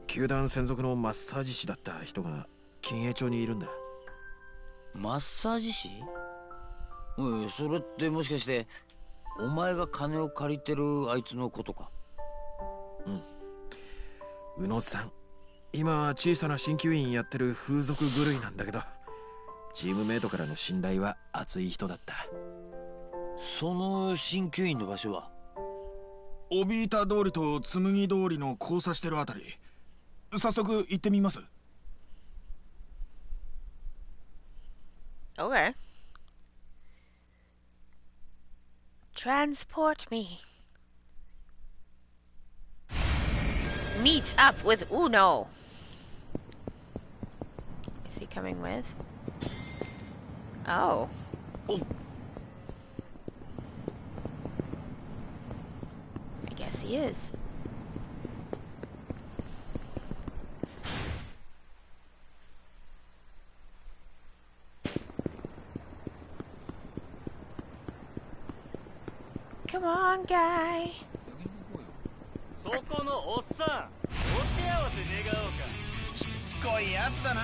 球団専属のマッサージ師だった人が金栄町にいるんだ。マッサージ師？おい、それってもしかしてお前が金を借りてるあいつのことか。宇野さん、今は小さな鍼灸院やってる風俗狂いなんだけど、チームメイトからの信頼は厚い人だった。その鍼灸院の場所は？オビータ通りと紬通りの交差してるあたり。早速行ってみます。Okay. Transport me. Meet up with Uno. Is he coming with? Oh. Oh. I guess he is. Come on, guy. そこのおっさん、お手合わせ願おうか。しつこいやつだな。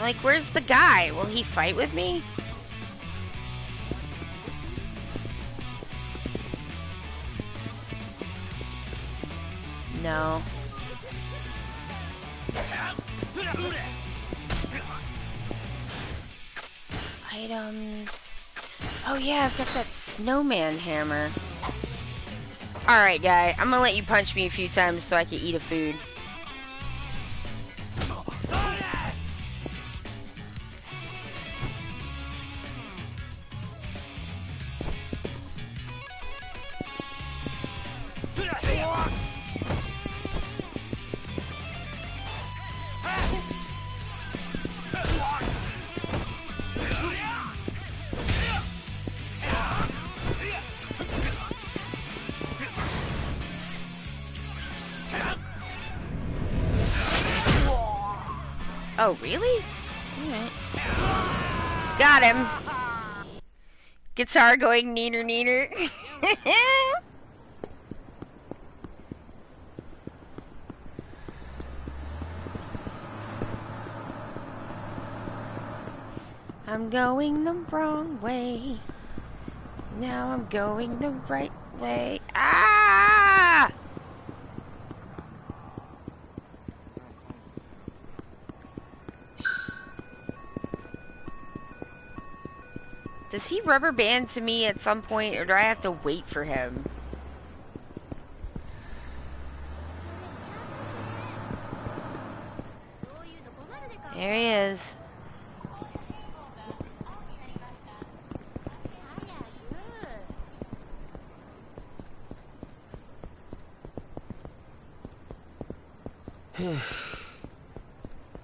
Like, where's the guy? Will he fight with me? No. Items. Oh yeah, I've got that snowman hammer. Alright, guy. I'm gonna let you punch me a few times so I can eat a food. Oh, really? Alright. Got him. Guitar going neener neener. I'm going the wrong way. Now I'm going the right way. Ah! Does he rubber band to me at some point, or do I have to wait for him? There he is.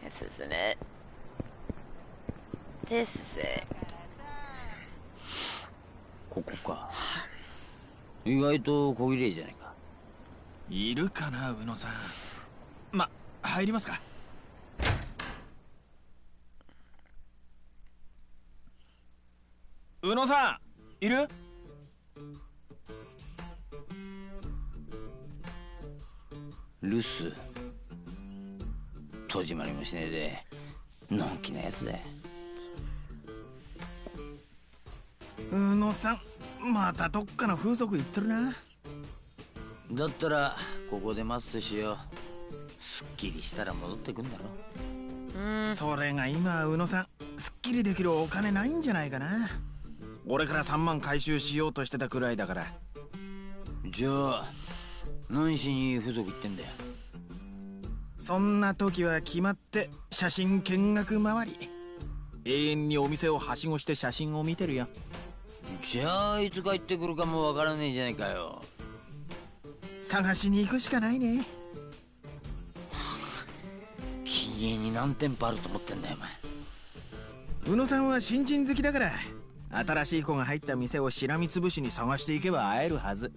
This isn't it. This is it. ここか。意外と小綺麗じゃないか。いるかな、宇野さん。ま、入りますか。宇野さん、いる？留守。戸締まりもしねえで、のんきなやつだよ。宇野さん、またどっかの風俗行ってるな。だったらここで待つとしよう。すっきりしたら戻ってくんだろ。それが今宇野さん、すっきりできるお金ないんじゃないかな。俺から3万回収しようとしてたくらいだから。じゃあ何しに風俗行ってんだよ。そんな時は決まって写真見学回り。永遠にお店をはしごして写真を見てるよ。じゃあいつ帰ってくるかもわからねえじゃないかよ。探しに行くしかないね。禁煙に何店舗あると思ってんだよお前。宇野さんは新人好きだから、新しい子が入った店をしらみつぶしに探していけば会えるはず。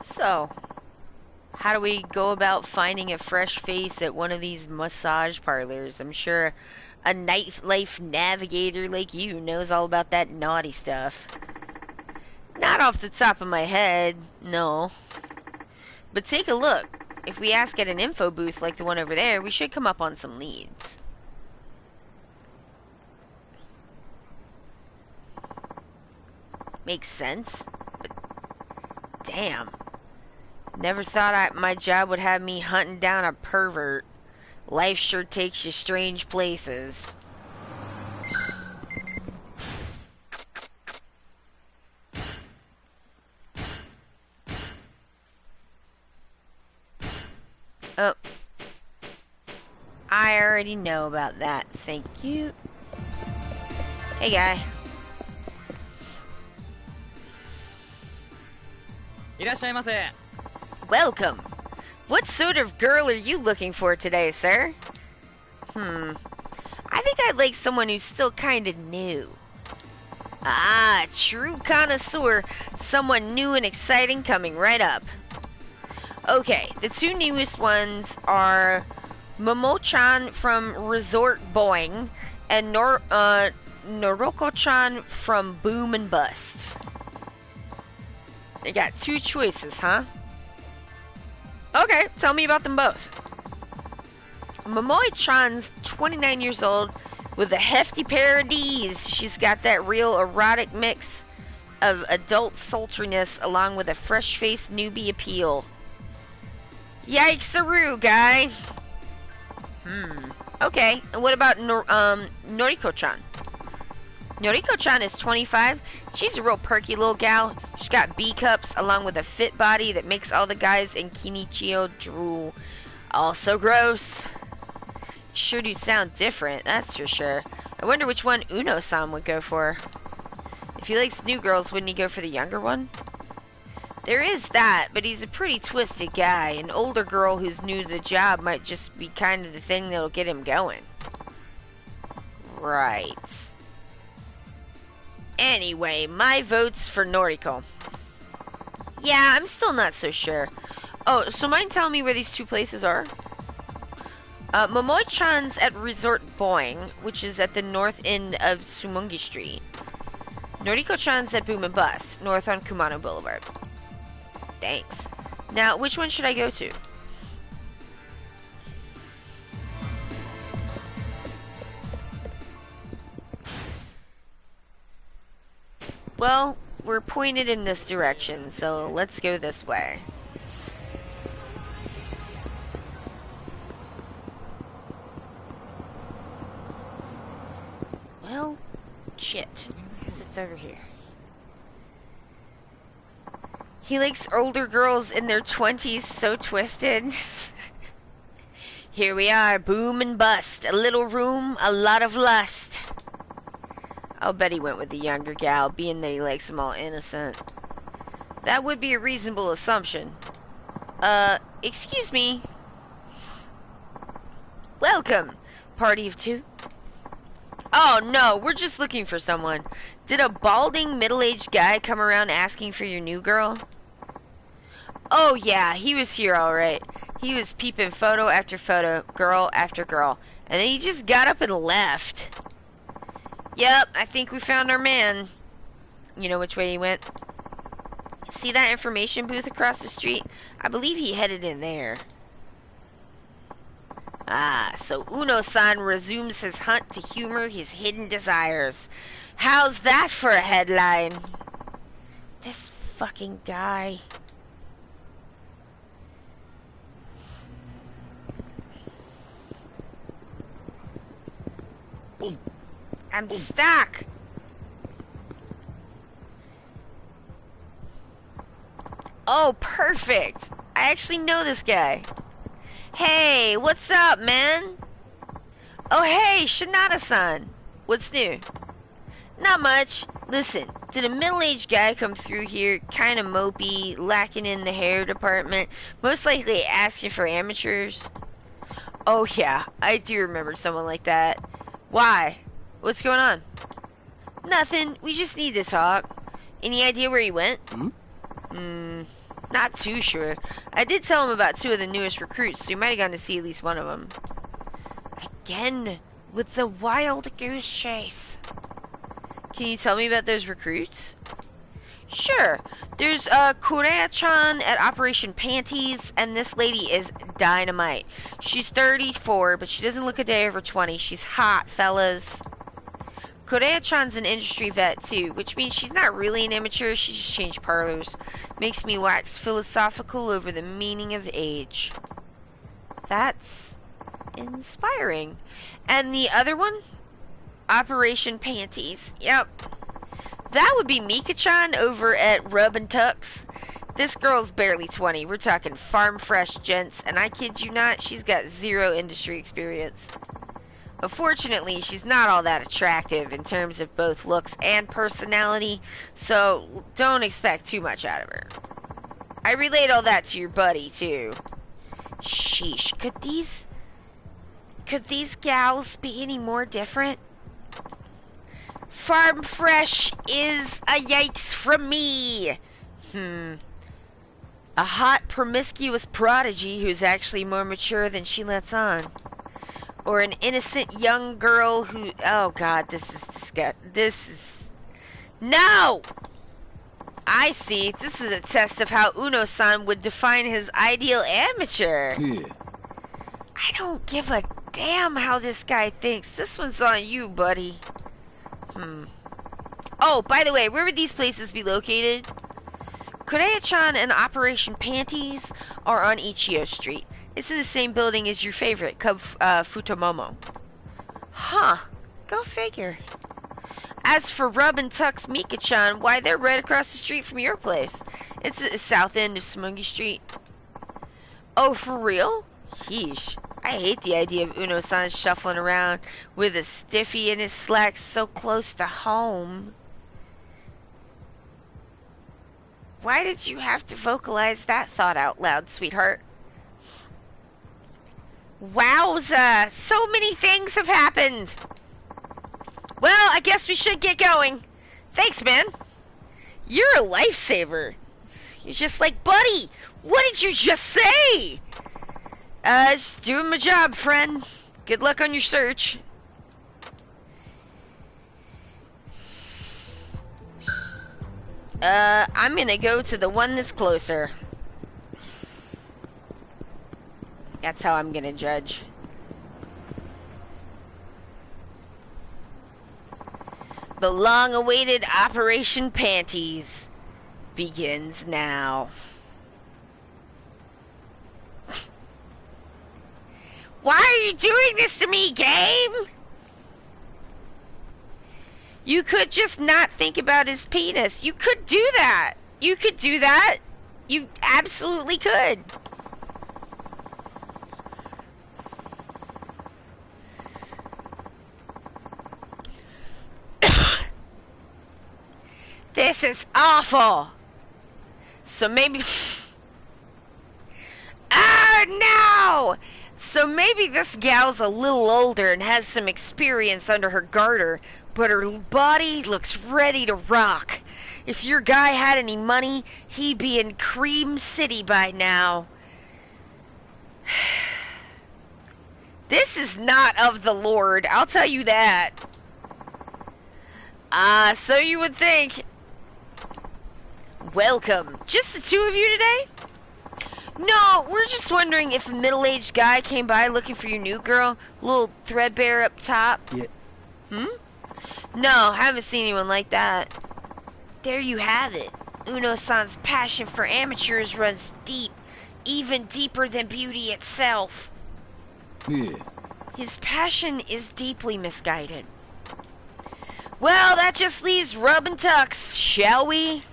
So, how do we go about finding a fresh face at one of these massage parlors? I'm sure a nightlife navigator like you knows all about that naughty stuff. Not off the top of my head, no. But take a look. If we ask at an info booth like the one over there, we should come up on some leads. Makes sense. But Damn. Never thought my job would have me hunting down a pervert. Life sure takes you strange places. Oh. I already know about that. Thank you. Hey, guy. いらっしゃいませ。 Welcome. What sort of girl are you looking for today, sir? I think I'd like someone who's still kinda new. Ah, true connoisseur. Someone new and exciting coming right up. Okay, the two newest ones are Momo-chan from Resort Boing and Noroko-chan from Boom and Bust. They got two choices, huh? Okay, tell me about them both. Momoe-chan's 29 years old with a hefty pair of D's. She's got that real erotic mix of adult sultriness along with a fresh-faced newbie appeal. Yikes-a-roo, guy. Okay, and what about Noriko-chan? Noriko-chan is 25. She's a real perky little gal. She's got B-cups along with a fit body that makes all the guys in Kinichio drool. Also gross. Sure do sound different, that's for sure. I wonder which one Uno-san would go for. If he likes new girls, wouldn't he go for the younger one? There is that, but he's a pretty twisted guy. An older girl who's new to the job might just be kind of the thing that'll get him going. Right. Anyway, my vote's for Noriko. Yeah, I'm still not so sure. Oh, so mind telling me where these two places are? Momoe-chan's at Resort Boing, which is at the north end of Sumungi Street. Noriko-chan's at Boom and Bust, north on Kumano Boulevard. Thanks. Now, which one should I go to? Well, we're pointed in this direction, so let's go this way. Well, shit. Guess it's over here. He likes older girls in their 20s, so twisted. Here we are, Boom and Bust. A little room, a lot of lust. I'll bet he went with the younger gal, being that he likes them all innocent. That would be a reasonable assumption. Excuse me. Welcome, party of two. Oh no, we're just looking for someone. Did a balding, middle-aged guy come around asking for your new girl? Oh yeah, he was here alright. He was peeping photo after photo, girl after girl, and then he just got up and left. Yep, I think we found our man. You know which way he went? See that information booth across the street? I believe he headed in there. Ah, so Uno-san resumes his hunt to humor his hidden desires. How's that for a headline? This fucking guy. I'm stuck. Oh, perfect. I actually know this guy. Hey, what's up, man? Oh, hey, Shinada-san. What's new? Not much. Listen, did a middle-aged guy come through here, kind of mopey, lacking in the hair department, most likely asking for amateurs? Oh, yeah, I do remember someone like that. Why? What's going on? Nothing. We just need to talk. Any idea where he went? Not too sure. I did tell him about two of the newest recruits, so he might have gone to see at least one of them. Again, with the wild goose chase. Can you tell me about those recruits? Sure. There's Kurea-chan at Operation Panties, and this lady is dynamite. She's 34, but she doesn't look a day over 20. She's hot, fellas. Korea-chan's an industry vet, too, which means she's not really an amateur, she just changed parlors. Makes me wax philosophical over the meaning of age. That's inspiring. And the other one? Operation Panties. Yep. That would be Mika-chan over at Rub and Tux. This girl's barely 20. We're talking farm fresh gents, and I kid you not, she's got zero industry experience. Unfortunately, she's not all that attractive in terms of both looks and personality, so don't expect too much out of her. I relayed all that to your buddy, too. Sheesh, could these gals be any more different? Farm fresh is a yikes from me. A hot, promiscuous prodigy who's actually more mature than she lets on. Or an innocent young girl who... Oh god, this is... No! I see. This is a test of how Uno-san would define his ideal amateur. Yeah. I don't give a damn how this guy thinks. This one's on you, buddy. Oh, by the way, where would these places be located? Korea-chan and Operation Panties are on Ichiyo Street. It's in the same building as your favorite, Cub Futomomo. Huh. Go figure. As for Rub and Tux Mika-chan, why, they're right across the street from your place. It's at the south end of Smungy Street. Oh, for real? Yeesh. I hate the idea of Uno-san shuffling around with a stiffy in his slacks so close to home. Why did you have to vocalize that thought out loud, sweetheart? Wowza! So many things have happened! Well, I guess we should get going. Thanks, man. You're a lifesaver. You're just like, buddy, what did you just say? Just doing my job, friend. Good luck on your search. I'm gonna go to the one that's closer. That's how I'm gonna judge. The long-awaited Operation Panties begins now. Why are you doing this to me, game? You could just not think about his penis. You could do that. You could do that. You absolutely could. This is awful. So maybe... Oh, no! So maybe this gal's a little older and has some experience under her garter, but her body looks ready to rock. If your guy had any money, he'd be in Cream City by now. This is not of the Lord, I'll tell you that. So you would think. Welcome. Just the two of you today? No, we're just wondering if a middle-aged guy came by looking for your new girl, little threadbare up top. Yeah. No, haven't seen anyone like that. There you have it. Uno-san's passion for amateurs runs deep, even deeper than beauty itself. Yeah. His passion is deeply misguided. Well, that just leaves Rub and Tux, shall we?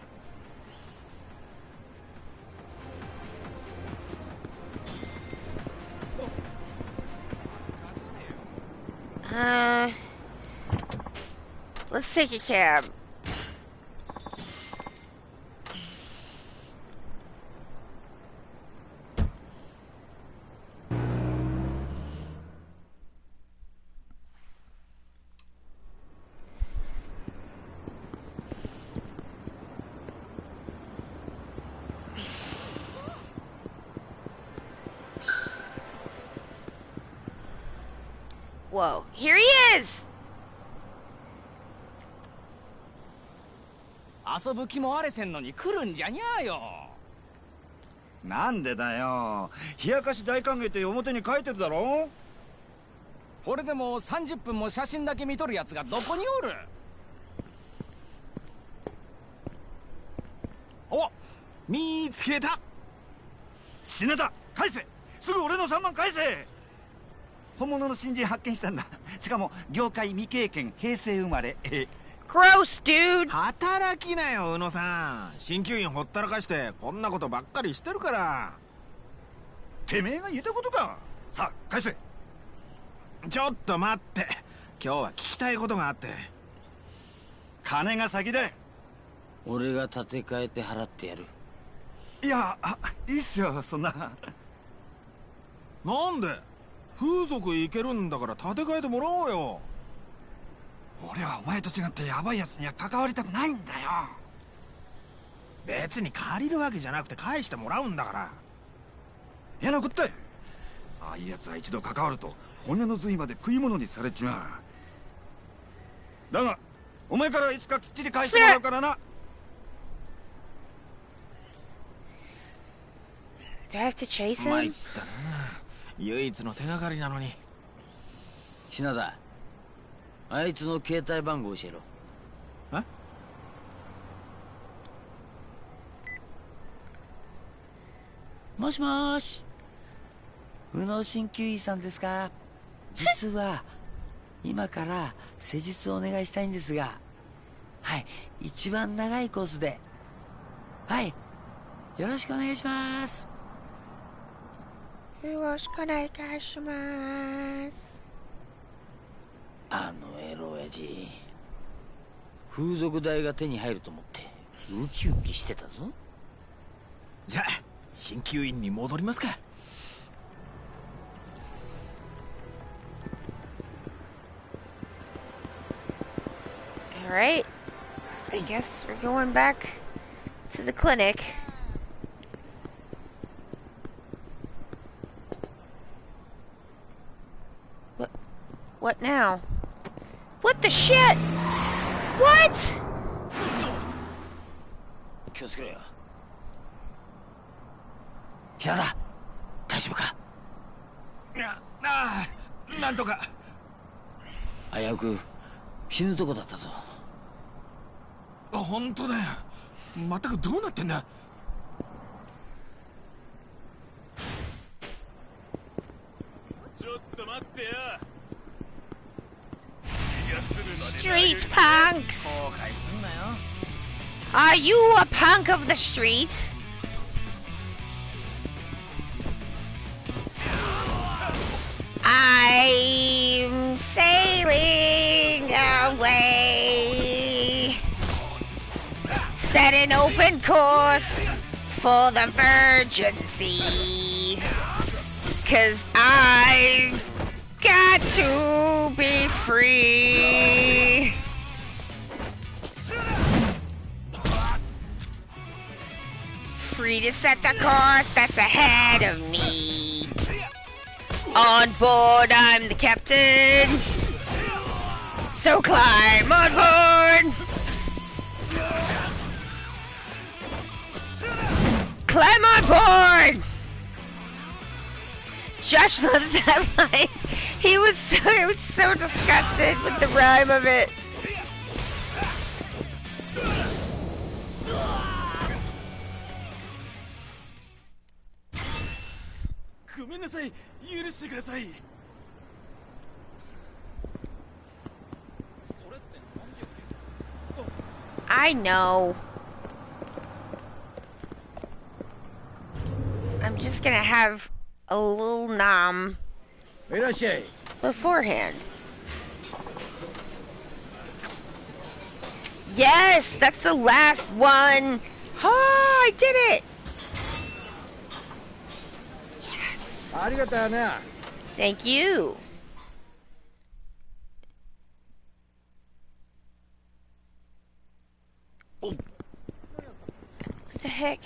Let's take a cab. Whoa, here he is! 遊ぶ気もあれせんのに来るんじゃにゃーよ。なんでだよ。冷やかし大歓迎って表に書いてるだろ。これでも30分も写真だけ見とるやつがどこにおる。お、見つけた。死ねた。返せ。すぐ俺の3万返せ。本物の新人発見したんだ。しかも業界未経験、平成生まれ。Gross, dude. 働きなよ、宇野さん。鍼灸院ほったらかしてこんなことばっかりしてるから。てめえが言ったことか。さあ返せ。ちょっと待って、今日は聞きたいことがあって。金が先だ。俺が立て替えて払ってやる。いや、いいっすよ、そんな。なんで？風俗行けるんだから立て替えてもらおうよ。俺はお前と違ってヤバいやつには関わりたくないんだよ。別に借りるわけじゃなくて返してもらうんだから。嫌なこったい。ああいうやつは一度関わると骨の髄まで食い物にされちまう。だがお前からいつかきっちり返してもらうからな。Do I have to chase 参っ him? たな。唯一の手がかりなのに。品田、あいつの携帯番号教えろ。え？もしもーし、宇野鍼灸医さんですか？実は今から施術をお願いしたいんですが、はい、一番長いコースで、はい、よろしくお願いします。よろしくお願いします。あのエロ親父、風俗代が手に入ると思ってウキウキしてたぞ。じゃあ鍼灸院に戻りますか。Alright. I guess we're going back to the clinic. What now? What the shit? What? 気をつけろよ。品田、大丈夫か？なんとか。危うく死ぬとこだったぞ。本当だよ。全くどうなってんだ。ちょっと待ってよ。 Street punks! 後悔すんなよ。 Are you a punk of the street? I'm sailing away, set an open course for the Virgin Sea, 'cause I've got to be free. Free to set the course that's ahead of me. On board, I'm the captain. So climb on board. Climb on board. Josh loves that line. He was so disgusted with the rhyme of it. ごめんなさい、許してください。それって何時？ I know. I'm just gonna have a little nom いらっしゃい。 beforehand. Yes, that's the last one. Oh, I did it. ありがとうね。 Thank you. What the heck?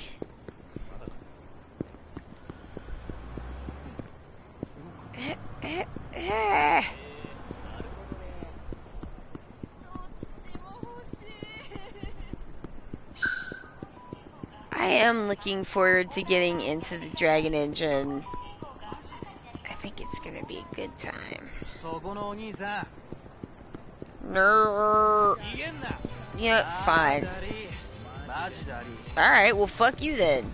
I am looking forward to getting into the Dragon Engine. I think it's gonna be a good time. そこのお兄さん。 No. 逃げんな。 Yeah, fine. Alright, well fuck you then.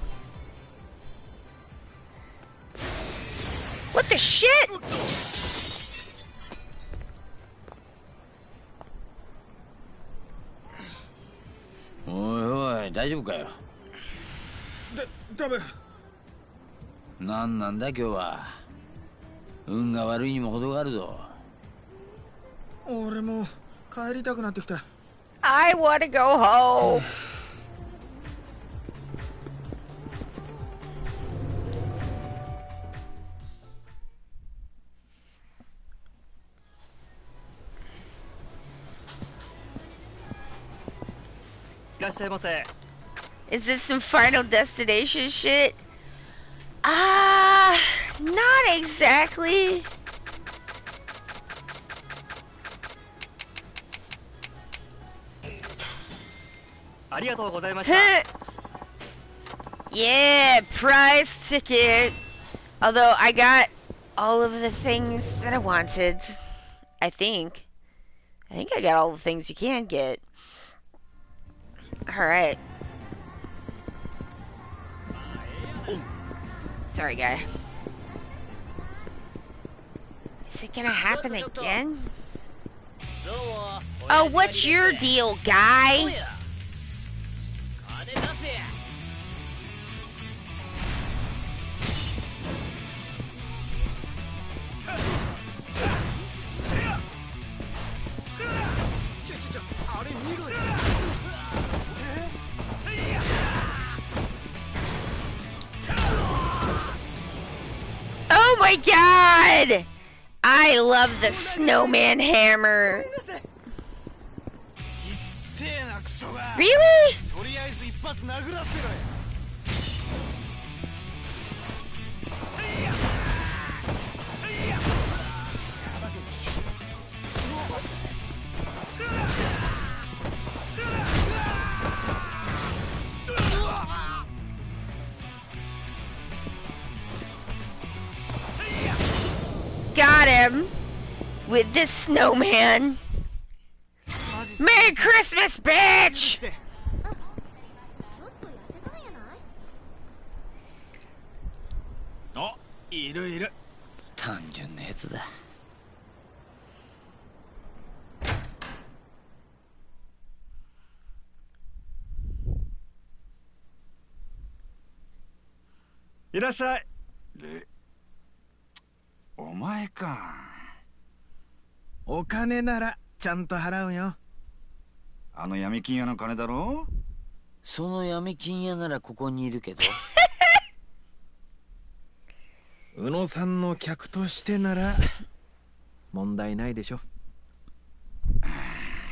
What the shit? おいおい、大丈夫かよ。多分。なんなんだ今日は。運が悪いにも程があるぞ。俺も帰りたくなってきた。I wanna go home. いらっしゃいませ。 Is this some Final Destination shit? Not exactly. ありがとうございました。 Yeah, prize ticket. Although I got all of the things that I wanted. I think I got all the things you can get. Alright. Sorry, guy. Is it gonna happen again? Oh, what's your deal, guy? Oh my god! I love the snowman hammer. Really? Got him with this snowman. Merry Christmas, bitch! あ、いるいる。単純なやつだ。いらっしゃい。お前か。お金ならちゃんと払うよ。あの闇金屋の金だろ。その闇金屋ならここにいるけど。宇野さんの客としてなら問題ないでしょ。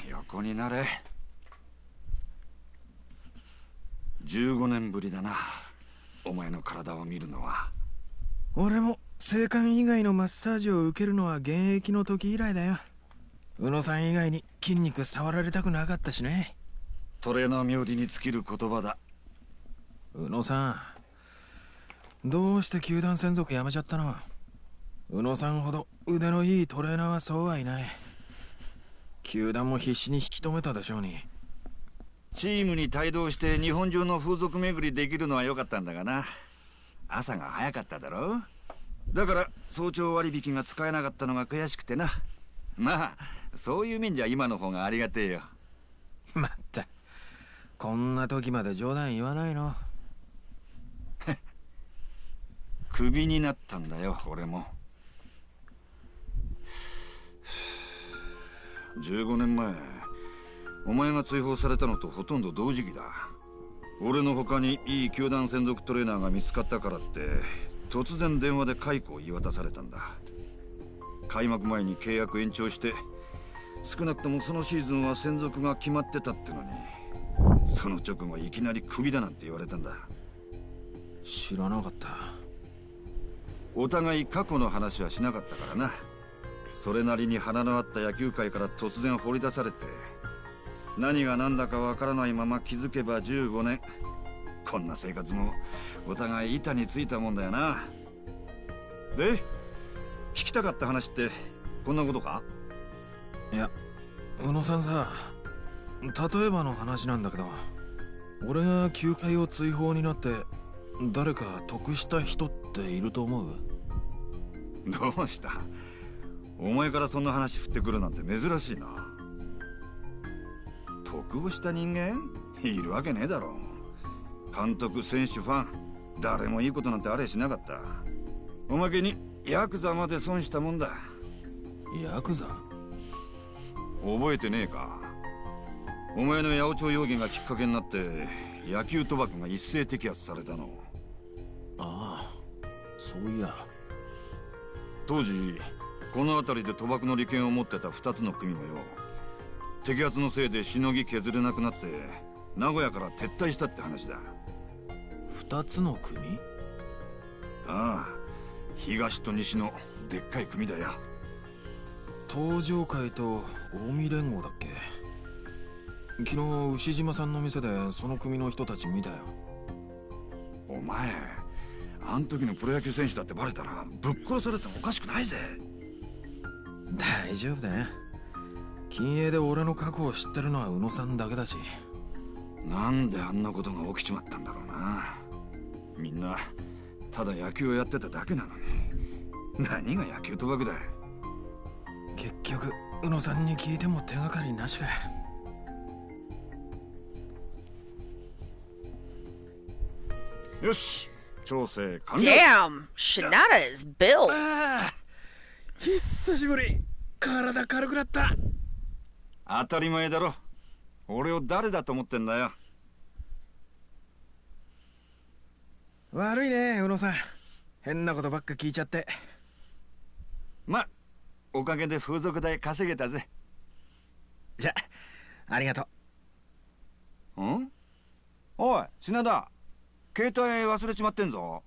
横になれ。15年ぶりだな、お前の体を見るのは。俺も性感以外のマッサージを受けるのは現役の時以来だよ。宇野さん以外に筋肉触られたくなかったしね。トレーナー冥利に尽きる言葉だ。宇野さん、どうして球団専属辞めちゃったの？宇野さんほど腕のいいトレーナーはそうはいない。球団も必死に引き止めたでしょうに。チームに帯同して日本中の風俗巡りできるのは良かったんだがな。朝が早かっただろ。だから早朝割引が使えなかったのが悔しくてな。まあそういう面じゃ今の方がありがてえよ。まった、こんな時まで冗談言わないの。クビになったんだよ、俺も。15年前お前が追放されたのとほとんど同時期だ。俺の他にいい球団専属トレーナーが見つかったからって突然電話で解雇を言い渡されたんだ。開幕前に契約延長して少なくともそのシーズンは専属が決まってたってのに、その直後いきなりクビだなんて言われたんだ。知らなかった。お互い過去の話はしなかったからな。それなりに花のあった野球界から突然放り出されて、何が何だかわからないまま気づけば15年。こんな生活もお互い板についたもんだよな。で、聞きたかった話ってこんなことか？いや、宇野さんさ、例えばの話なんだけど、俺が球界を追放になって誰か得した人っていると思う？どうした？お前からそんな話振ってくるなんて珍しいな。得をした人間いるわけねえだろ。監督、選手、ファン、誰もいいことなんてあれしなかった。おまけにヤクザまで損したもんだ。ヤクザ？覚えてねえか？お前の八百長容疑がきっかけになって野球賭博が一斉摘発されたの。ああ、そういや。当時この辺りで賭博の利権を持ってた2つの組もよ、摘発のせいでしのぎ削れなくなって名古屋から撤退したって話だ。2つの組？ああ、東と西のでっかい組だよ。東上会と近江連合だっけ？昨日牛島さんの店でその組の人たち見たよ。お前、あん時のプロ野球選手だってバレたらぶっ殺されてもおかしくないぜ。大丈夫だよ。禁煙で俺の過去を知ってるのは宇野さんだけだし。なんであんなことが起きちまったんだろうな。みんなただ野球をやってただけなのに何が野球賭博だ。結局宇野さんに聞いても手がかりなしか。よし、調整完了。Damn, Shinada is built. ああ、久しぶり。体軽くなった。当たり前だろ。俺を誰だと思ってんだよ。悪いね、宇野さん。変なことばっか聞いちゃって。ま、おかげで風俗代稼げたぜ。じゃ、ありがとう。ん？おい、品田。携帯忘れちまってんぞ。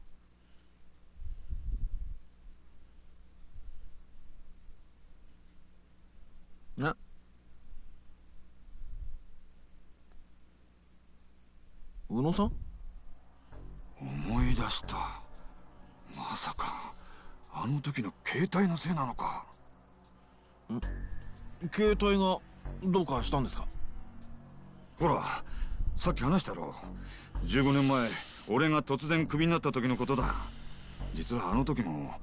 な。宇野さん？思い出した。まさかあの時の携帯のせいなのか。携帯がどうかしたんですか？ほら、さっき話したろ。15年前俺が突然クビになった時のことだ。実はあの時も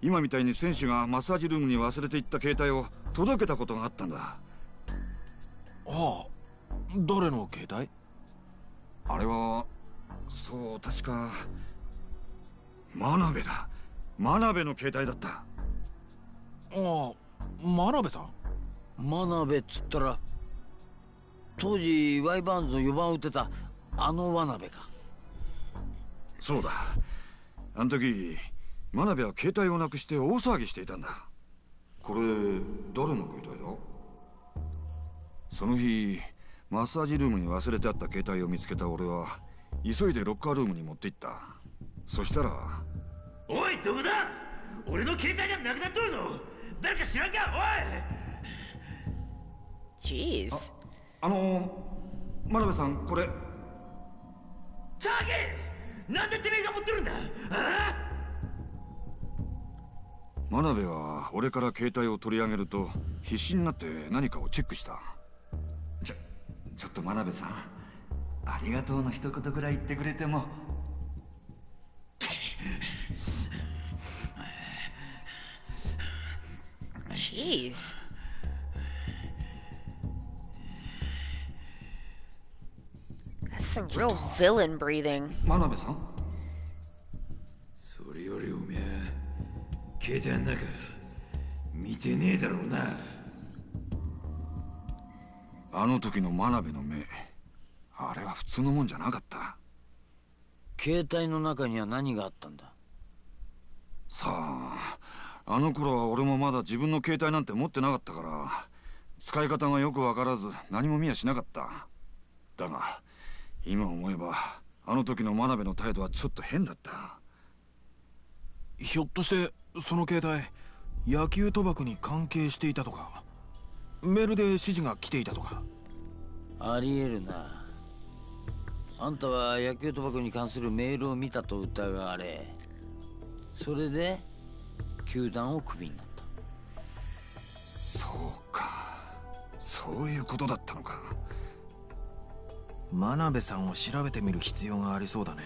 今みたいに選手がマッサージルームに忘れていった携帯を届けたことがあったんだ。ああ、誰の携帯？あれは、そう、確か真鍋だ。真鍋の携帯だった。ああ、真鍋さん？真鍋っつったら当時ワイバーンズの4番を打ってたあの真鍋か。そうだ。あの時真鍋は携帯をなくして大騒ぎしていたんだ。これ誰の携帯だ？その日マッサージルームに忘れてあった携帯を見つけた俺は急いでロッカールームに持って行った。そしたら、おい、どこだ？俺の携帯がなくなっとるぞ。誰か知らんか？おい。 Jeez. 真鍋さん、これ。チャーゲー、なんでてめえが持ってるんだ？ああ。真鍋は俺から携帯を取り上げると必死になって何かをチェックした。ちょっと真鍋さん、ありがとうの一言ぐらい言ってくれても。Jeez. That's some real villain breathing. 真鍋さん？それよりおめえ、携帯の中見てねえだろうな。あの時の真鍋の目、あれは普通のもんじゃなかった。携帯の中には何があったんだ？さあ、あの頃は俺もまだ自分の携帯なんて持ってなかったから使い方がよく分からず何も見やしなかった。だが今思えばあの時の真鍋の態度はちょっと変だった。ひょっとしてその携帯野球賭博に関係していたとか、メールで指示が来ていたとか。ありえるな。あんたは野球賭博に関するメールを見たと疑われ、それで球団をクビになった。そうか、そういうことだったのか。真鍋さんを調べてみる必要がありそうだね。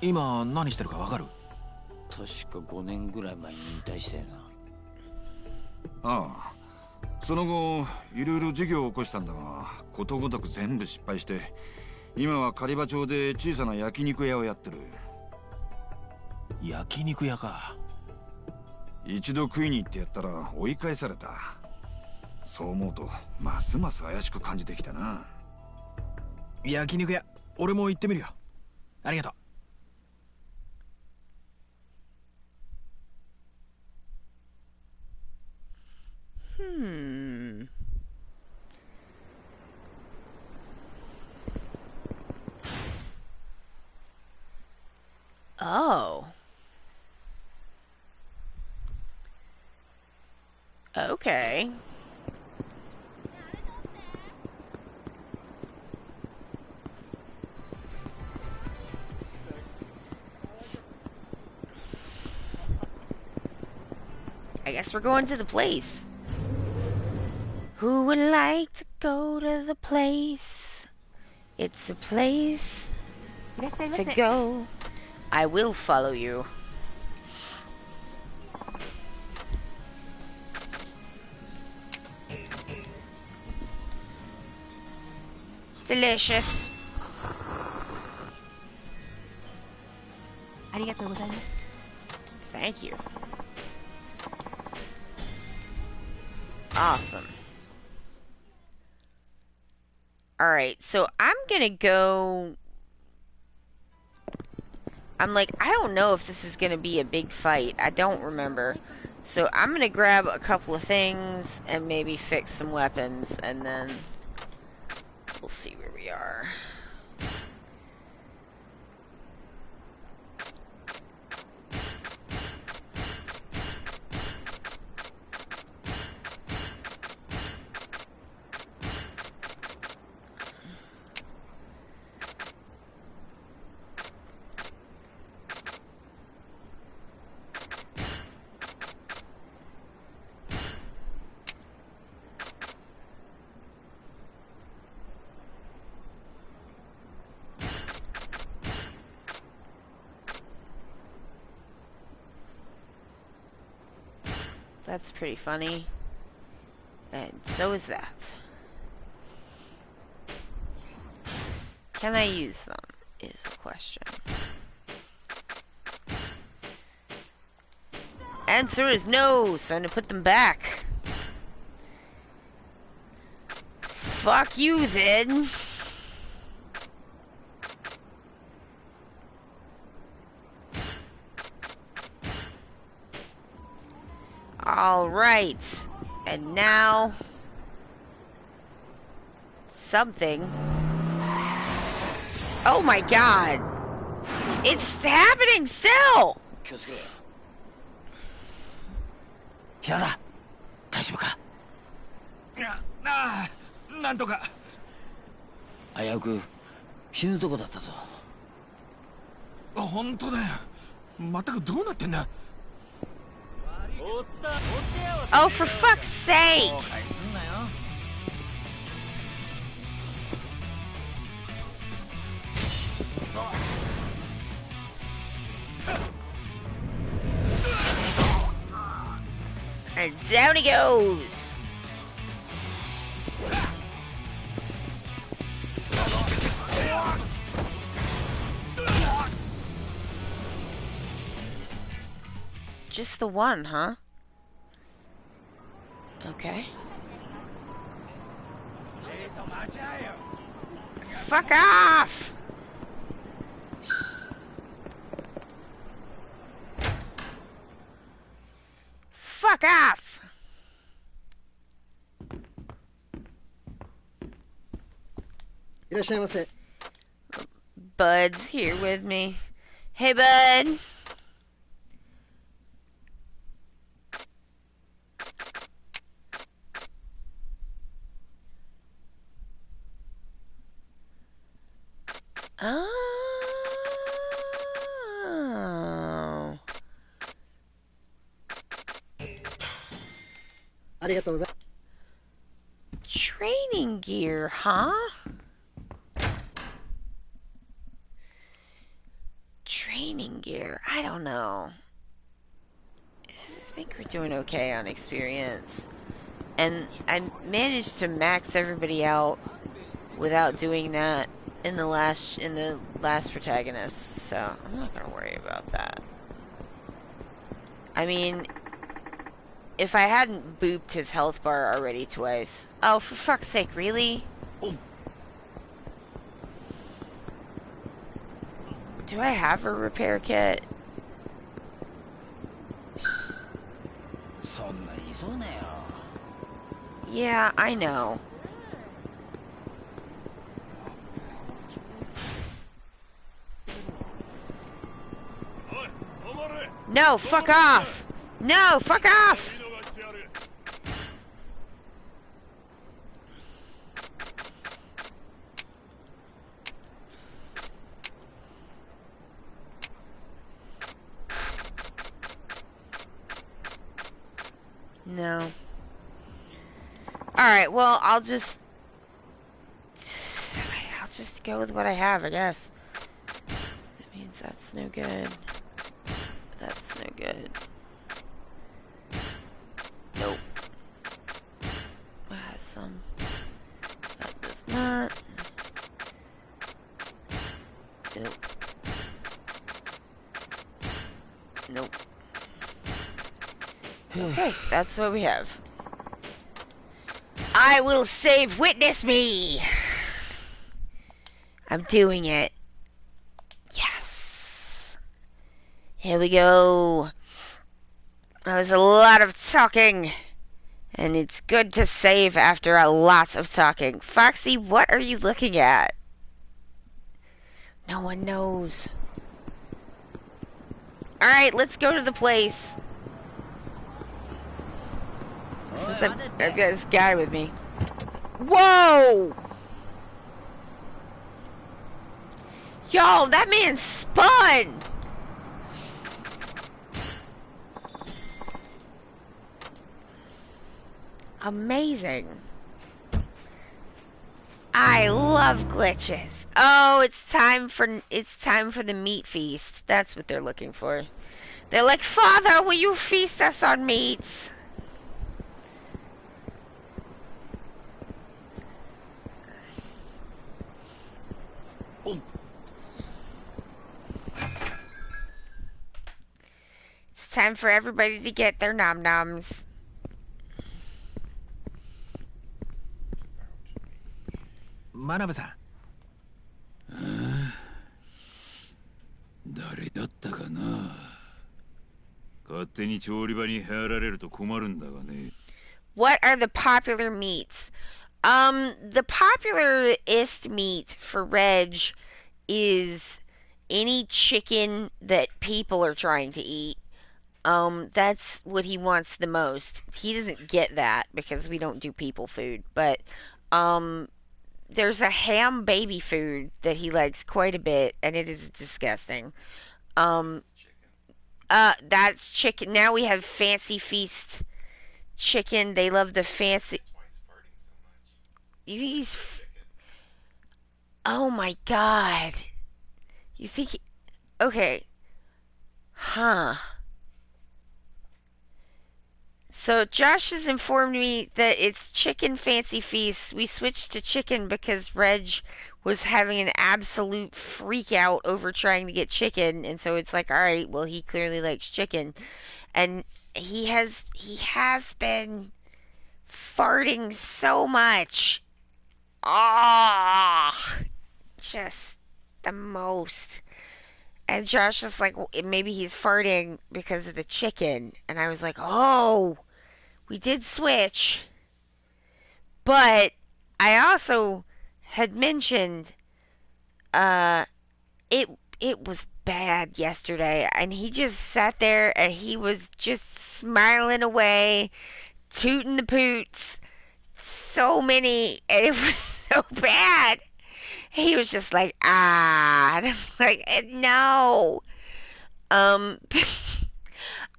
今何してるかわかる？確か5年ぐらい前に引退したよな。ああ、その後いろいろ事業を起こしたんだが、ことごとく全部失敗して、今は狩場町で小さな焼肉屋をやってる。焼肉屋か。一度食いに行ってやったら追い返された。そう思うとますます怪しく感じてきたな。焼肉屋、俺も行ってみるよ。ありがとう。Oh. Okay. I guess we're going to the place. Who would like to go to the place? It's a place to go. I will follow you. Delicious. Thank you. Awesome. Alright, so I'm gonna go... I'm like, I don't know if this is gonna be a big fight. I don't remember. So I'm gonna grab a couple of things and maybe fix some weapons, and then we'll see where we are. That's pretty funny. And so is that. Can I use them? Is the question. Answer is no, so I'm gonna put them back. Fuck you then. Alright. And now... something. Oh my god! It's happening still! 気をつけろよ。平田、大丈夫か？ああ、なんとか。危うく死ぬとこだったぞ。本当だよ。まったくどうなってんだ。Oh, for fuck's sake! And down he goes! Just the one, huh? Okay. Fuck off! Fuck off! Bud's here with me. Hey, Bud. Oh. Training gear, huh? gear. I don't know. I think we're doing okay on experience. And I managed to max everybody out without doing that in the last protagonist, so I'm not gonna worry about that. I mean, if I hadn't booped his health bar already twice. Oh, for fuck's sake, really? Oh. Do I have a repair kit? Yeah, I know. No, fuck off! No, fuck off! No. Alright, well, I'll just go with what I have, I guess. That means that's no good. That's no good. Nope. Some. That does not. Nope. Nope. Okay, that's what we have. I will save, witness me! I'm doing it. Yes. Here we go. That was a lot of talking. And it's good to save after a lot of talking. Foxy, what are you looking at? No one knows. Alright, let's go to the place. Since I've got this guy with me. Whoa! Yo, that man spun! Amazing. I love glitches. Oh, it's time for the meat feast. That's what they're looking for. They're like, "Father, will you feast us on meats?" Oh. It's time for everybody to get their nom-noms. Manabuさん。誰だったかな。勝手に調理場に入られると困るんだがね。What are the popular meats? The popularist meat for Reg is any chicken that people are trying to eat. That's what he wants the most. He doesn't get that because we don't do people food, but, there's a ham baby food that he likes quite a bit, and it is disgusting. That's chicken. Now we have Fancy Feast chicken. They love the fancy. You think he's? Oh my god. You think? Okay. Huh. So Josh has informed me that it's Chicken Fancy Feast. We switched to chicken because Reg was having an absolute freak out over trying to get chicken, and so it's like, all right, well, he clearly likes chicken, and he has been farting so much. Ah, just the most. And Josh is like, well, maybe he's farting because of the chicken, and I was like, oh. We did switch, but I also had mentioned it was bad yesterday, and he just sat there and he was just smiling away, tooting the poots, so many, and it was so bad. He was just like, ah, and I'm like, no.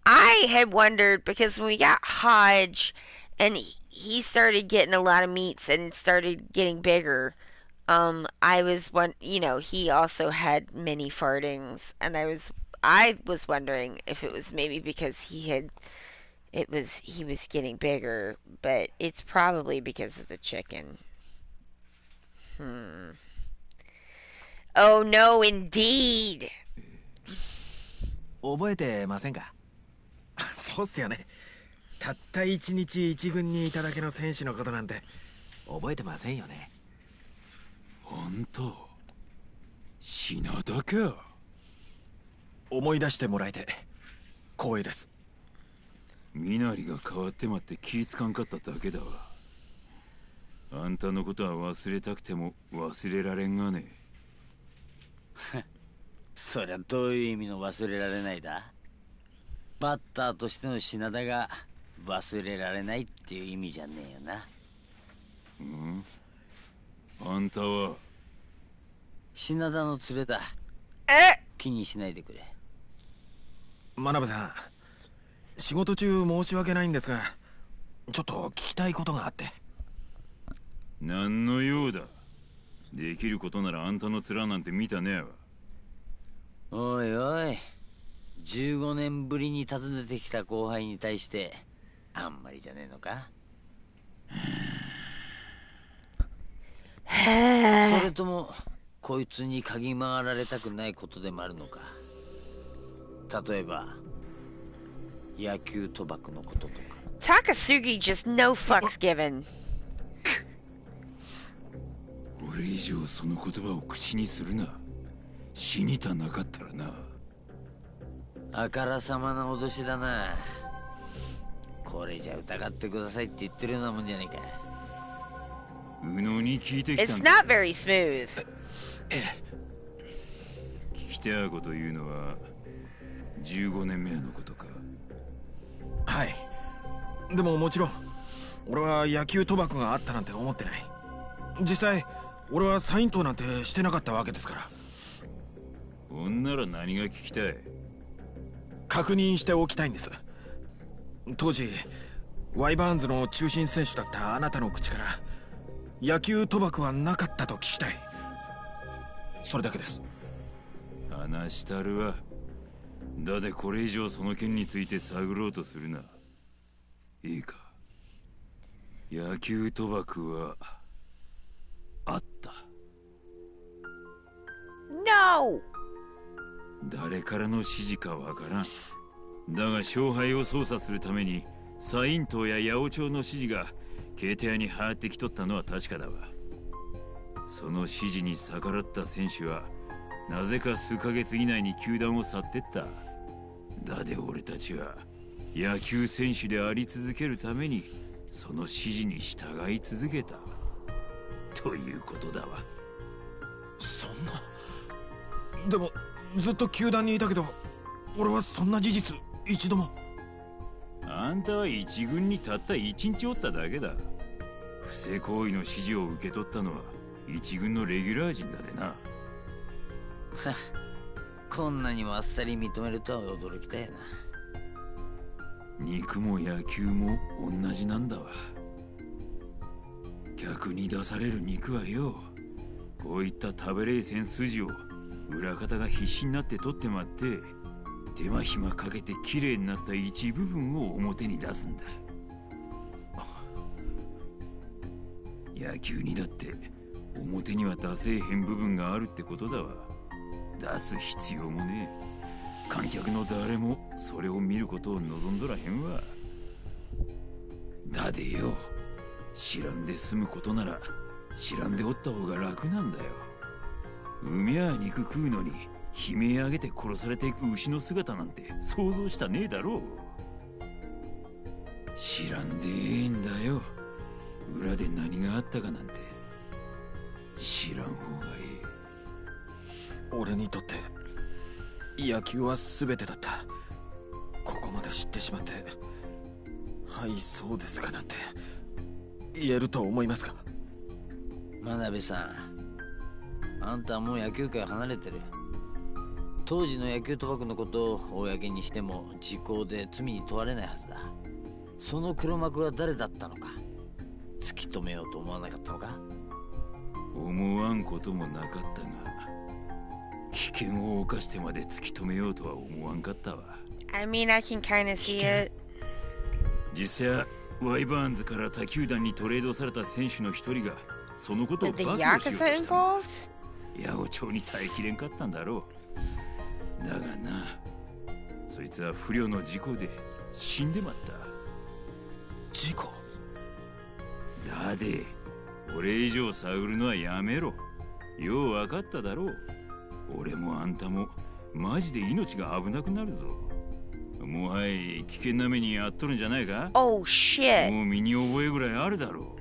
I had wondered because when we got Hodge and he started getting a lot of meats and started getting bigger, I was he also had many fartings, and I was wondering if it was maybe because he was getting bigger, but it's probably because of the chicken. Hmm. Oh no, indeed. 覚えてませんか？そうっすよね。たった一日一軍にいただけの選手のことなんて覚えてませんよね。あんた品田か。思い出してもらえて光栄です。身なりが変わってまって気ぃつかんかっただけだわ。あんたのことは忘れたくても忘れられんがね。そりゃどういう意味の忘れられないだ？バッターとしての品田が忘れられないっていう意味じゃねえよな。うん？あんたは品田の連れだ。え？気にしないでくれ。真鍋さん、仕事中申し訳ないんですが、ちょっと聞きたいことがあって。何の用だ。できることならあんたの面なんて見たねえわ。おいおい、15年ぶりに訪ねてきた後輩に対してあんまりじゃねえのか。それともこいつに嗅ぎ回られたくないことでもあるのか。例えば野球賭博のこととか。 Takasugi just no fucks given. 俺以上その言葉を口にするな。死にたなかったらな。あからさまな脅しだな。これじゃ疑ってくださいって言ってるようなもんじゃねえか。宇野に聞いてきた It's んだ。 not very smooth. 聞きたいこと言うのは15年目のことか。はい。でももちろん俺は野球賭博があったなんて思ってない。実際俺はサイン賭なんてしてなかったわけですから。ほんなら何が聞きたい？確認しておきたいんです。当時ワイバーンズの中心選手だったあなたの口から野球賭博はなかったと聞きたい。それだけです。話したるわ。だでこれ以上その件について探ろうとするな。いいか。野球賭博はあった。 No! 誰からの指示かわからん。だが勝敗を操作するためにサイン党や八百長の指示がケーテ屋に入ってきとったのは確かだわ。その指示に逆らった選手はなぜか数ヶ月以内に球団を去ってった。だで俺たちは野球選手であり続けるためにその指示に従い続けたということだわ。そんな。でもずっと球団にいたけど俺はそんな事実一度も。あんたは一軍にたった一日おっただけだ。不正行為の指示を受け取ったのは一軍のレギュラー陣だでな。こんなにもあっさり認めるとは驚きたいな。肉も野球も同じなんだわ。客に出される肉はよ、こういった食べれい線筋を裏方が必死になって取ってまって手間暇かけて綺麗になった一部分を表に出すんだ。野球にだって表には出せえへん部分があるってことだわ。出す必要もねえ。観客の誰もそれを見ることを望んどらへんわ。だでよ、知らんで済むことなら知らんでおった方が楽なんだよ。海や肉食うのに悲鳴上げて殺されていく牛の姿なんて想像したねえだろう。知らんでええんだよ。裏で何があったかなんて知らん方がいい。俺にとって野球は全てだった。ここまで知ってしまってはいそうですかなんて言えると思いますか？真鍋さん、あんたはもう野球界離れてる。当時の野球賭博のことを公にしても時効で罪に問われないはずだ。その黒幕は誰だったのか突き止めようと思わなかったのか？思わんこともなかったが、危険を冒してまで突き止めようとは思わんかったわ。I mean, I can kind of see it. 実際ワイバーンズから他球団にトレードされた選手の一人がそのことを With the 暴露しようと Yakuza したんだ。 involved? 八百長に耐えきれんかったんだろう。だがな、そいつは不慮の事故で死んでまった。事故？だで、俺以上探るのはやめろ。よう分かっただろう。俺もあんたもマジで命が危なくなるぞ。もはや危険な目に遭っとるんじゃないか？ Oh shit. もう身に覚えぐらいあるだろ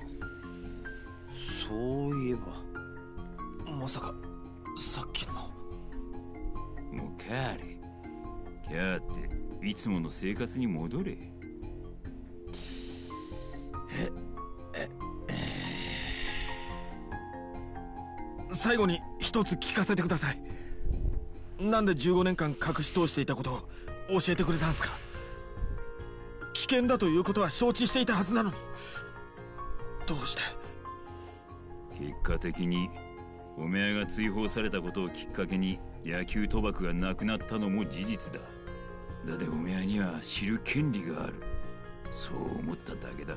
そういえば。まさかさっきの。う。もう帰れ。キャーっていつもの生活に戻れ。最後に一つ聞かせてください。なんで15年間隠し通していたことを教えてくれたんですか？危険だということは承知していたはずなのに、どうして？結果的におめえが追放されたことをきっかけに野球賭博がなくなったのも事実だ。だっておめえには知る権利がある。そう思っただけだ。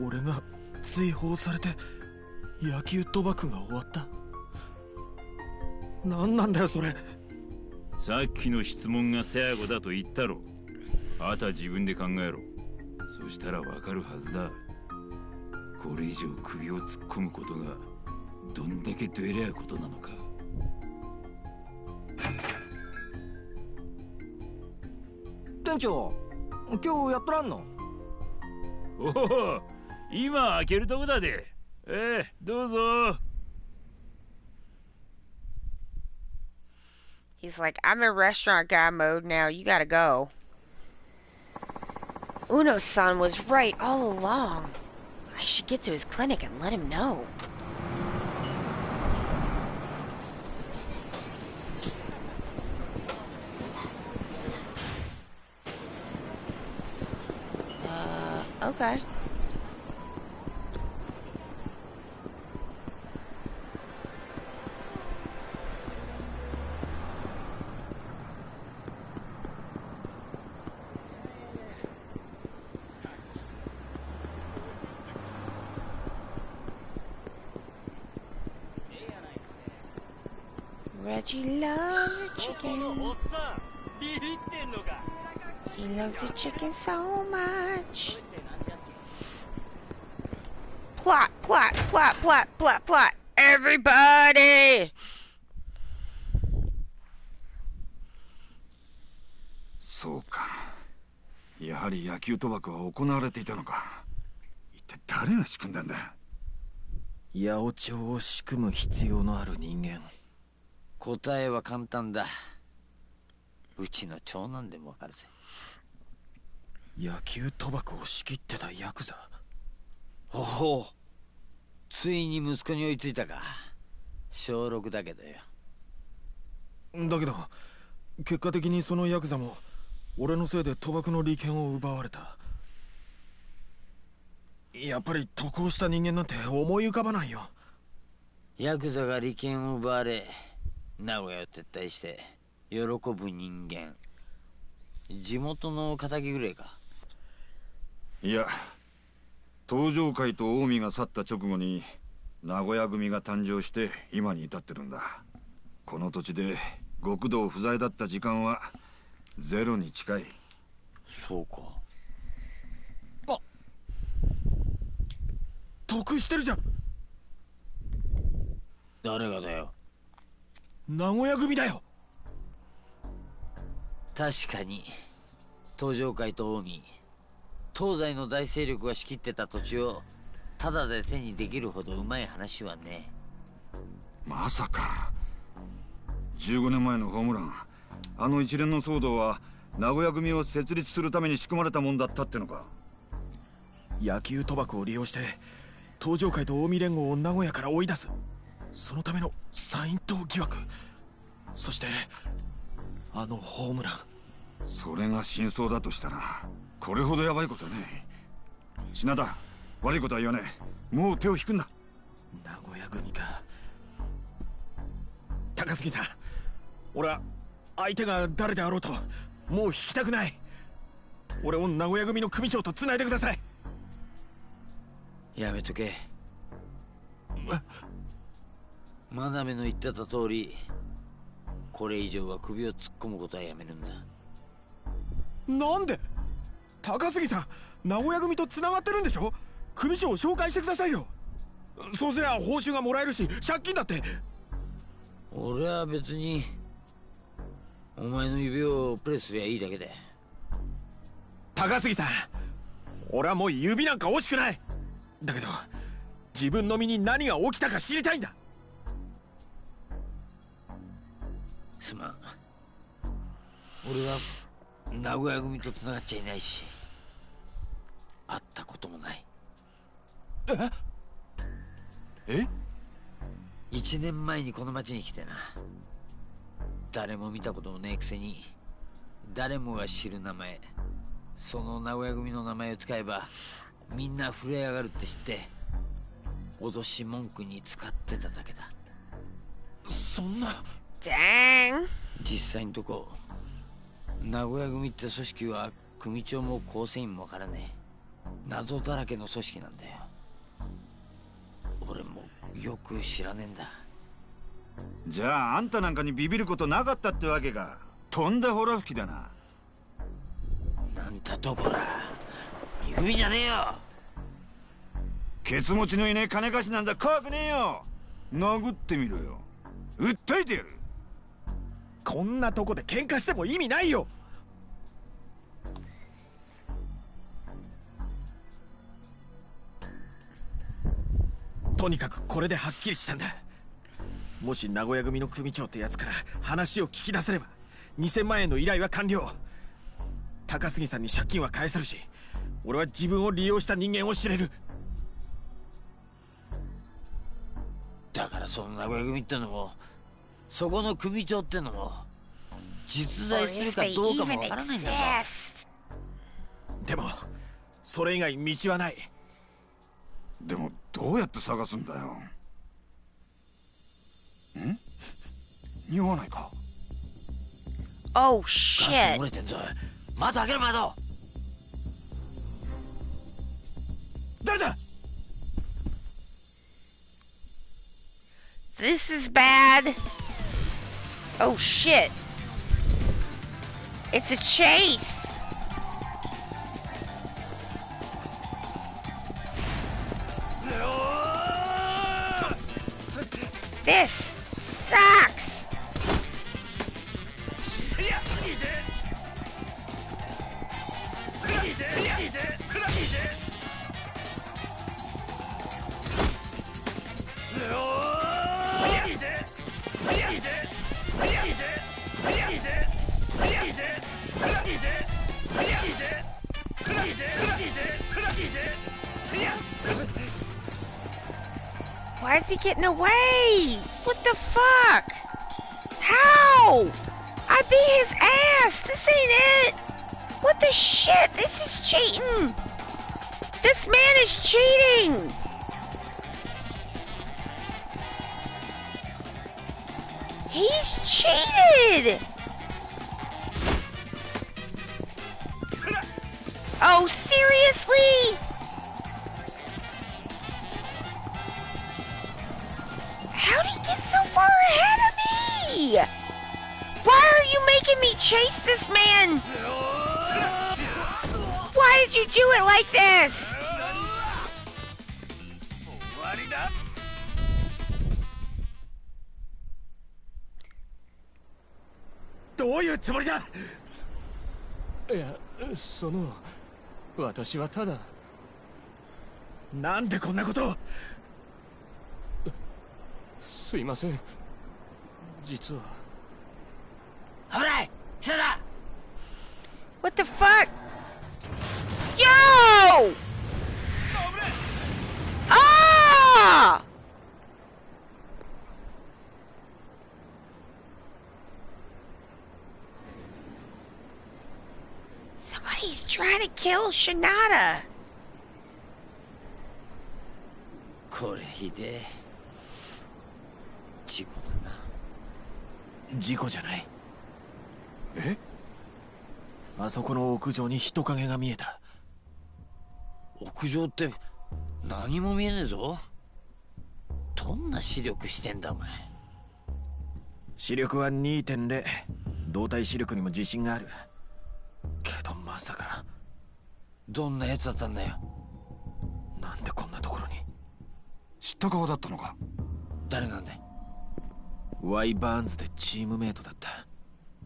俺が追放されて野球賭博が終わった？何なんだよそれ。さっきの質問が最後だと言ったろ。あとは自分で考えろ。そしたらわかるはずだ。これ以上首を突っ込むことがどんだけどえりゃことなのか。店長、今日やっとらんの？おお、今開けるとこだで。どうぞ。He's like, I'm in restaurant guy mode now. You gotta go. Uno-san was right all along. I should get to his clinic and let him know. Okay. Reggie loves a chicken. He loves the chicken so much. Plot, plot, plot, plot, plot, plot. Everybody! そうか。やはり野球賭博は行われていたのか。一体誰が仕組んだんだ？八百長を仕組む必要のある人間。答えは簡単だ。うちの長男でもわかるぜ。野球賭博を仕切ってたヤクザ。おお、ついに息子に追いついたか。小6だけどよ。だけど結果的にそのヤクザも俺のせいで賭博の利権を奪われた。やっぱり得をした人間なんて思い浮かばないよ。ヤクザが利権を奪われ名古屋を撤退して喜ぶ人間、地元の仇ぐらいか。いや、東上会と近江が去った直後に名古屋組が誕生して今に至ってるんだ。この土地で極道不在だった時間はゼロに近い。そうか。あ、得してるじゃん。誰がだよ。名古屋組だよ。確かに東上会と近江、東西の大勢力が仕切ってた土地をタダで手にできるほどうまい話はね。まさか15年前のホームラン、あの一連の騒動は名古屋組を設立するために仕組まれたもんだったってのか。野球賭博を利用して東上会と近江連合を名古屋から追い出す、そのためのサイン党疑惑、そしてあのホームラン。それが真相だとしたらこれほどヤバいことはねえ。品田、悪いことは言わねえ。もう手を引くんだ。名古屋組か。高杉さん、俺は相手が誰であろうともう引きたくない。俺を名古屋組の組長と繋いでください。やめとけ。真鍋の言ってた通り、これ以上は首を突っ込むことはやめるんだ。なんで？高杉さん、名古屋組と繋がってるんでしょ？組長を紹介してくださいよ。そうすりゃ報酬がもらえるし、借金だって。俺は別にお前の指をプレスすりゃいいだけで。高杉さん、俺はもう指なんか惜しくない。だけど自分の身に何が起きたか知りたいんだ。すまん。俺は名古屋組と繋がっちゃいないし、会ったこともない。え1年前にこの町に来てな。誰も見たこともねえくせに誰もが知る名前、その名古屋組の名前を使えばみんな震え上がるって知って、脅し文句に使ってただけだ。そんな。Dang. 実際のとこ名古屋組って組織は組長も構成員もわからねえ謎だらけの組織なんだよ。俺もよく知らねえんだ。じゃああんたなんかにビビることなかったってわけか。とんだほら吹きだな。なんたとこら、見組じゃねえよ。ケツ持ちのいねえ金貸しなんざ怖くねえよ。殴ってみろよ。訴えてやる。こんなとこで喧嘩しても意味ないよ。とにかくこれではっきりしたんだ。もし名古屋組の組長ってやつから話を聞き出せれば2000万円の依頼は完了。高杉さんに借金は返せるし、俺は自分を利用した人間を知れる。だからその名古屋組ってのもそこの組長ってのも実在するかどうかもわからないんだぞ。でもそれ以外道はない。でもどうやって探すんだよ。ん？匂わないか。Oh ガス shit. 漏れてんぞ。窓開けろ窓。誰だ？ This is bad. Oh shit. It's a chase. This sucks. Why is he getting away? What the fuck? How? I beat his ass. This ain't it. What the shit? This is cheating. This man is cheating. He's cheated. Oh, seriously? How'd he get so far ahead of me? Why are you making me chase this man? Why did you do it like this?どういうつもりだ？いや、私はただ。なんでこんなことを？すいません。実は。危ない！下だ！ What the fuck? Yo! Ah! Somebody's trying to kill Shinada. これひでえ。事故だな。事故じゃない。え？あそこの屋上に人影が見えた。屋上って何も見えねえぞ。どんな視力してんだお前。視力は 2.0。 動体視力にも自信があるけど、まさか。どんなやつだったんだよ。なんでこんなところに。知った顔だったのか。誰なんだい。ワイ・バーンズでチームメイトだった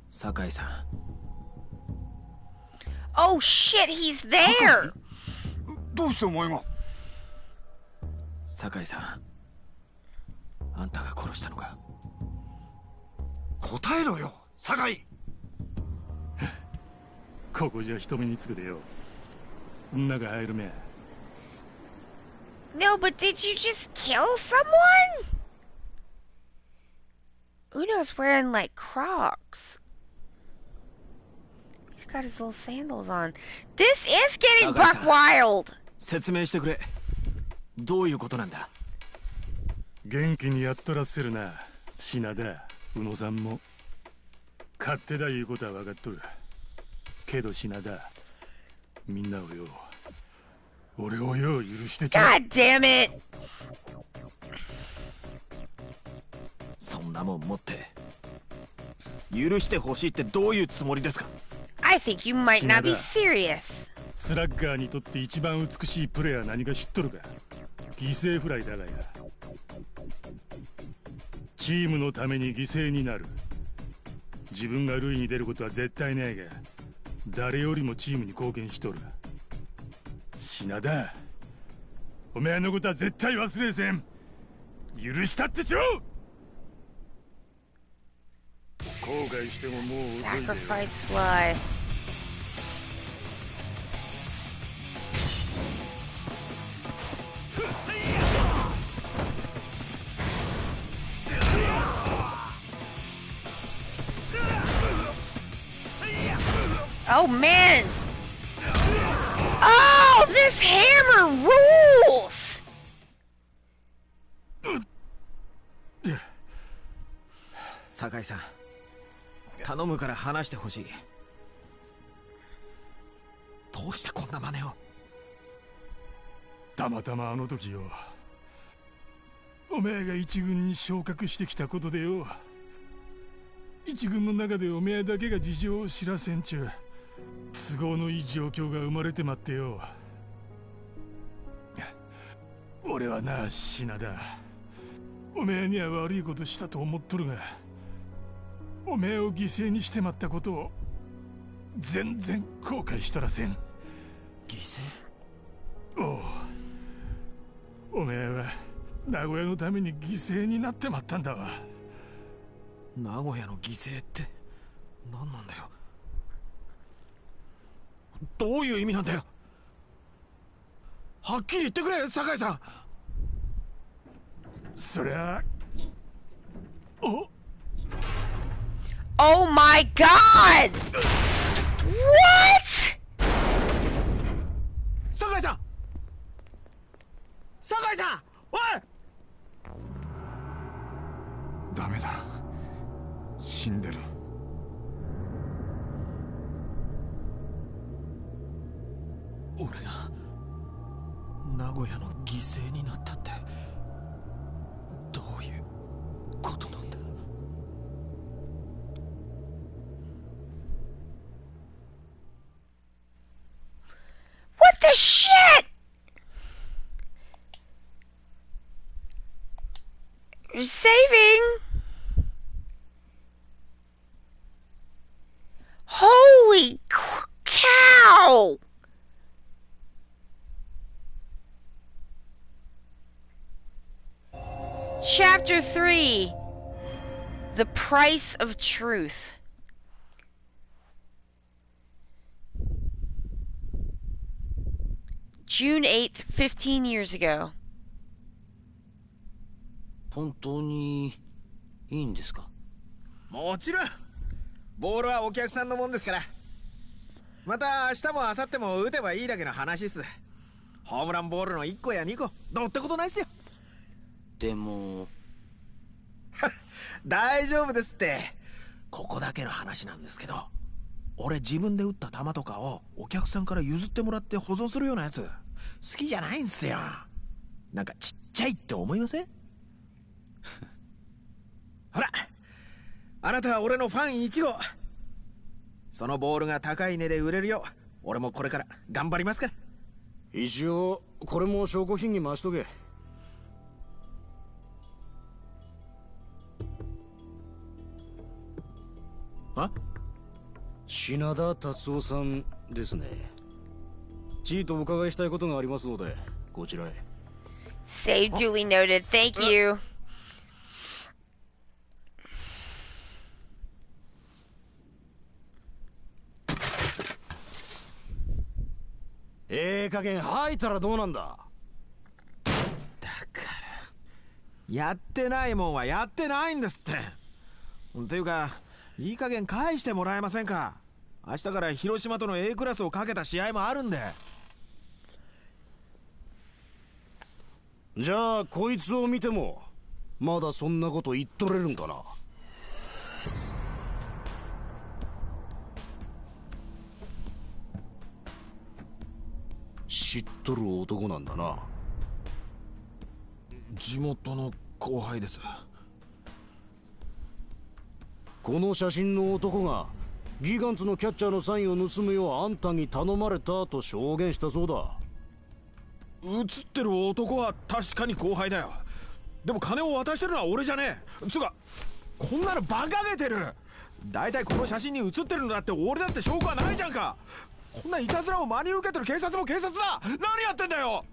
酒井さん。Oh shit, he's there! どうしてお前が。酒井さん、あんたが殺したのか。答えろよ酒井。ここじゃ人目につくでよ。中入るめ。No, but did you just kill someone? Uno's wearing like Crocs. He's got his little sandals on. This is getting buck wild! 説明してくれ。どういうことなんだ。元気にやっとらせるな、品田、宇野さんも。勝手だいうことは分かっとる。けど品田、みんなをよ、俺をよ、許してちゃ。God damn it! そんなもん持って許してほしいってどういうつもりですか。 I think you might not be serious. スラッガーにとって一番美しいプレーは何か知っとるか。犠牲フライだがや。チームのために犠牲になる。自分が塁に出ることは絶対ないが、誰よりもチームに貢献しとる。品田、お前のことは絶対忘れせん。許したってちょ。後悔してももう遅いで。 Sacrifice fly. Oh man! Oh, this hammer rules! 酒井さん、頼むから話してほしい。どうしてこんな真似を。たまたまあの時よ、おめえが一軍に昇格してきたことでよ、一軍の中でおめえだけが事情を知らせんちゅう都合のいい状況が生まれてまってよ。俺はな、品田、おめえには悪いことしたと思っとるが、おめえを犠牲にしてまったことを全然後悔しとらせん。犠牲？おめえは名古屋のために犠牲になってまったんだわ。名古屋の犠牲って何なんだよ。どういう意味なんだよ。はっきり言ってくれ酒井さん。そりゃ、お、Oh my god! What? 酒井さん、酒井さん、おい。ダメだ、死んでる。俺が名古屋の犠牲になったってどういうことなんだ。What the shit? You're saving? Holy cow! Chapter 3: The Price of Truth. June 8th, 15 years ago. 本当にいいんですか。もちろん。ボールはお客さんのもんですから。また明日も明後日も打てばいいだけの話っす。ホームランボールの1個や2個どうってことないっすよ。でも大丈夫ですって。ここだけの話なんですけど、俺自分で打った球とかをお客さんから譲ってもらって保存するようなやつ好きじゃないんすよ。なんかちっちゃいって思いません？ほら、あなたは俺のファン1号。そのボールが高い値で売れるよう俺もこれから頑張りますから。一応これも証拠品に回しとけ。あ？品田達夫さんですね。ちいとお伺いしたいことがありますのでこちらへ。Save duly noted. Thank you. 加減吐いたらどうなんだ。だからやってないもんはやってないんですって。っていうかいい加減返してもらえませんか。明日から広島との A クラスをかけた試合もあるんで。じゃあこいつを見てもまだそんなこと言っとれるんかな。知っとる男なんだな。地元の後輩です。この写真の男がギガンツのキャッチャーのサインを盗むようあんたに頼まれたと証言したそうだ。写ってる男は確かに後輩だよ。でも金を渡してるのは俺じゃねえ。つうかこんなの馬鹿げてる。だいたいこの写真に写ってるのだって俺だって証拠はないじゃんか。こんないたずらを真に受けてる警察も警察だ。何やってんだよ。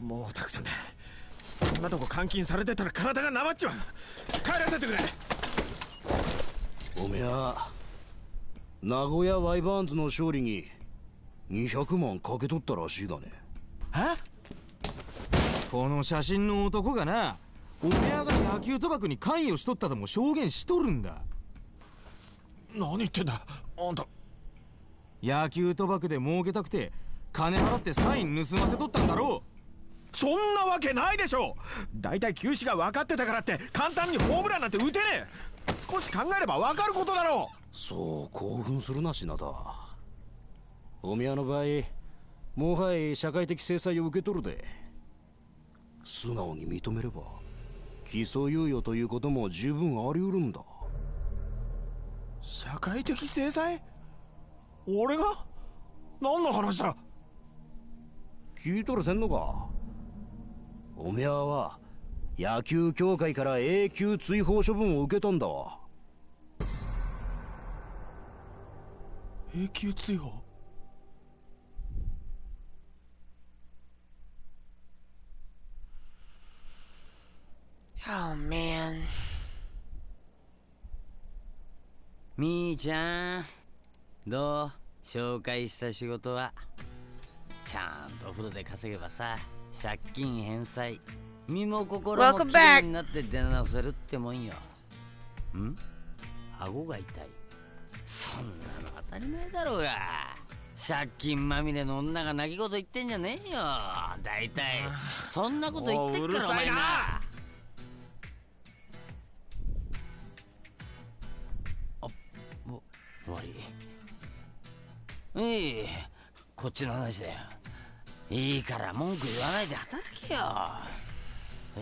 もうたくさんだ。こんなとこ監禁されてたら体がなまっちまう。帰らせてくれ。おめえ名古屋ワイバーンズの勝利に200万かけとったらしいがね。え？この写真の男がな、おめえが野球賭博に関与しとったとも証言しとるんだ。何言ってんだあんた。野球賭博で儲けたくて金払ってサイン盗ませとったんだろう。そんなわけないでしょ。だいたい球種が分かってたからって簡単にホームランなんて打てねえ。少し考えれば分かることだろう。そう興奮するな品田。おみやの場合もはや社会的制裁を受け取るで。素直に認めれば起訴猶予ということも十分あり得るんだ。社会的制裁？俺が？何の話だ。聞いとるせんのか。おめえは野球協会から永久追放処分を受けたんだわ。永久追放？Oh man. みーちゃんどう？紹介した仕事はちゃんとお風呂で稼げばさ、借金返済、身も心もきれいになって出直せるってもんよ。ん？顎が痛い。そんなの当たり前だろうが。借金まみれの女が泣き言言ってんじゃねえよ。だいたいそんなこと言ってっからお前な。終わり。こっちの話だよ。いいから文句言わないで働けよ。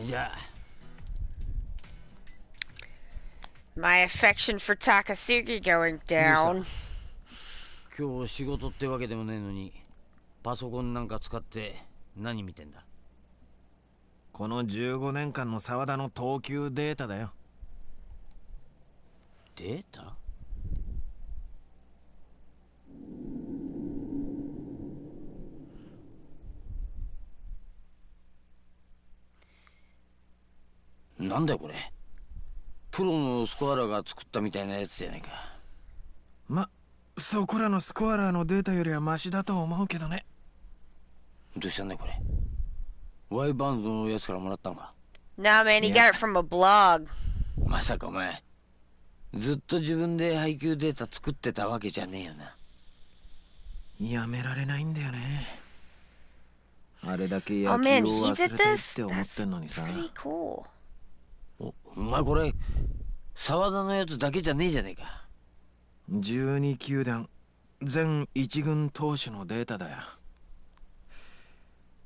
じゃあ。My affection for Takasugi going down. 今日仕事ってわけでもねえのにパソコンなんか使って何見てんだ。この15年間の沢田の投球データだよ。データ？なんだよこれ。プロのスコアラーが作ったみたいなやつじゃないか。そこらのスコアラーのデータよりはマシだと思うけどね。どうしたんだよこれ。ワイバンドのやつからもらったのか。Nah, man, he got it from a blog. まさかお前ずっと自分で配給データ作ってたわけじゃねえよな。やめられないんだよね。あれだけ野 Oh 球 man, を he 忘れ did たいっ this? て思ってんのにさ。Pretty cool. おお前これ沢田のやつだけじゃねえじゃねえか。12球団全一軍投手のデータだよ。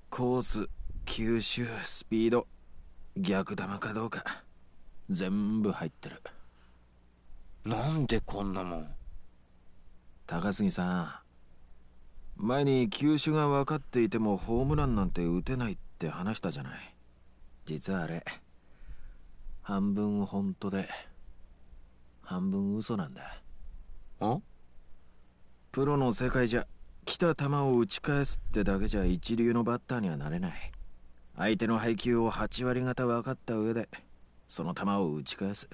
コース、球種、スピード、逆球かどうか全部入ってる。なんでこんなもん。高杉さん、前に球種が分かっていてもホームランなんて打てないって話したじゃない。実はあれ半分本当で半分嘘なんだ。プロの世界じゃ来た球を打ち返すってだけじゃ一流のバッターにはなれない。相手の配球を8割方分かった上でその球を打ち返す。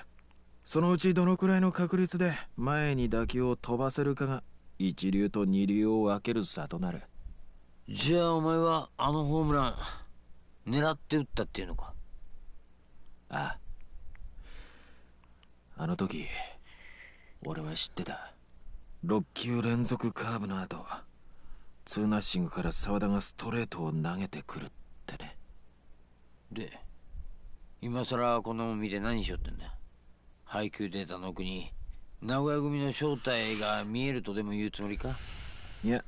そのうちどのくらいの確率で前に打球を飛ばせるかが一流と二流を分ける差となる。じゃあお前はあのホームラン狙って打ったっていうのか。ああ、あの時俺は知ってた。6球連続カーブの後ツーナッシングから沢田がストレートを投げてくるってね。で今さらこんなもん見て何しようってんだ。配球データの奥に名古屋組の正体が見えるとでも言うつもりか。いや、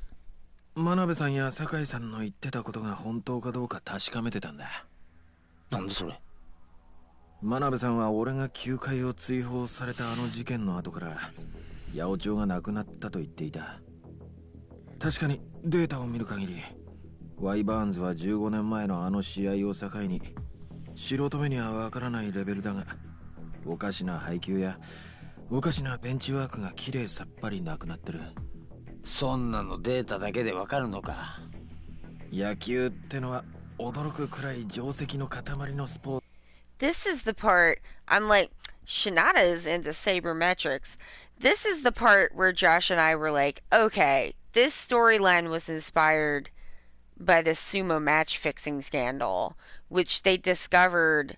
真鍋さんや酒井さんの言ってたことが本当かどうか確かめてたんだ。なんでそれ。真鍋さんは俺が球界を追放されたあの事件の後から八百長が亡くなったと言っていた。確かにデータを見る限りワイ・バーンズは15年前のあの試合を境に素人目にはわからないレベルだが、おかしな配球やおかしなベンチワークがきれいさっぱりなくなってる。そんなのデータだけでわかるのか。野球ってのは驚くくらい定石の塊のスポーツ。 This is the part I'm like, Shinada is into sabermetrics. This is the part where Josh and I were like, okay, this storyline was inspired by the sumo match fixing scandal, which they discovered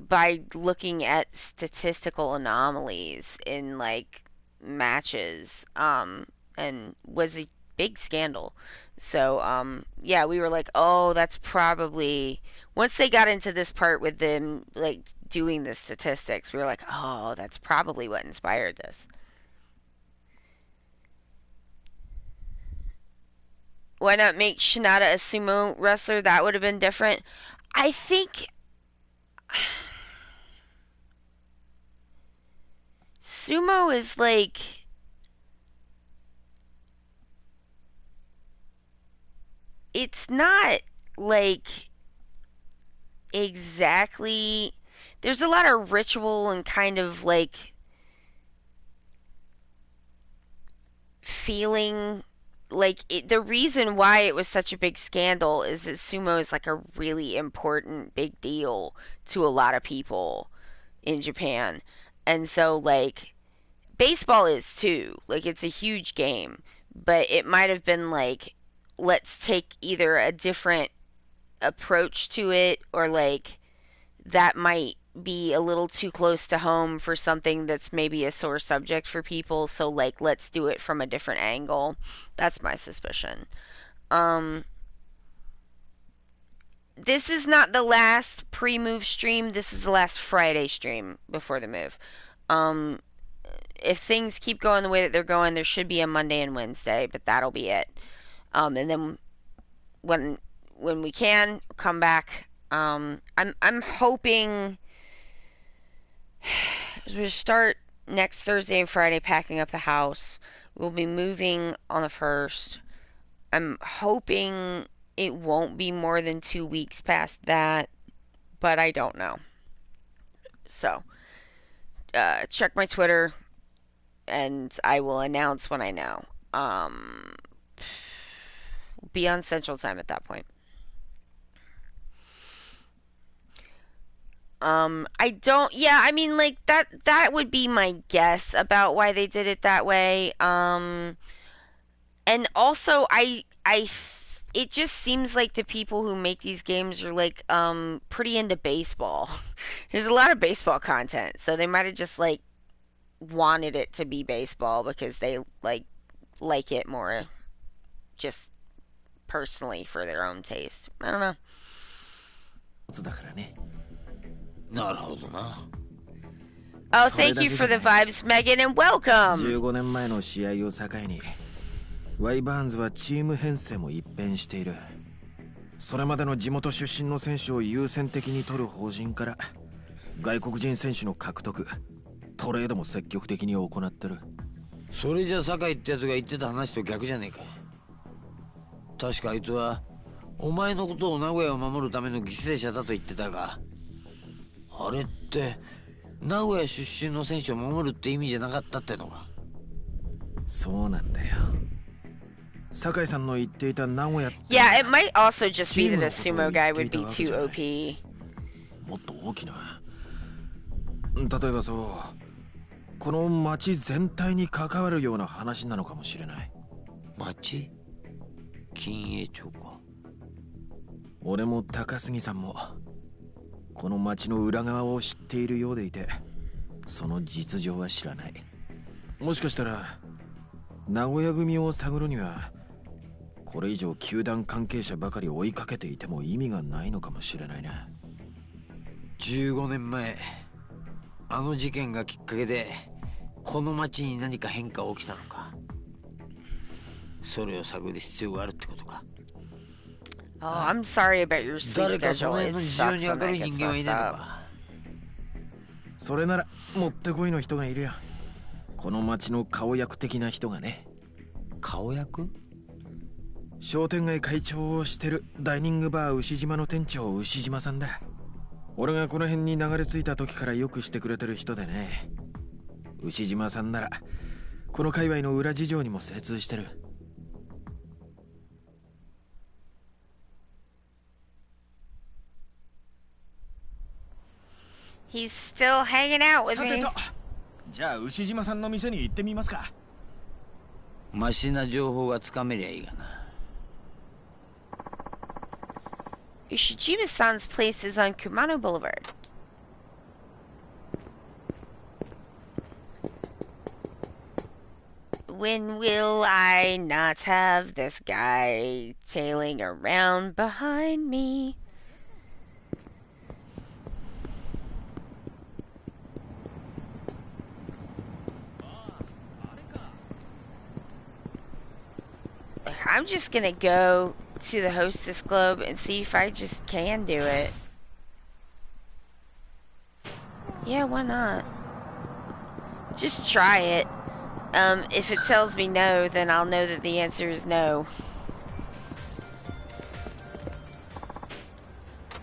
by looking at statistical anomalies in like matches, and was a big scandal. So yeah, we were like, oh, that's probably, once they got into this part with them like doing the statistics, we were like, oh, that's probably what inspired this. Why not make Shinada a sumo wrestler? That would have been different. I think sumo is like, it's not like exactly, there's a lot of ritual and kind of like feeling like it, the reason why it was such a big scandal is that sumo is like a really important big deal to a lot of people in Japan. And so like baseball is too. Like it's a huge game, but it might have been like, let's take either a different approach to it, or like that might be a little too close to home for something that's maybe a sore subject for people, so like let's do it from a different angle. That's my suspicion. um this is not the last pre-move stream. This is the last Friday stream before the move. um if things keep going the way that they're going, there should be a Monday and Wednesday, but that'll be it. And then when we can come back, I'm hoping we start next Thursday and Friday packing up the house. We'll be moving on the 1st. I'm hoping it won't be more than 2 weeks past that, but I don't know. So, check my Twitter, and I will announce when I know. Be on Central Time at that point. I don't, yeah, I mean, like, that would be my guess about why they did it that way. And also, it just seems like the people who make these games are, like, pretty into baseball. There's a lot of baseball content, so they might have just, like, wanted it to be baseball because they, like it more just personally for their own taste. I don't know. なるほどな。Oh, thank you for the vibes, Megan, and welcome! 15年前の試合を境にワイバーンズはチーム編成も一変している。それまでの地元出身の選手を優先的に取る方針から外国人選手の獲得、トレードも積極的に行ってる。それじゃ酒井ってやつが言ってた話と逆じゃねえか。確かあいつはお前のことを名古屋を守るための犠牲者だと言ってたが、あれって名古屋出身の選手を守るって意味じゃなかったってのか。そうなんだよ。酒井さんの言っていた名古屋って Yeah, it might also just be that the sumo guy would be too OP. もっと大きな、例えばそうこの町全体に関わるような話なのかもしれない。町？金栄町か。俺も高杉さんもこの町の裏側を知っているようでいて、その実情は知らない。もしかしたら名古屋組を探るにはこれ以上球団関係者ばかり追いかけていても意味がないのかもしれないな。15年前あの事件がきっかけでこの町に何か変化起きたのか。それを探る必要があるってことか。Oh, I'm sorry about your sleep 誰か schedule. その辺 It の事情 sucks に when 明る that い gets 人間はい messed ないの up. か。それならもってこいの人がいるよ。この町の顔役的な人がね。顔役？商店街会長をしてるダイニングバー牛島の店長牛島さんだ。俺がこの辺に流れ着いた時からよくしてくれてる人でね。牛島さんならこの界隈の裏事情にも精通してる。He's still hanging out with さて me. と、じゃあ牛島さんの店に行ってみますか。マシな情報がつかめりゃいいがな。Ushijima-san's place is on Kumano Boulevard. When will I not have this guy tailing around behind me? I'm just gonna go to the Hostess Club and see if I just can do it. Yeah, why not? Just try it. If it tells me no, then I'll know that the answer is no.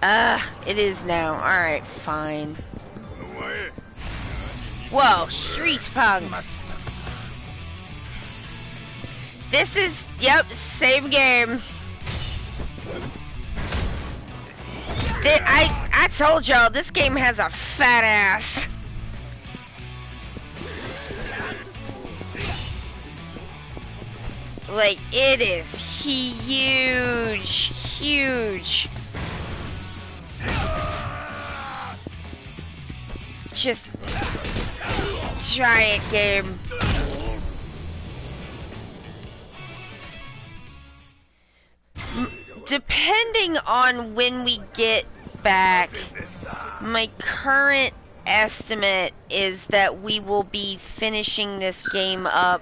It is no. Alright, fine. Whoa, street punks! This is, yep, same game. I told y'all, this game has a fat ass. Like, it is huge, huge. Just giant game. Depending on when we get back, my current estimate is that we will be finishing this game up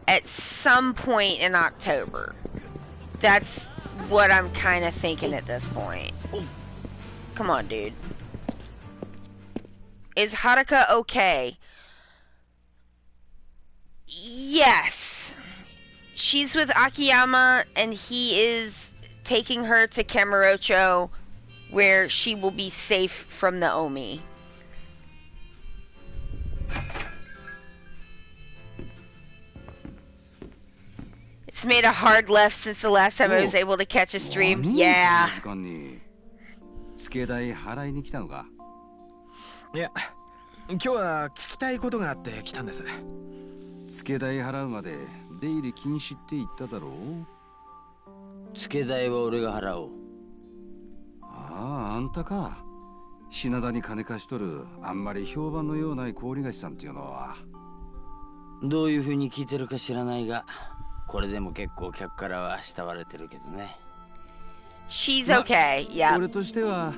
at some point in October. That's what I'm kind of thinking at this point. Come on, dude. Is Haruka okay? Yes. She's with Akiyama, and he is taking her to Kamurocho, where she will be safe from the Omi. It's made a hard left since the last time I was able to catch a stream. Yeah. いや、今日は聞きたいことがあって来たんです。付け代払うまで出入り禁止って言っただろう。付け代は俺が払おう。ああ、あんたか。品田に金貸しとるあんまり評判のようない氷菓子さんっていうのは。どういう風に聞いてるか知らないが、これでも結構客からは慕われてるけどね。She's okay, yeah. 俺としては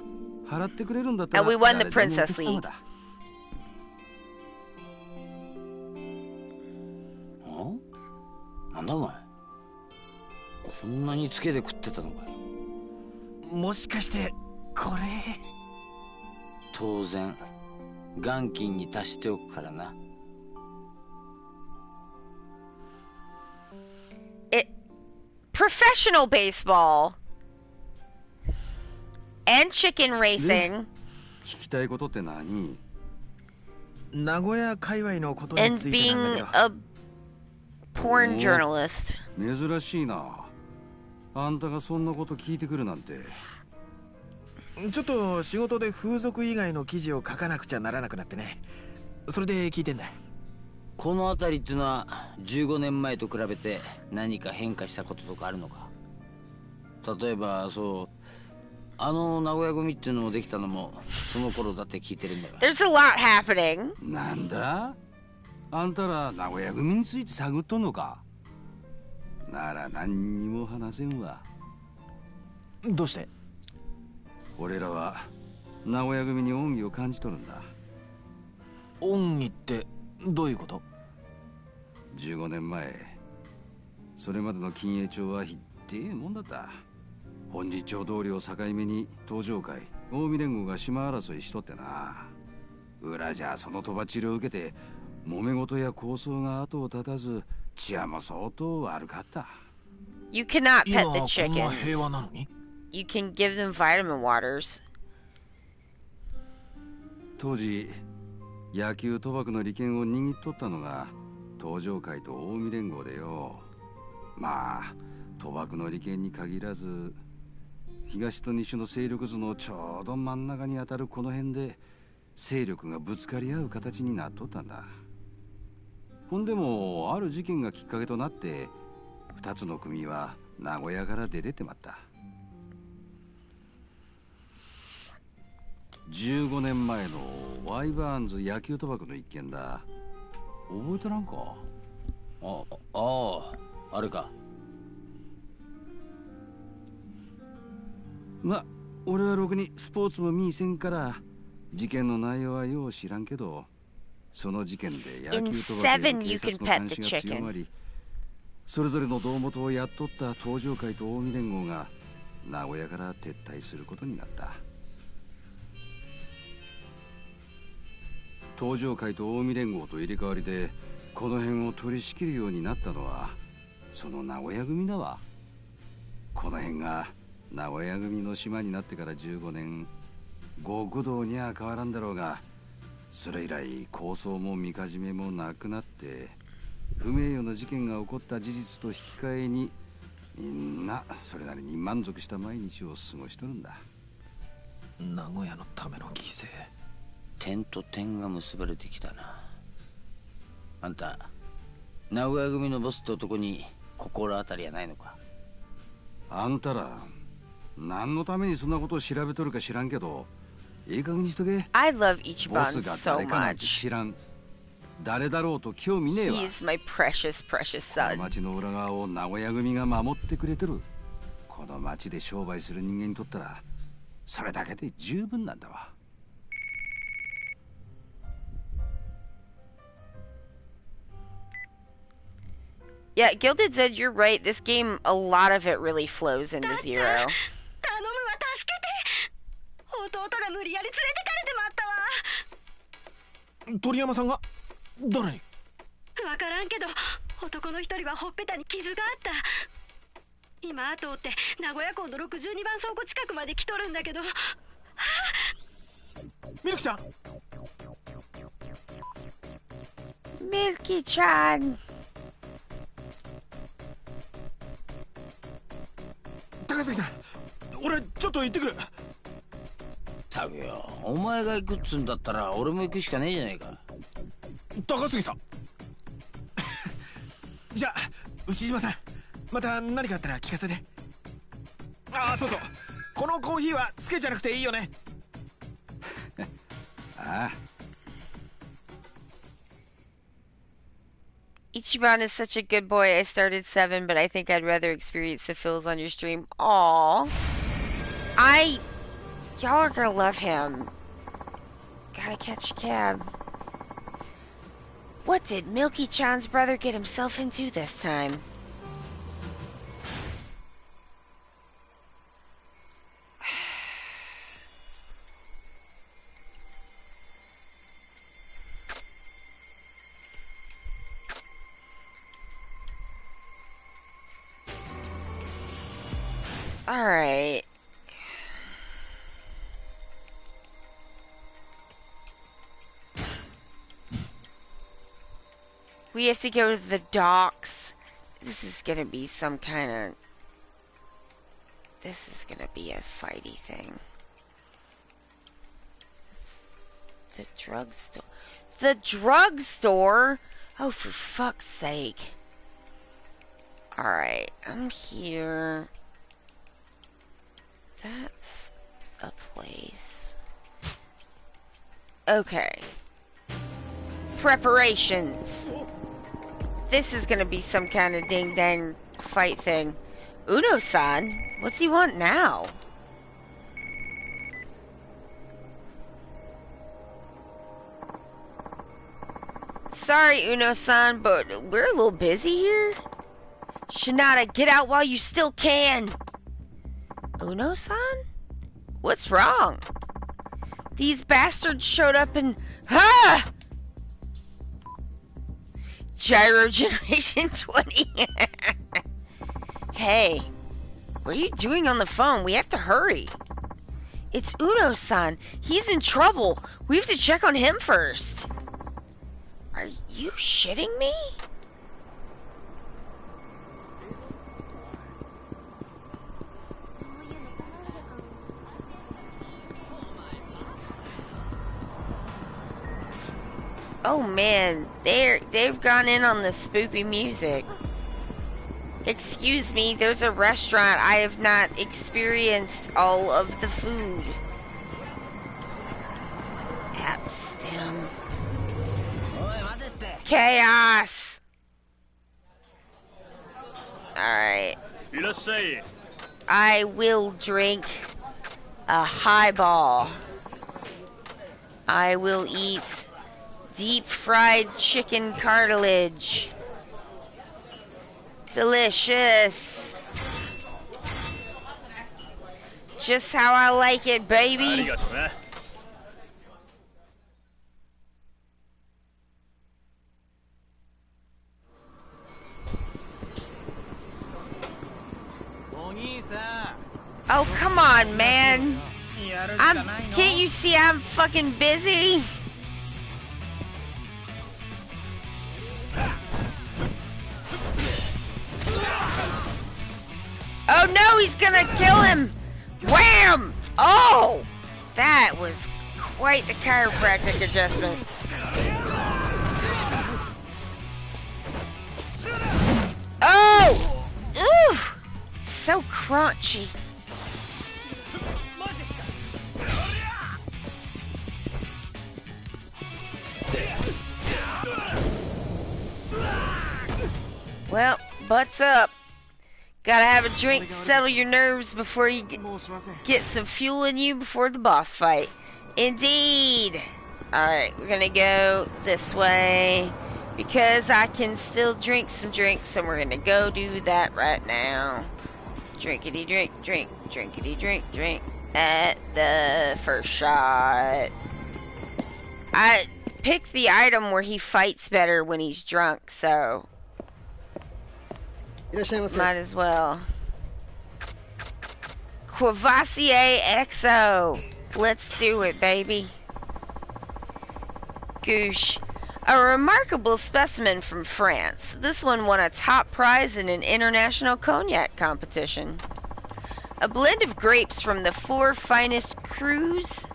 払ってくれるんだったら And we won the 誰でもお princess 客様 league. だ。なんだお前、こんなにつけで食ってたのかい。もしかしてこれ。当然元金に足しておくからな。Professional baseball and chicken racing 聞きたいことって何？名古屋界隈のことに and ついてなんだ being けど。 a porn journalist. 珍しいな。あんたがそんなこと聞いてくるなんて。ちょっと仕事で風俗以外の記事を書かなくちゃならなくなってね。それで聞いてんだ。この辺りっていうのは15年前と比べて何か変化したこととかあるのか。例えばあの名古屋組っていうのをできたのもその頃だって聞いてるんだよ。 There's a lot happening. なんだ？あんたら名古屋組について探っとんのか？なら何にも話せんわ。どうして？俺らは名古屋組に恩義を感じとるんだ。恩義ってどういうこと？ 15年前、それまでの金栄町はひってえもんだった。本日町通りを境目に東上会、近江連合が島争いしとってな。裏じゃそのとばっちりを受けて揉め事や抗争が後を絶たず、治安も相当悪かった。You cannot pet 今 the こんな平 chickens. 和なのに？ You can give them vitamin waters. 当時野球賭博の利権を握っとったのが東上会と近江連合でよ。まあ賭博の利権に限らず東と西の勢力図のちょうど真ん中に当たるこの辺で勢力がぶつかり合う形になっとったんだ。ほんでもある事件がきっかけとなって2つの組は名古屋から出てってまった。15年前のワイバーンズ野球賭博の一件だ。覚えとらんか？あれか。ま、俺はろくにスポーツも見いせんから事件の内容はよう知らんけど、その事件で野球賭博への警察の監視が強まり、それぞれの胴元をやっとった東上会と近江連合が名古屋から撤退することになった。東上会と近江連合と入れ替わりでこの辺を取り仕切るようになったのはその名古屋組だわ。この辺が名古屋組の島になってから15年、極道には変わらんだろうが、それ以来抗争もみかじめもなくなって不名誉な事件が起こった事実と引き換えにみんなそれなりに満足した毎日を過ごしとるんだ。名古屋のための犠牲。点と点が結ばれてきたな。あんた名古屋組のボスって男に心当たりはないのか？あんたら何のためにそんなことを調べとるか知らんけど、いい加減にしとけ。 I love ボ Ichiban スが so 誰かなんて much. 知らん。誰だろうと興味ねえわ。 He is my precious, precious この son. 町の裏側を名古屋組が守ってくれてる。この町で商売する人間にとったらそれだけで十分なんだわ。Yeah, Gilded said you're right. This game, a lot of it really flows into Zero. 頼むわ、助けて。弟が無理やり連れてかれてまったわ。鳥山さんが誰に？わからんけど男の一人はほっぺたに傷があった。今後を追って名古屋港の62番倉庫近くまで来とるんだけど。ミルクちゃん。Milky-chan. 高杉さん、俺ちょっと行ってくる。たくよ、お前が行くっつんだったら俺も行くしかねえじゃねえか。高杉さん。じゃあ牛島さん、また何かあったら聞かせて。ああ、そうそう、このコーヒーはつけじゃなくていいよね。ああ。Ichiban is such a good boy. I started 7, but I think I'd rather experience the feels on your stream. Aww. Y'all are gonna love him. Gotta catch a cab. What did Milky Chan's brother get himself into this time? Alright. We have to go to the docks. This is gonna be some kind of... This is gonna be a fighty thing. The drugstore. The drugstore? Oh, for fuck's sake. Alright, I'm here. That's a place. Okay. Preparations. This is gonna be some kind of ding-dang fight thing. Uno-san? What's he want now? Sorry, Uno-san, but we're a little busy here. Shinada, get out while you still can. Uno-san? What's wrong? These bastards showed up and... Ha! Gyro Generation 20. Hey, what are you doing on the phone? We have to hurry. It's Uno-san. He's in trouble. We have to check on him first. Are you shitting me? Oh man, they've gone in on the spoopy music. Excuse me, there's a restaurant. I have not experienced all of the food. Abstem. Chaos! Alright. I will drink a highball. I will eat deep fried chicken cartilage. Delicious. Just how I like it, baby. Oh, come on, man. Can't you see I'm fucking busy? Oh no, he's gonna kill him! Wham! Oh! That was quite the chiropractic adjustment. Oh! Ooh! So crunchy. Well, butts up. Gotta have a drink to settle your nerves before you get some fuel in you before the boss fight. Indeed. Alright, we're gonna go this way because I can still drink some drinks, and we're gonna go do that right now. Drinkity drink, drink, drinkity drink, drink at the first shot. I picked the item where he fights better when he's drunk, so might as well. Quavassier XO. Let's do it, baby. Goosh. A remarkable specimen from France. This one won a top prize in an international cognac competition. A blend of grapes from the 4 finest crus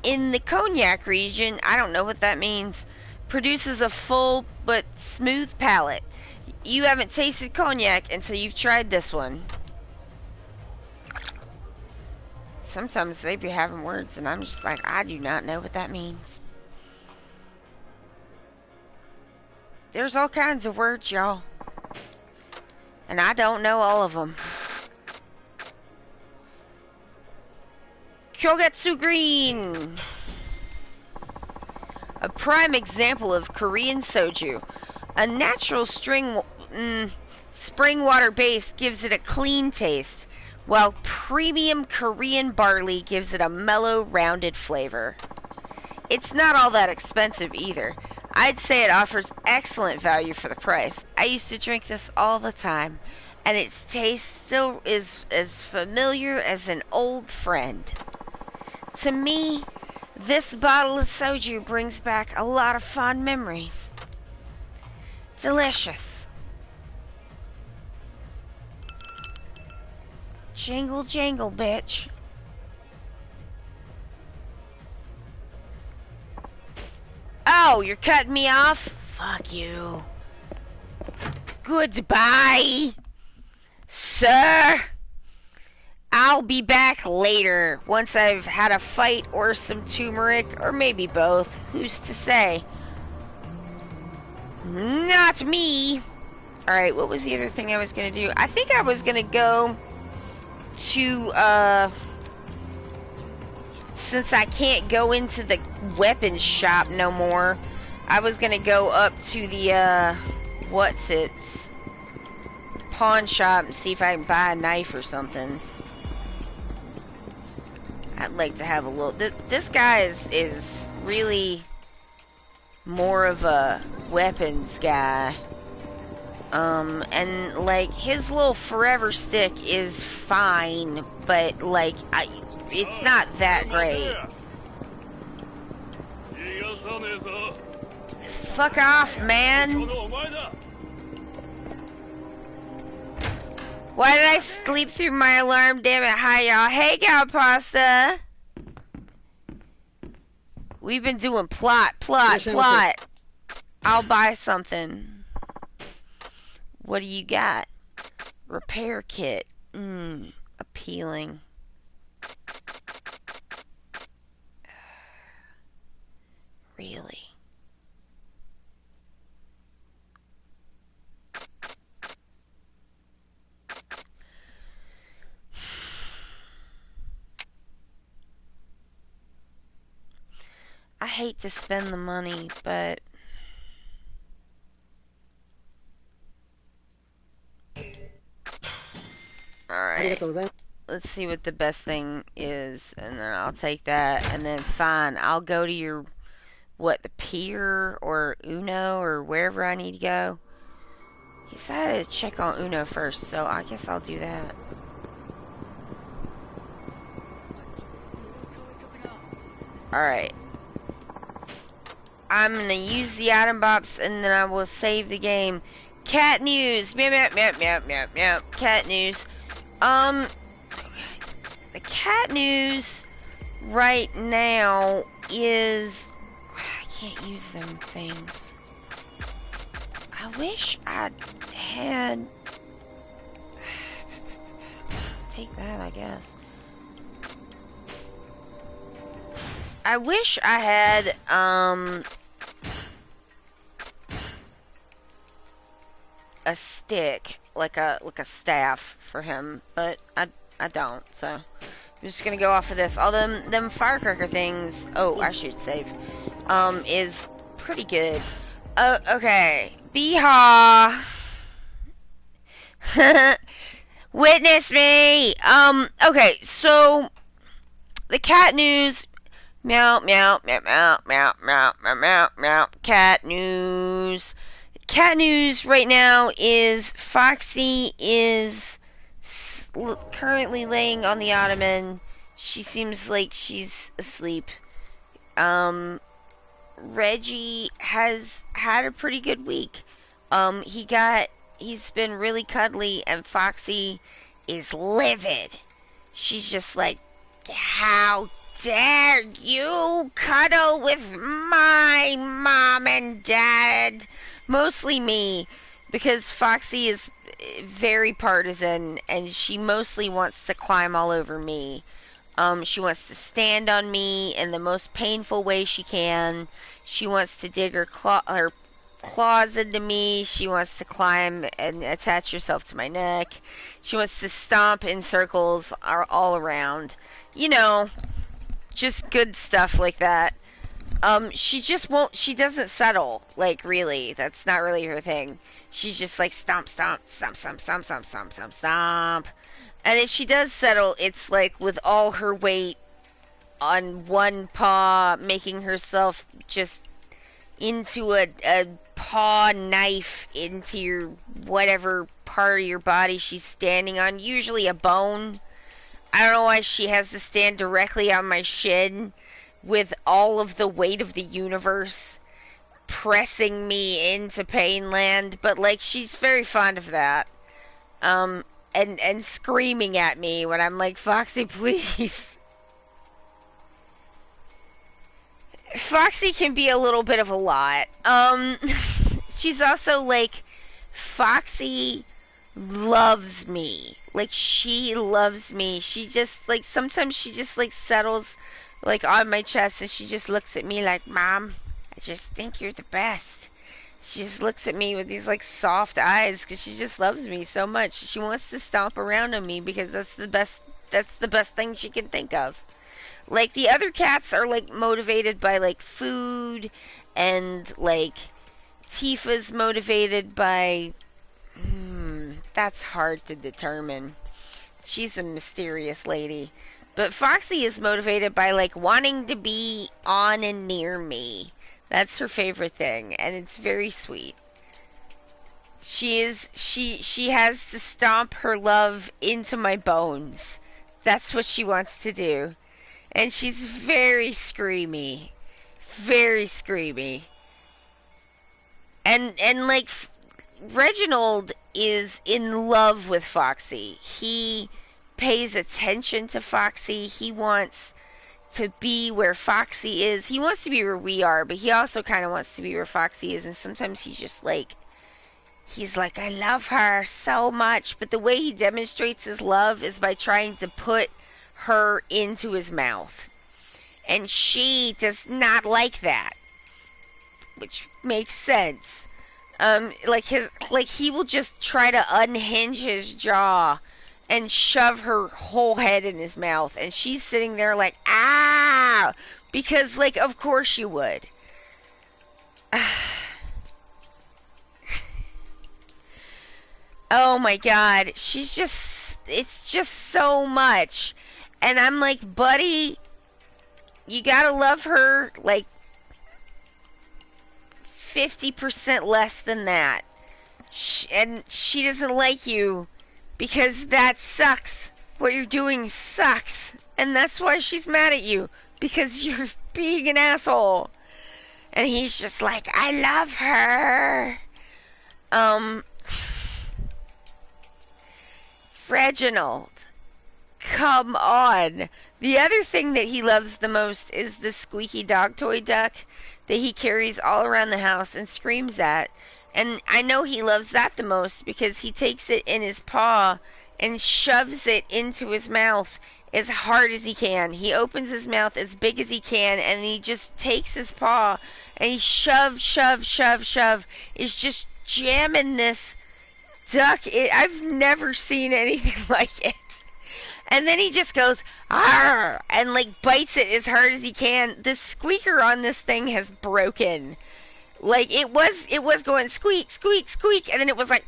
in the cognac region, I don't know what that means, produces a full but smooth palate. You haven't tasted cognac until you've tried this one. Sometimes they be having words and I'm just like, I do not know what that means. There's all kinds of words, y'all. And I don't know all of them. Kyogetsu Green! A prime example of Korean soju. A natural spring water base gives it a clean taste, while premium Korean barley gives it a mellow, rounded flavor. It's not all that expensive either. I'd say it offers excellent value for the price. I used to drink this all the time, and its taste still is as familiar as an old friend. To me, this bottle of soju brings back a lot of fond memories. Delicious. Jingle jangle, bitch. Oh, you're cutting me off? Fuck you. Goodbye, sir. I'll be back later, once I've had a fight or some turmeric, or maybe both. Who's to say? Not me. Alright, what was the other thing I was gonna do? I think I was gonna go to, since I can't go into the weapons shop no more, I was gonna go up to the, pawn shop and see if I can buy a knife or something. I'd like to have a little... This guy is really more of a weapons guy. And, like, his little forever stick is fine, but, like, it's not that great. Fuck off, man! Why did I sleep through my alarm? Damn it, hi y'all. Hey, Gal Pasta! We've been doing plot. I'll buy something. What do you got? Repair kit. Appealing. Really? I hate to spend the money, but alright. Let's see what the best thing is, and then I'll take that, and then fine, I'll go to your, the pier, or Uno, or wherever I need to go. He said to check on Uno first, so I guess I'll do that. Alright. I'm gonna use the item box and then I will save the game. Cat news. Meow meow meow meow meow meow. Cat news. The cat news right now is I can't use them things. I wish I had take that, I guess. I wish I had a stick, like a staff for him, but I don't, so I'm just gonna go off of this. All them firecracker things, oh, I should save, is pretty good. Okay, Beha. Witness me. Okay, so the cat news. Meow meow meow meow meow meow meow meow meow. Cat news. Cat news right now is Foxy is currently laying on the ottoman. She seems like she's asleep. Reggie has had a pretty good week. He's been really cuddly, and Foxy is livid. She's just like, how dare you cuddle with my mom and dad? Mostly me, because Foxy is very partisan, and she mostly wants to climb all over me. She wants to stand on me in the most painful way she can. She wants to dig her claws into me. She wants to climb and attach herself to my neck. She wants to stomp in circles all around. You know, just good stuff like that. She just won't, she doesn't settle, like, really. That's not really her thing. She's just like stomp, stomp, stomp, stomp, stomp, stomp, stomp, stomp, stomp. And if she does settle, it's like with all her weight on one paw, making herself just into a paw knife into your whatever part of your body she's standing on, usually a bone. I don't know why she has to stand directly on my shin with all of the weight of the universe pressing me into Painland, but like she's very fond of that. And screaming at me when I'm like, Foxy, please. Foxy can be a little bit of a lot. She's also like, Foxy loves me. Like, she loves me. She just, like, sometimes she just, like, settles, like, on my chest and she just looks at me like, Mom, I just think you're the best. She just looks at me with these, like, soft eyes because she just loves me so much. She wants to stomp around on me because that's the best thing she can think of. Like, the other cats are, like, motivated by, like, food, and, like, Tifa's motivated by... that's hard to determine. She's a mysterious lady. But Foxy is motivated by, like, wanting to be on and near me. That's her favorite thing, and it's very sweet. She has to stomp her love into my bones. That's what she wants to do. And she's very screamy. Very screamy. And like, Reginald is in love with Foxy. He pays attention to Foxy. He wants to be where Foxy is. He wants to be where we are, but he also kind of wants to be where Foxy is. And sometimes he's just like, I love her so much. But the way he demonstrates his love is by trying to put her into his mouth. And she does not like that. Which makes sense. He will just try to unhinge his jaw and shove her whole head in his mouth. And she's sitting there like, ah! Because, like, of course you would. Oh my god. It's just so much. And I'm like, buddy, you gotta love her, like, 50% less than that. And she doesn't like you because that sucks. What you're doing sucks. And that's why she's mad at you. Because you're being an asshole. And he's just like, I love her. Reginald. Come on. The other thing that he loves the most is the squeaky dog toy duck that he carries all around the house and screams at. And I know he loves that the most because he takes it in his paw and shoves it into his mouth as hard as he can. He opens his mouth as big as he can and he just takes his paw and he shove. Is just jamming this duck. I've never seen anything like it. And then he just goes, arr, and like bites it as hard as he can. The squeaker on this thing has broken. Like, it was going squeak, squeak, squeak, and then it was like,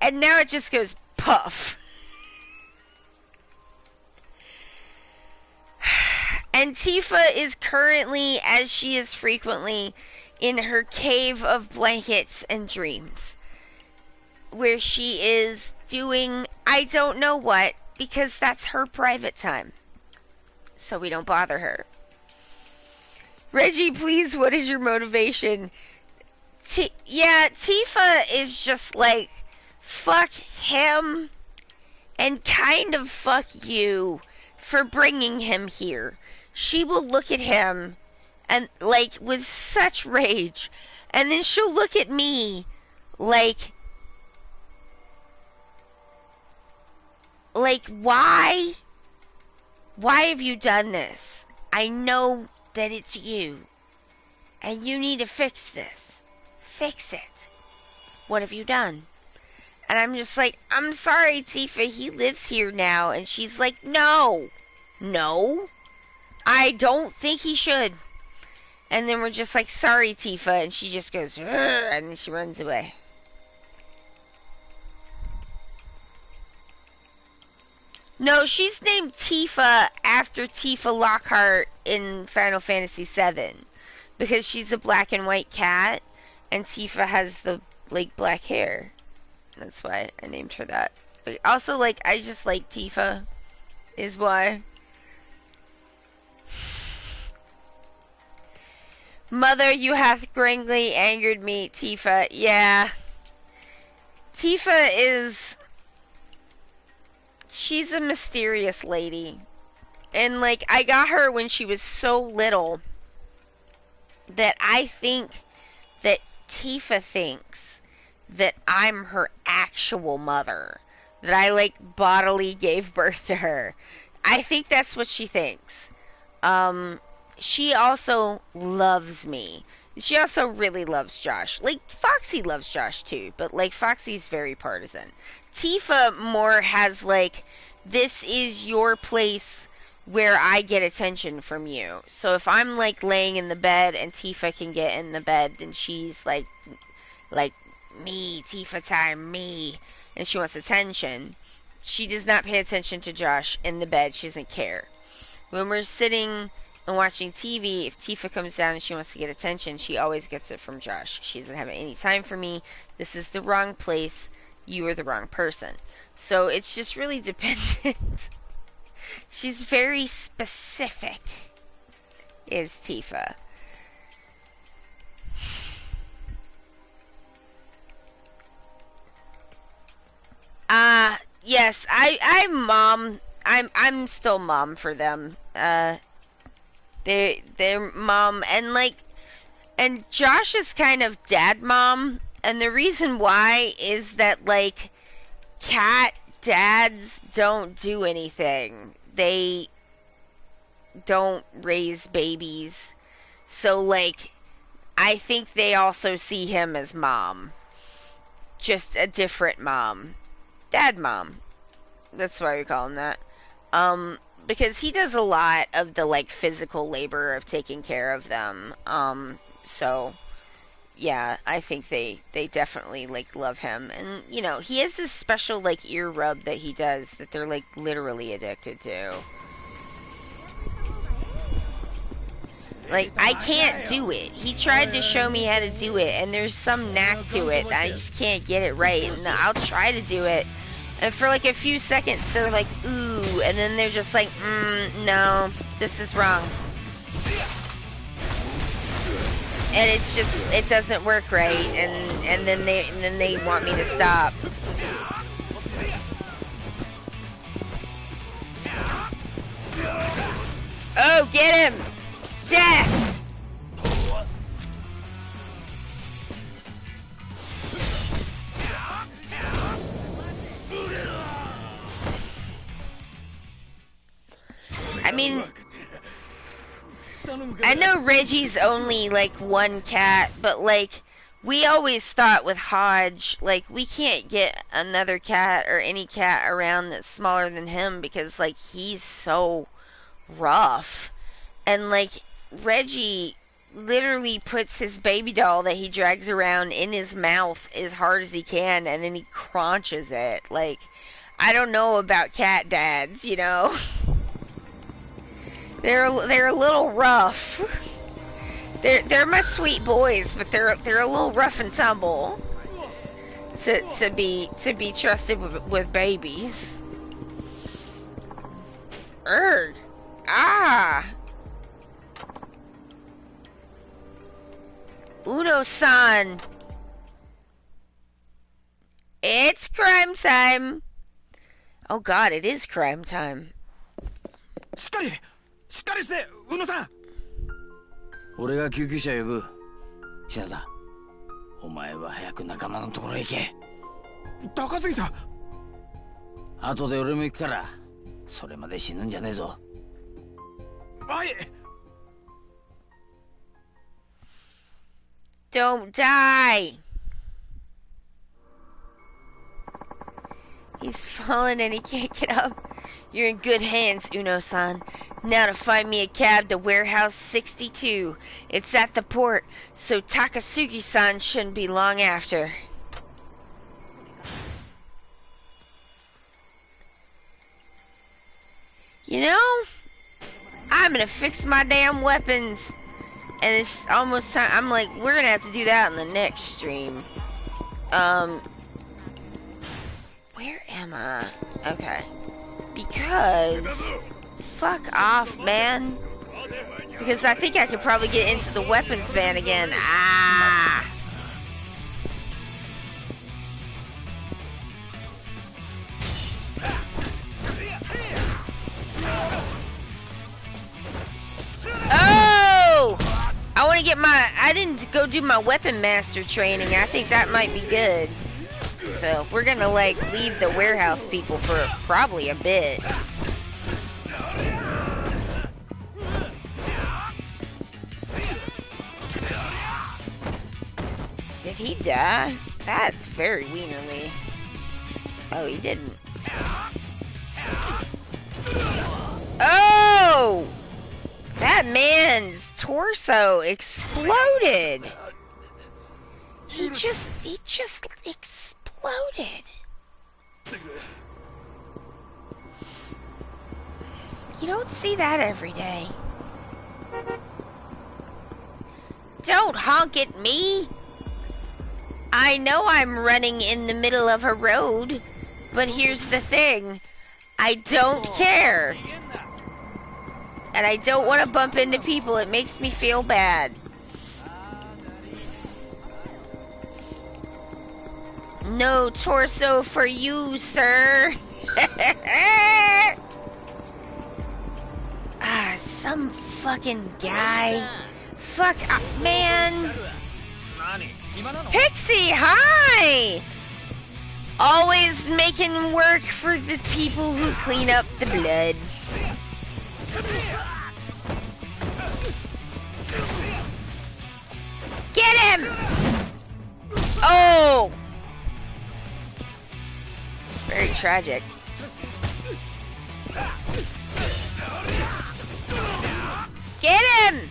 and now it just goes puff. And Tifa is currently, as she is frequently, in her cave of blankets and dreams, where she is doing I don't know what, because that's her private time. So we don't bother her. Reggie, please, what is your motivation? Tifa is just like, fuck him, and kind of fuck you for bringing him here. She will look at him, and like, with such rage, and then she'll look at me, like, why? Why have you done this? I know that it's you. And you need to fix this. Fix it. What have you done? And I'm just like, I'm sorry, Tifa, he lives here now. And she's like, no, I don't think he should. And then we're just like, sorry, Tifa. And she just goes, and then she runs away. No, she's named Tifa after Tifa Lockhart in Final Fantasy VII. Because she's a black and white cat. And Tifa has the, like, black hair. That's why I named her that. But also, like, I just like Tifa. Is why. Mother, you hath greatly angered me, Tifa. Yeah. Tifa is... She's a mysterious lady. And, like, I got her when she was so little that I think that Tifa thinks that I'm her actual mother. That I, like, bodily gave birth to her. I think that's what she thinks. She also loves me. She also really loves Josh. Like, Foxy loves Josh too, but, like, Foxy's very partisan. Tifa more has, like, this is your place where I get attention from you. So if I'm, like, laying in the bed and Tifa can get in the bed, then she's, like, me, Tifa time, me. And she wants attention. She does not pay attention to Josh in the bed. She doesn't care. When we're sitting and watching TV, if Tifa comes down and she wants to get attention, she always gets it from Josh. She doesn't have any time for me. This is the wrong place. You are the wrong person. So it's just really dependent. She's very specific, is Tifa. Yes, I'm mom. I'm still mom for them. They're mom, and, like, and Josh is kind of dad mom, and the reason why is that, like, cat dads don't do anything. They don't raise babies. So, like, I think they also see him as mom. Just a different mom. Dad mom. That's why we call him that. Because he does a lot of the, like, physical labor of taking care of them. So, yeah, I think they definitely, like, love him. And, you know, he has this special, like, ear rub that he does that they're, like, literally addicted to. Like, I can't do it. He tried to show me how to do it, and there's some knack to it that I just can't get it right. And I'll try to do it. And for, like, a few seconds, they're like, ooh, and then they're just like, no, this is wrong. And it's just, it doesn't work right, and then they want me to stop. Oh, get him! Death! I mean, I know Reggie's only, like, one cat, but, like, we always thought with Hodge, like, we can't get another cat or any cat around that's smaller than him because, like, he's so rough. And, like, Reggie literally puts his baby doll that he drags around in his mouth as hard as he can, and then he crunches it. Like, I don't know about cat dads, you know? They're a little rough. They're my sweet boys, but they're a little rough and tumble to be trusted with babies. Erg. Ah. Uno-san. It's crime time. Oh God, it is crime time. しっかりして宇野さん。俺が救急車呼ぶ。品田、お前は早く仲間のところへ行け。高杉さん。後で俺も行くから、それまで死ぬんじゃねえぞ。はい。Don't die. He's fallen and he can't get up. You're in good hands, Uno-san. Now to find me a cab to Warehouse 62. It's at the port, so Takasugi-san shouldn't be long after. You know, I'm gonna fix my damn weapons. And it's almost time. I'm like, we're gonna have to do that in the next stream. Where am I? Okay. Because, fuck off, man. Because I think I could probably get into the weapons van again. Ah! Oh! I want to get my... I didn't go do my weapon master training. I think that might be good. So, we're gonna, like, leave the warehouse people for probably a bit. Did he die? That's very wienerly. Oh, he didn't. Oh! That man's torso exploded. He just exploded. You don't see that every day. Don't honk at me. I know I'm running in the middle of a road, but here's the thing. I don't care. And I don't want to bump into people. It makes me feel bad. No torso for you, sir. Ah, some fucking guy. Fuck up, man. Pixie, hi! Always making work for the people who clean up the blood. Get him! Oh! Very tragic. Get him!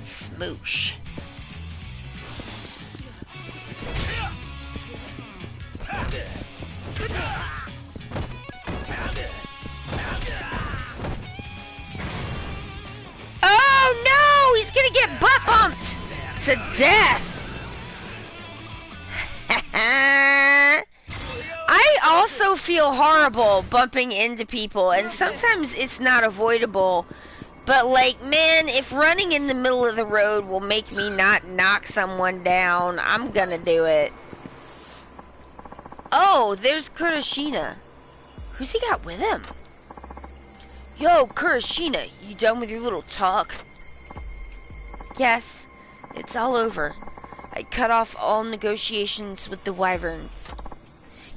Smoosh. Oh no! He's gonna get butt bumped to death! I also feel horrible bumping into people, and sometimes it's not avoidable. But, like, man, if running in the middle of the road will make me not knock someone down, I'm gonna do it. Oh, there's Kurashina. Who's he got with him? Yo, Kurashina, you done with your little talk? Yes, it's all over. I cut off all negotiations with the Wyverns.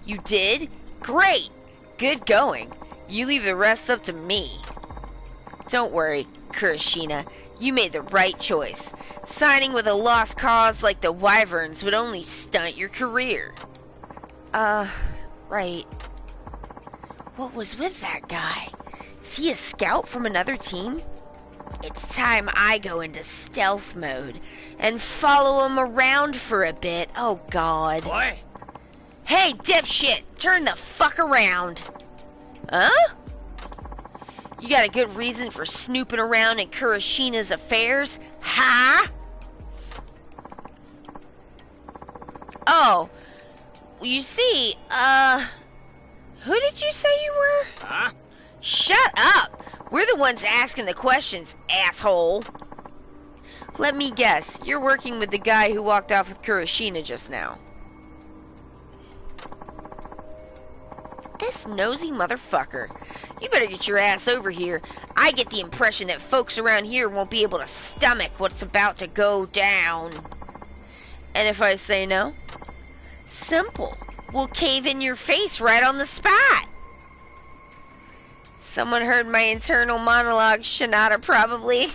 You did? Great! Good going. You leave the rest up to me. Don't worry, Kurashina. You made the right choice. Signing with a lost cause like the Wyverns would only stunt your career. Right. What was with that guy? Is he a scout from another team? It's time I go into stealth mode and follow him around for a bit. Oh, God. Boy! Hey, dipshit! Turn the fuck around! Huh? You got a good reason for snooping around in Kurashina's affairs? Ha? Oh. You see, who did you say you were? Huh? Shut up! We're the ones asking the questions, asshole. Let me guess, you're working with the guy who walked off with Kurashina just now. This nosy motherfucker. You better get your ass over here. I get the impression that folks around here won't be able to stomach what's about to go down. And if I say no? Simple. We'll cave in your face right on the spot. Someone heard my internal monologue, Shinada, probably.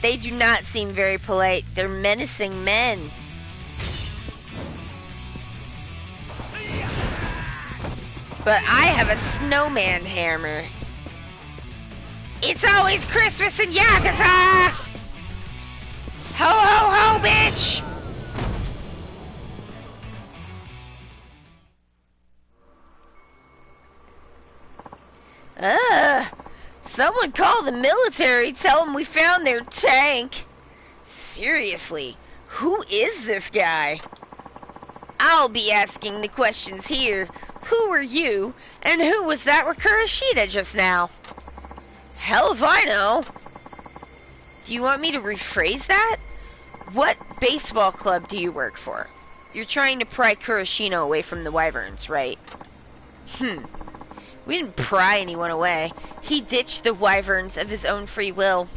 They do not seem very polite. They're menacing men. but I have a snowman hammer. It's always Christmas in Yakuza! Ho ho ho, bitch! Someone call the military, tell them we found their tank. Seriously, who is this guy? I'll be asking the questions here. Who are you, and who was that with Kurashita just now? Hell if I know. Do you want me to rephrase that? What baseball club do you work for? You're trying to pry Kurashino away from the Wyverns, right? We didn't pry anyone away. He ditched the Wyverns of his own free will.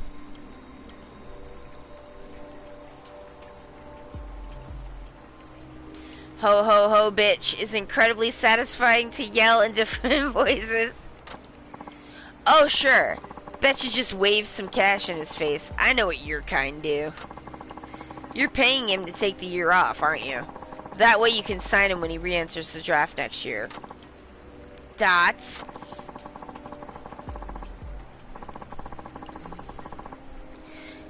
Ho ho ho bitch is incredibly satisfying to yell in different voices. Oh sure. Bet you just wave some cash in his face. I know what your kind do. You're paying him to take the year off, aren't you? That way you can sign him when he re-enters the draft next year. Dots.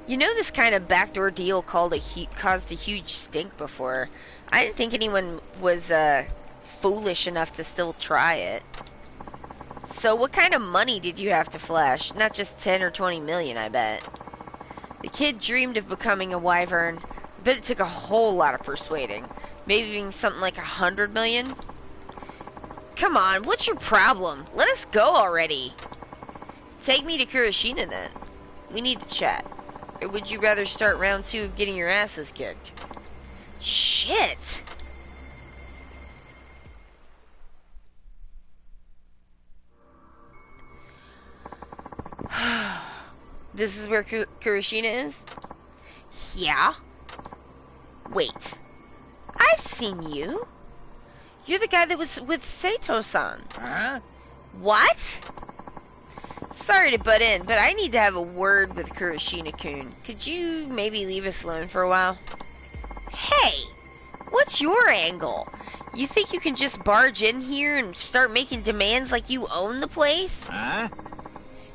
You know, this kind of backdoor deal caused a huge stink before. I didn't think anyone was foolish enough to still try it. So what kind of money did you have to flash? Not just 10 or 20 million, I bet. The kid dreamed of becoming a wyvern, but it took a whole lot of persuading. Maybe even something like 100 million? Come on, what's your problem? Let us go already. Take me to Kurashina then. We need to chat. Or would you rather start round 2 of getting your asses kicked? Shit! This is where Kurashina is? Yeah. Wait. I've seen you. You're the guy that was with Sato-san. Huh? What? Sorry to butt in, but I need to have a word with Kurashina-kun. Could you maybe leave us alone for a while? Hey! What's your angle? You think you can just barge in here and start making demands like you own the place? Huh?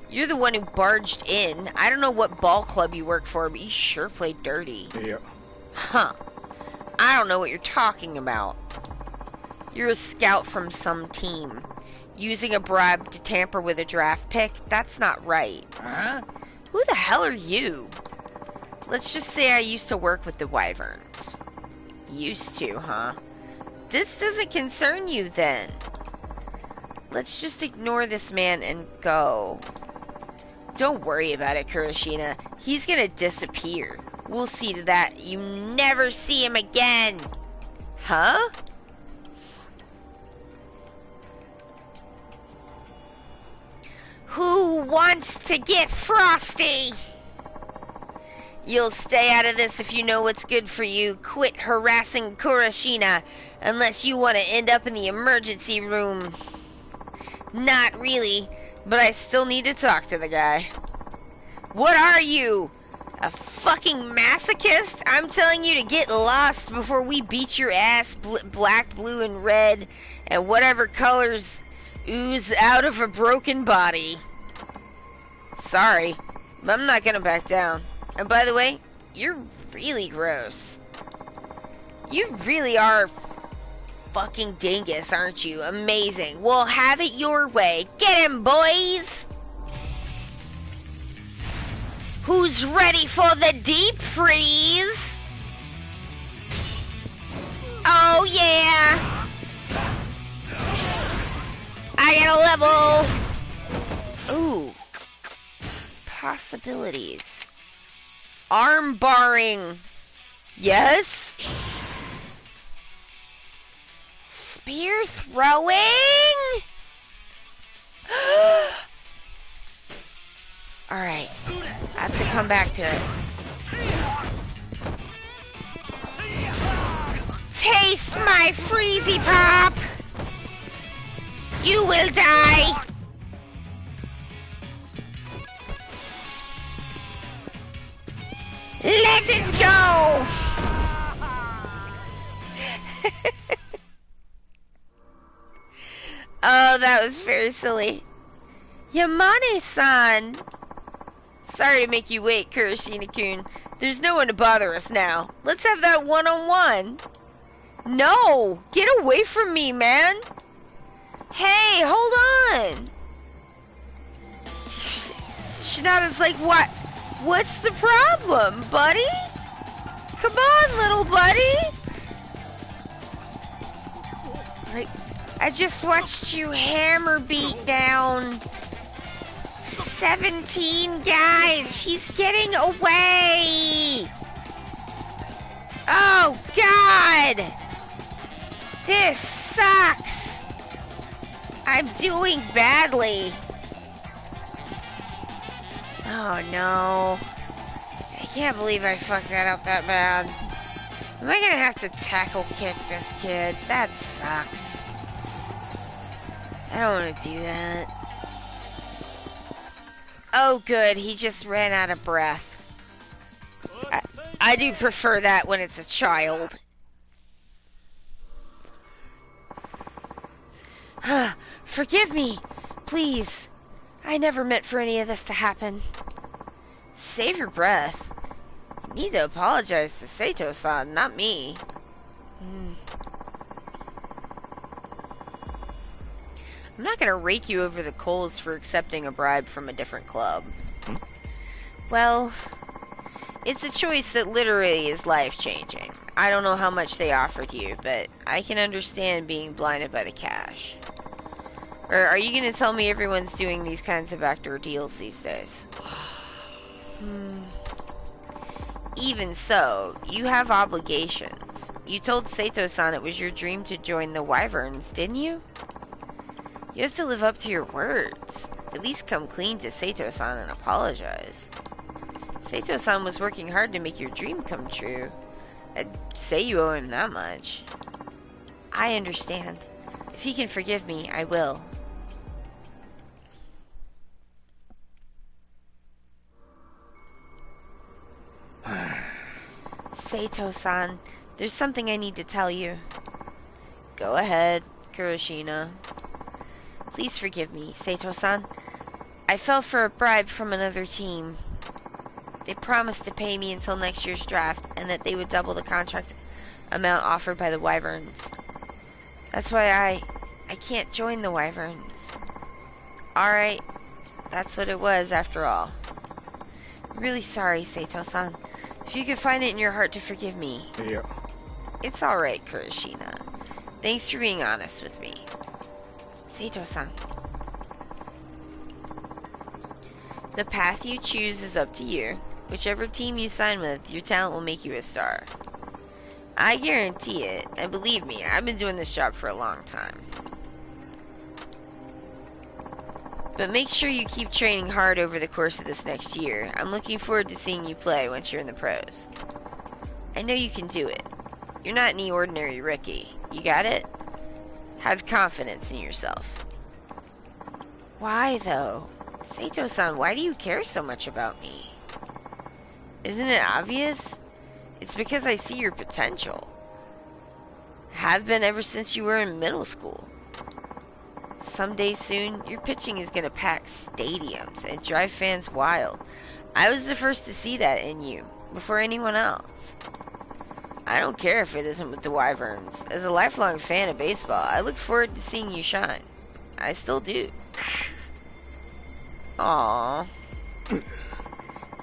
You're the one who barged in. I don't know what ball club you work for, but you sure played dirty. Yeah. Huh. I don't know what you're talking about. You're a scout from some team. Using a bribe to tamper with a draft pick? That's not right. Huh? Who the hell are you? Let's just say I used to work with the Wyverns. Used to, huh? This doesn't concern you then. Let's just ignore this man and go. Don't worry about it, Kurashina. He's gonna disappear. We'll see to that you never see him again. Huh? Who wants to get frosty? You'll stay out of this if you know what's good for you. Quit harassing Kurashina unless you want to end up in the emergency room. Not really, but I still need to talk to the guy. What are you? A fucking masochist? I'm telling you to get lost before we beat your ass black, blue, and red, and whatever colors ooze out of a broken body. Sorry, but I'm not gonna back down. And by the way, you're really gross. You really are fucking dingus, aren't you? Amazing. Well, have it your way. Get him, boys! Who's ready for the deep freeze? Oh, yeah! I got a level! Ooh. Possibilities. Arm barring. Yes? Spear throwing? Alright. I have to come back to it. Taste my freezy pop! You will die! Let it go! Oh, that was very silly. Yamane-san! Sorry to make you wait, Kurashina-kun. There's no one to bother us now. Let's have that one-on-one. No! Get away from me, man! Hey, hold on! Shinada's like, what? What's the problem, buddy? Come on, little buddy! Like, I just watched you hammer beat down 17 guys. She's getting away. Oh, God. This sucks. I'm doing badly. Oh, no. I can't believe I fucked that up that bad. Am I gonna have to tackle kick this kid? That sucks. I don't want to do that. Oh, good. He just ran out of breath. I do prefer that when it's a child. Forgive me, please. I never meant for any of this to happen. Save your breath. You need to apologize to Sato-san, not me. I'm not gonna rake you over the coals for accepting a bribe from a different club. Well, it's a choice that literally is life-changing. I don't know how much they offered you, but I can understand being blinded by the cash. Or are you gonna tell me everyone's doing these kinds of backdoor deals these days? Even so, you have obligations. You told Sato-san it was your dream to join the Wyverns, didn't you? You have to live up to your words. At least come clean to Sato-san and apologize. Sato-san was working hard to make your dream come true. I'd say you owe him that much. I understand. If he can forgive me, I will. Sato-san, there's something I need to tell you. Go ahead, Kurashina. Please forgive me, Sato-san. I fell for a bribe from another team. They promised to pay me until next year's draft, and that they would double the contract amount offered by the Wyverns. That's why I can't join the Wyverns. Alright, that's what it was after all. I'm really sorry, Sato-san. If you could find it in your heart to forgive me. Yeah. It's alright, Kurashina. Thanks for being honest with me. Sato-san. The path you choose is up to you. Whichever team you sign with, your talent will make you a star. I guarantee it, and believe me, I've been doing this job for a long time. But make sure you keep training hard over the course of this next year. I'm looking forward to seeing you play once you're in the pros. I know you can do it. You're not any ordinary rookie. You got it? Have confidence in yourself. Why, though? Sato-san, why do you care so much about me? Isn't it obvious? It's because I see your potential. Have been ever since you were in middle school. Someday soon, your pitching is going to pack stadiums and drive fans wild. I was the first to see that in you, before anyone else. I don't care if it isn't with the Wyverns. As a lifelong fan of baseball, I look forward to seeing you shine. I still do. Aww.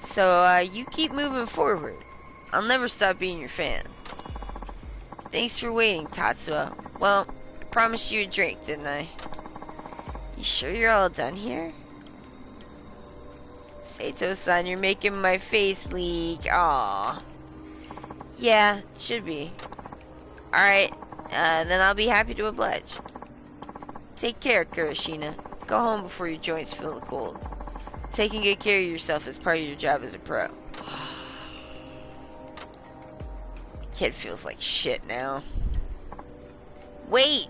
So, you keep moving forward. I'll never stop being your fan. Thanks for waiting, Tatsuo. Well, I promised you a drink, didn't I? You sure you're all done here? Sato-san, you're making my face leak. Aww. Yeah, should be. Alright, then I'll be happy to oblige. Take care, Kurashina. Go home before your joints feel the cold. Taking good care of yourself is part of your job as a pro. Kid feels like shit now. Wait!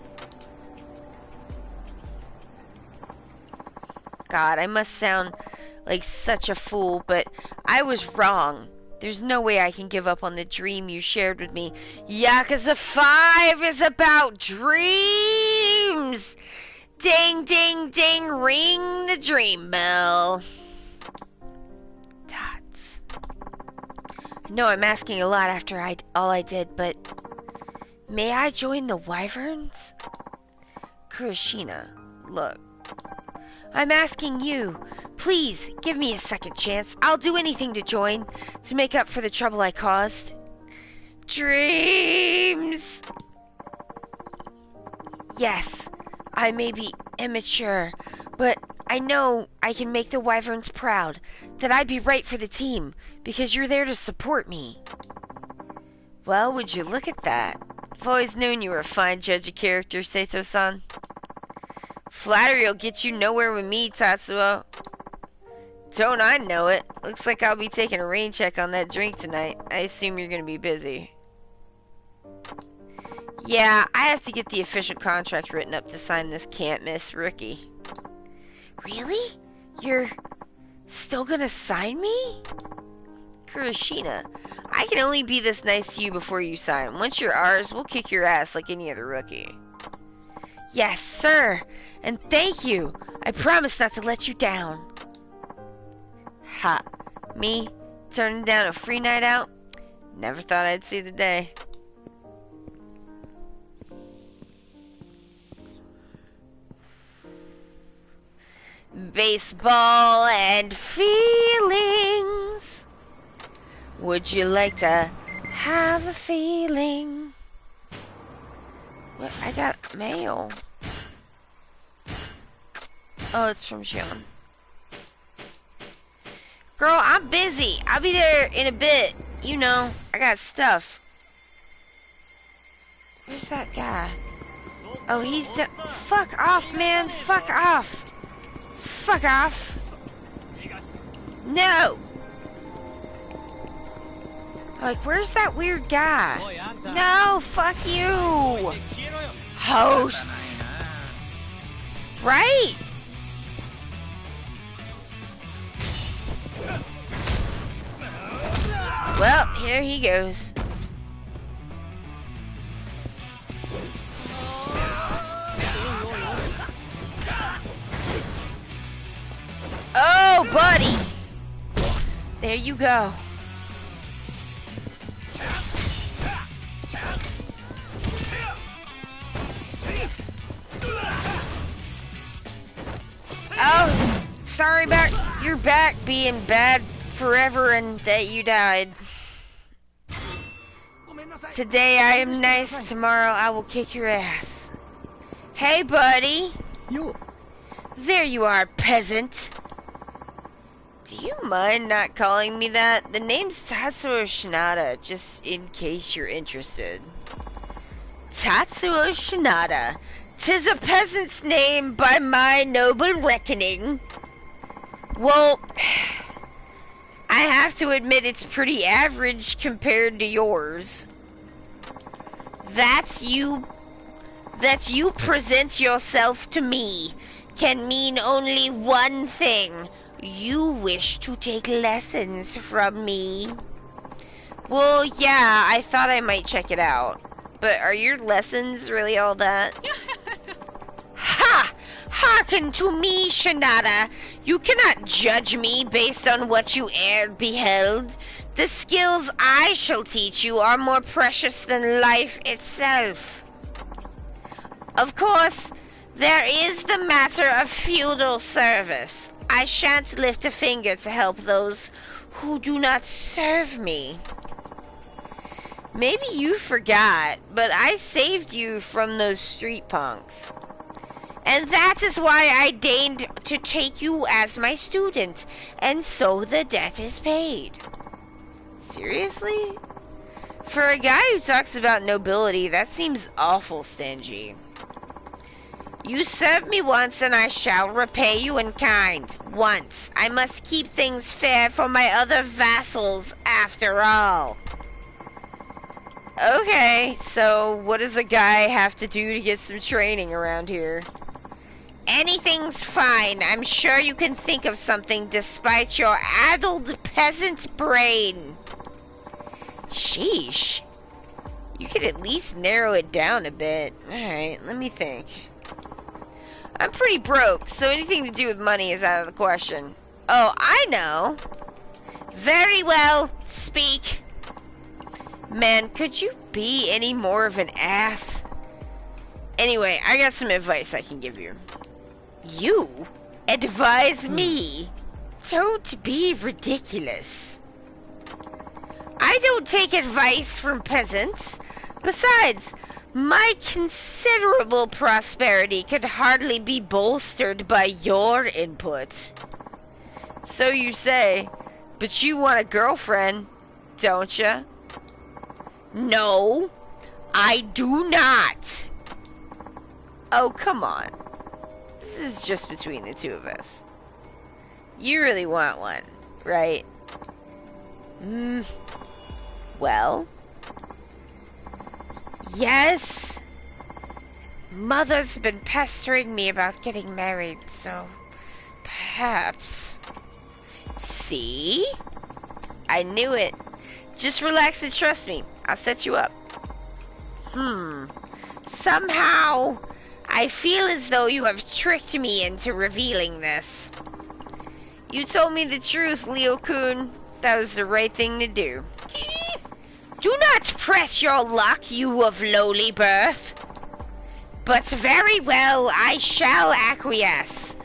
God, I must sound like such a fool, but I was wrong. There's no way I can give up on the dream you shared with me. Yakuza 5 is about dreams! Ding, ding, ding, ring the dream bell. Tots. I know I'm asking a lot after all I did, but may I join the Wyverns? Kurashina, look. I'm asking you. Please, give me a second chance. I'll do anything to join, to make up for the trouble I caused. Dreams! Yes, I may be immature, but I know I can make the Wyverns proud, that I'd be right for the team, because you're there to support me. Well, would you look at that? I've always known you were a fine judge of character, Sato-san. Flattery will get you nowhere with me, Tatsuo. Don't I know it? Looks like I'll be taking a rain check on that drink tonight. I assume you're gonna be busy. Yeah, I have to get the official contract written up to sign this can't-miss rookie. Really? You're still gonna sign me? Kurashina, I can only be this nice to you before you sign. Once you're ours, we'll kick your ass like any other rookie. Yes, sir! And thank you! I promise not to let you down. Ha! Me? Turning down a free night out? Never thought I'd see the day. Baseball and feelings. Would you like to have a feeling? What? I got mail. Oh, it's from Sean. Girl, I'm busy. I'll be there in a bit. You know, I got stuff. Where's that guy? Oh, he's fuck off, man. Fuck off. Fuck off. No. Like, where's that weird guy? No, fuck you. Hosts. Right? Well, here he goes. Oh, buddy! There you go. Oh, sorry about your back being bad forever and that you died. Today I am nice, tomorrow I will kick your ass. Hey, buddy. There you are, peasant. Do you mind not calling me that? The name's Tatsuo Shinada, just in case you're interested. Tatsuo Shinada. 'Tis a peasant's name by my noble reckoning. Well, I have to admit it's pretty average compared to yours. That you present yourself to me can mean only one thing. You wish to take lessons from me. Well, yeah, I thought I might check it out. But are your lessons really all that? Ha! Hearken to me, Shinada. You cannot judge me based on what you e'er beheld. The skills I shall teach you are more precious than life itself. Of course, there is the matter of feudal service. I shan't lift a finger to help those who do not serve me. Maybe you forgot, but I saved you from those street punks. And that is why I deigned to take you as my student, and so the debt is paid. Seriously? For a guy who talks about nobility, that seems awful stingy. You served me once and I shall repay you in kind. Once. I must keep things fair for my other vassals after all. Okay, so what does a guy have to do to get some training around here? Anything's fine. I'm sure you can think of something despite your addled peasant brain. Sheesh. You could at least narrow it down a bit. Alright, let me think. I'm pretty broke, so anything to do with money is out of the question. Oh, I know. Very well, speak. Man, could you be any more of an ass? Anyway, I got some advice I can give you. You advise me? Don't be ridiculous. I don't take advice from peasants. Besides, my considerable prosperity could hardly be bolstered by your input. So you say, but you want a girlfriend, don't you? No, I do not. Oh, come on. This is just between the two of us. You really want one, right? Well, yes. Mother's been pestering me about getting married, so perhaps. See? I knew it. Just relax and trust me. I'll set you up. Somehow, I feel as though you have tricked me into revealing this. You told me the truth, Leo-kun. That was the right thing to do. Do not press your luck, you of lowly birth. But very well, I shall acquiesce.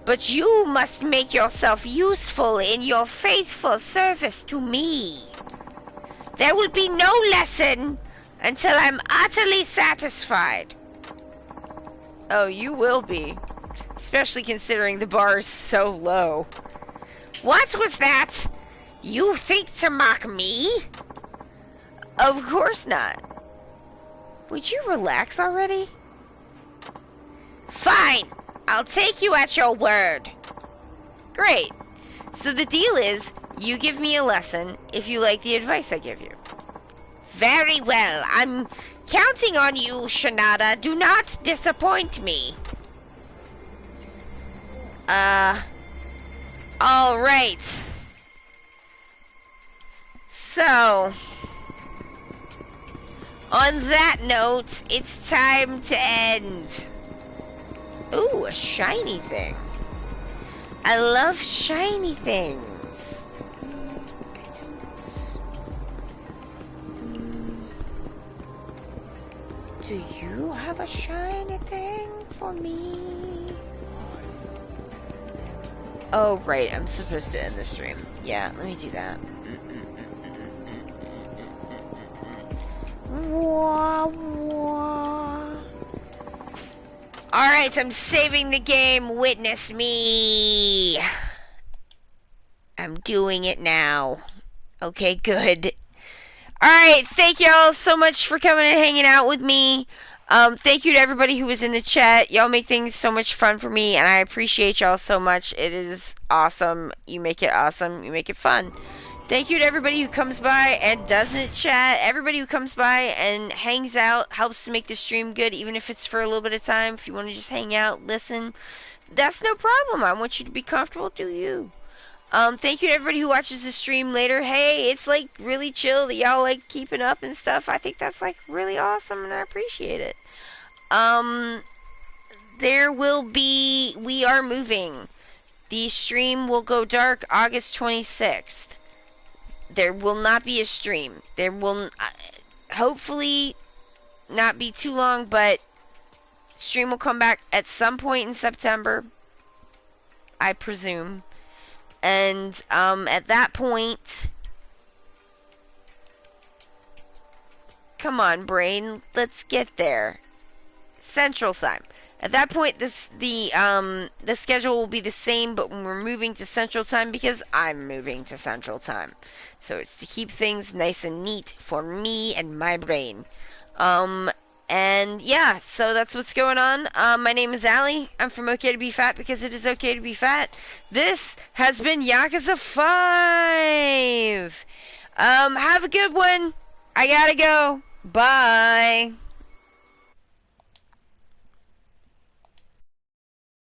But you must make yourself useful in your faithful service to me. There will be no lesson until I'm utterly satisfied. Oh, you will be. Especially considering the bar is so low. What was that? You think to mock me? Of course not. Would you relax already? Fine. I'll take you at your word. Great. So the deal is, you give me a lesson if you like the advice I give you. Very well. I'm counting on you, Shinada. Do not disappoint me. Alright. So, on that note, it's time to end. Ooh, a shiny thing. I love shiny things. Do you have a shiny thing for me? Oh, right, I'm supposed to end the stream. Yeah, let me do that. Wah, wah. Alright, I'm saving the game. Witness me. I'm doing it now. Okay, good. Alright, thank y'all so much for coming and hanging out with me. Thank you to everybody who was in the chat. Y'all make things so much fun for me, and I appreciate y'all so much. It is awesome. You make it awesome. You make it fun. Thank you to everybody who comes by and doesn't chat. Everybody who comes by and hangs out helps to make the stream good, even if it's for a little bit of time. If you want to just hang out, listen, that's no problem. I want you to be comfortable. Do you? Thank you to everybody who watches the stream later. Hey, it's like really chill that y'all like keeping up and stuff. I think that's like really awesome and I appreciate it. We are moving. The stream will go dark August 26th. There will not be a stream. There will hopefully not be too long, but stream will come back at some point in September, I presume. And at that point, come on, brain, let's get there. Central Time. At that point, the schedule will be the same, but when we're moving to Central Time because I'm moving to Central Time. So it's to keep things nice and neat for me and my brain. And yeah, so that's what's going on. My name is Allie. I'm from Ok2BeFat because it is okay to be fat. This has been Yakuza 5. Have a good one. I gotta go. Bye.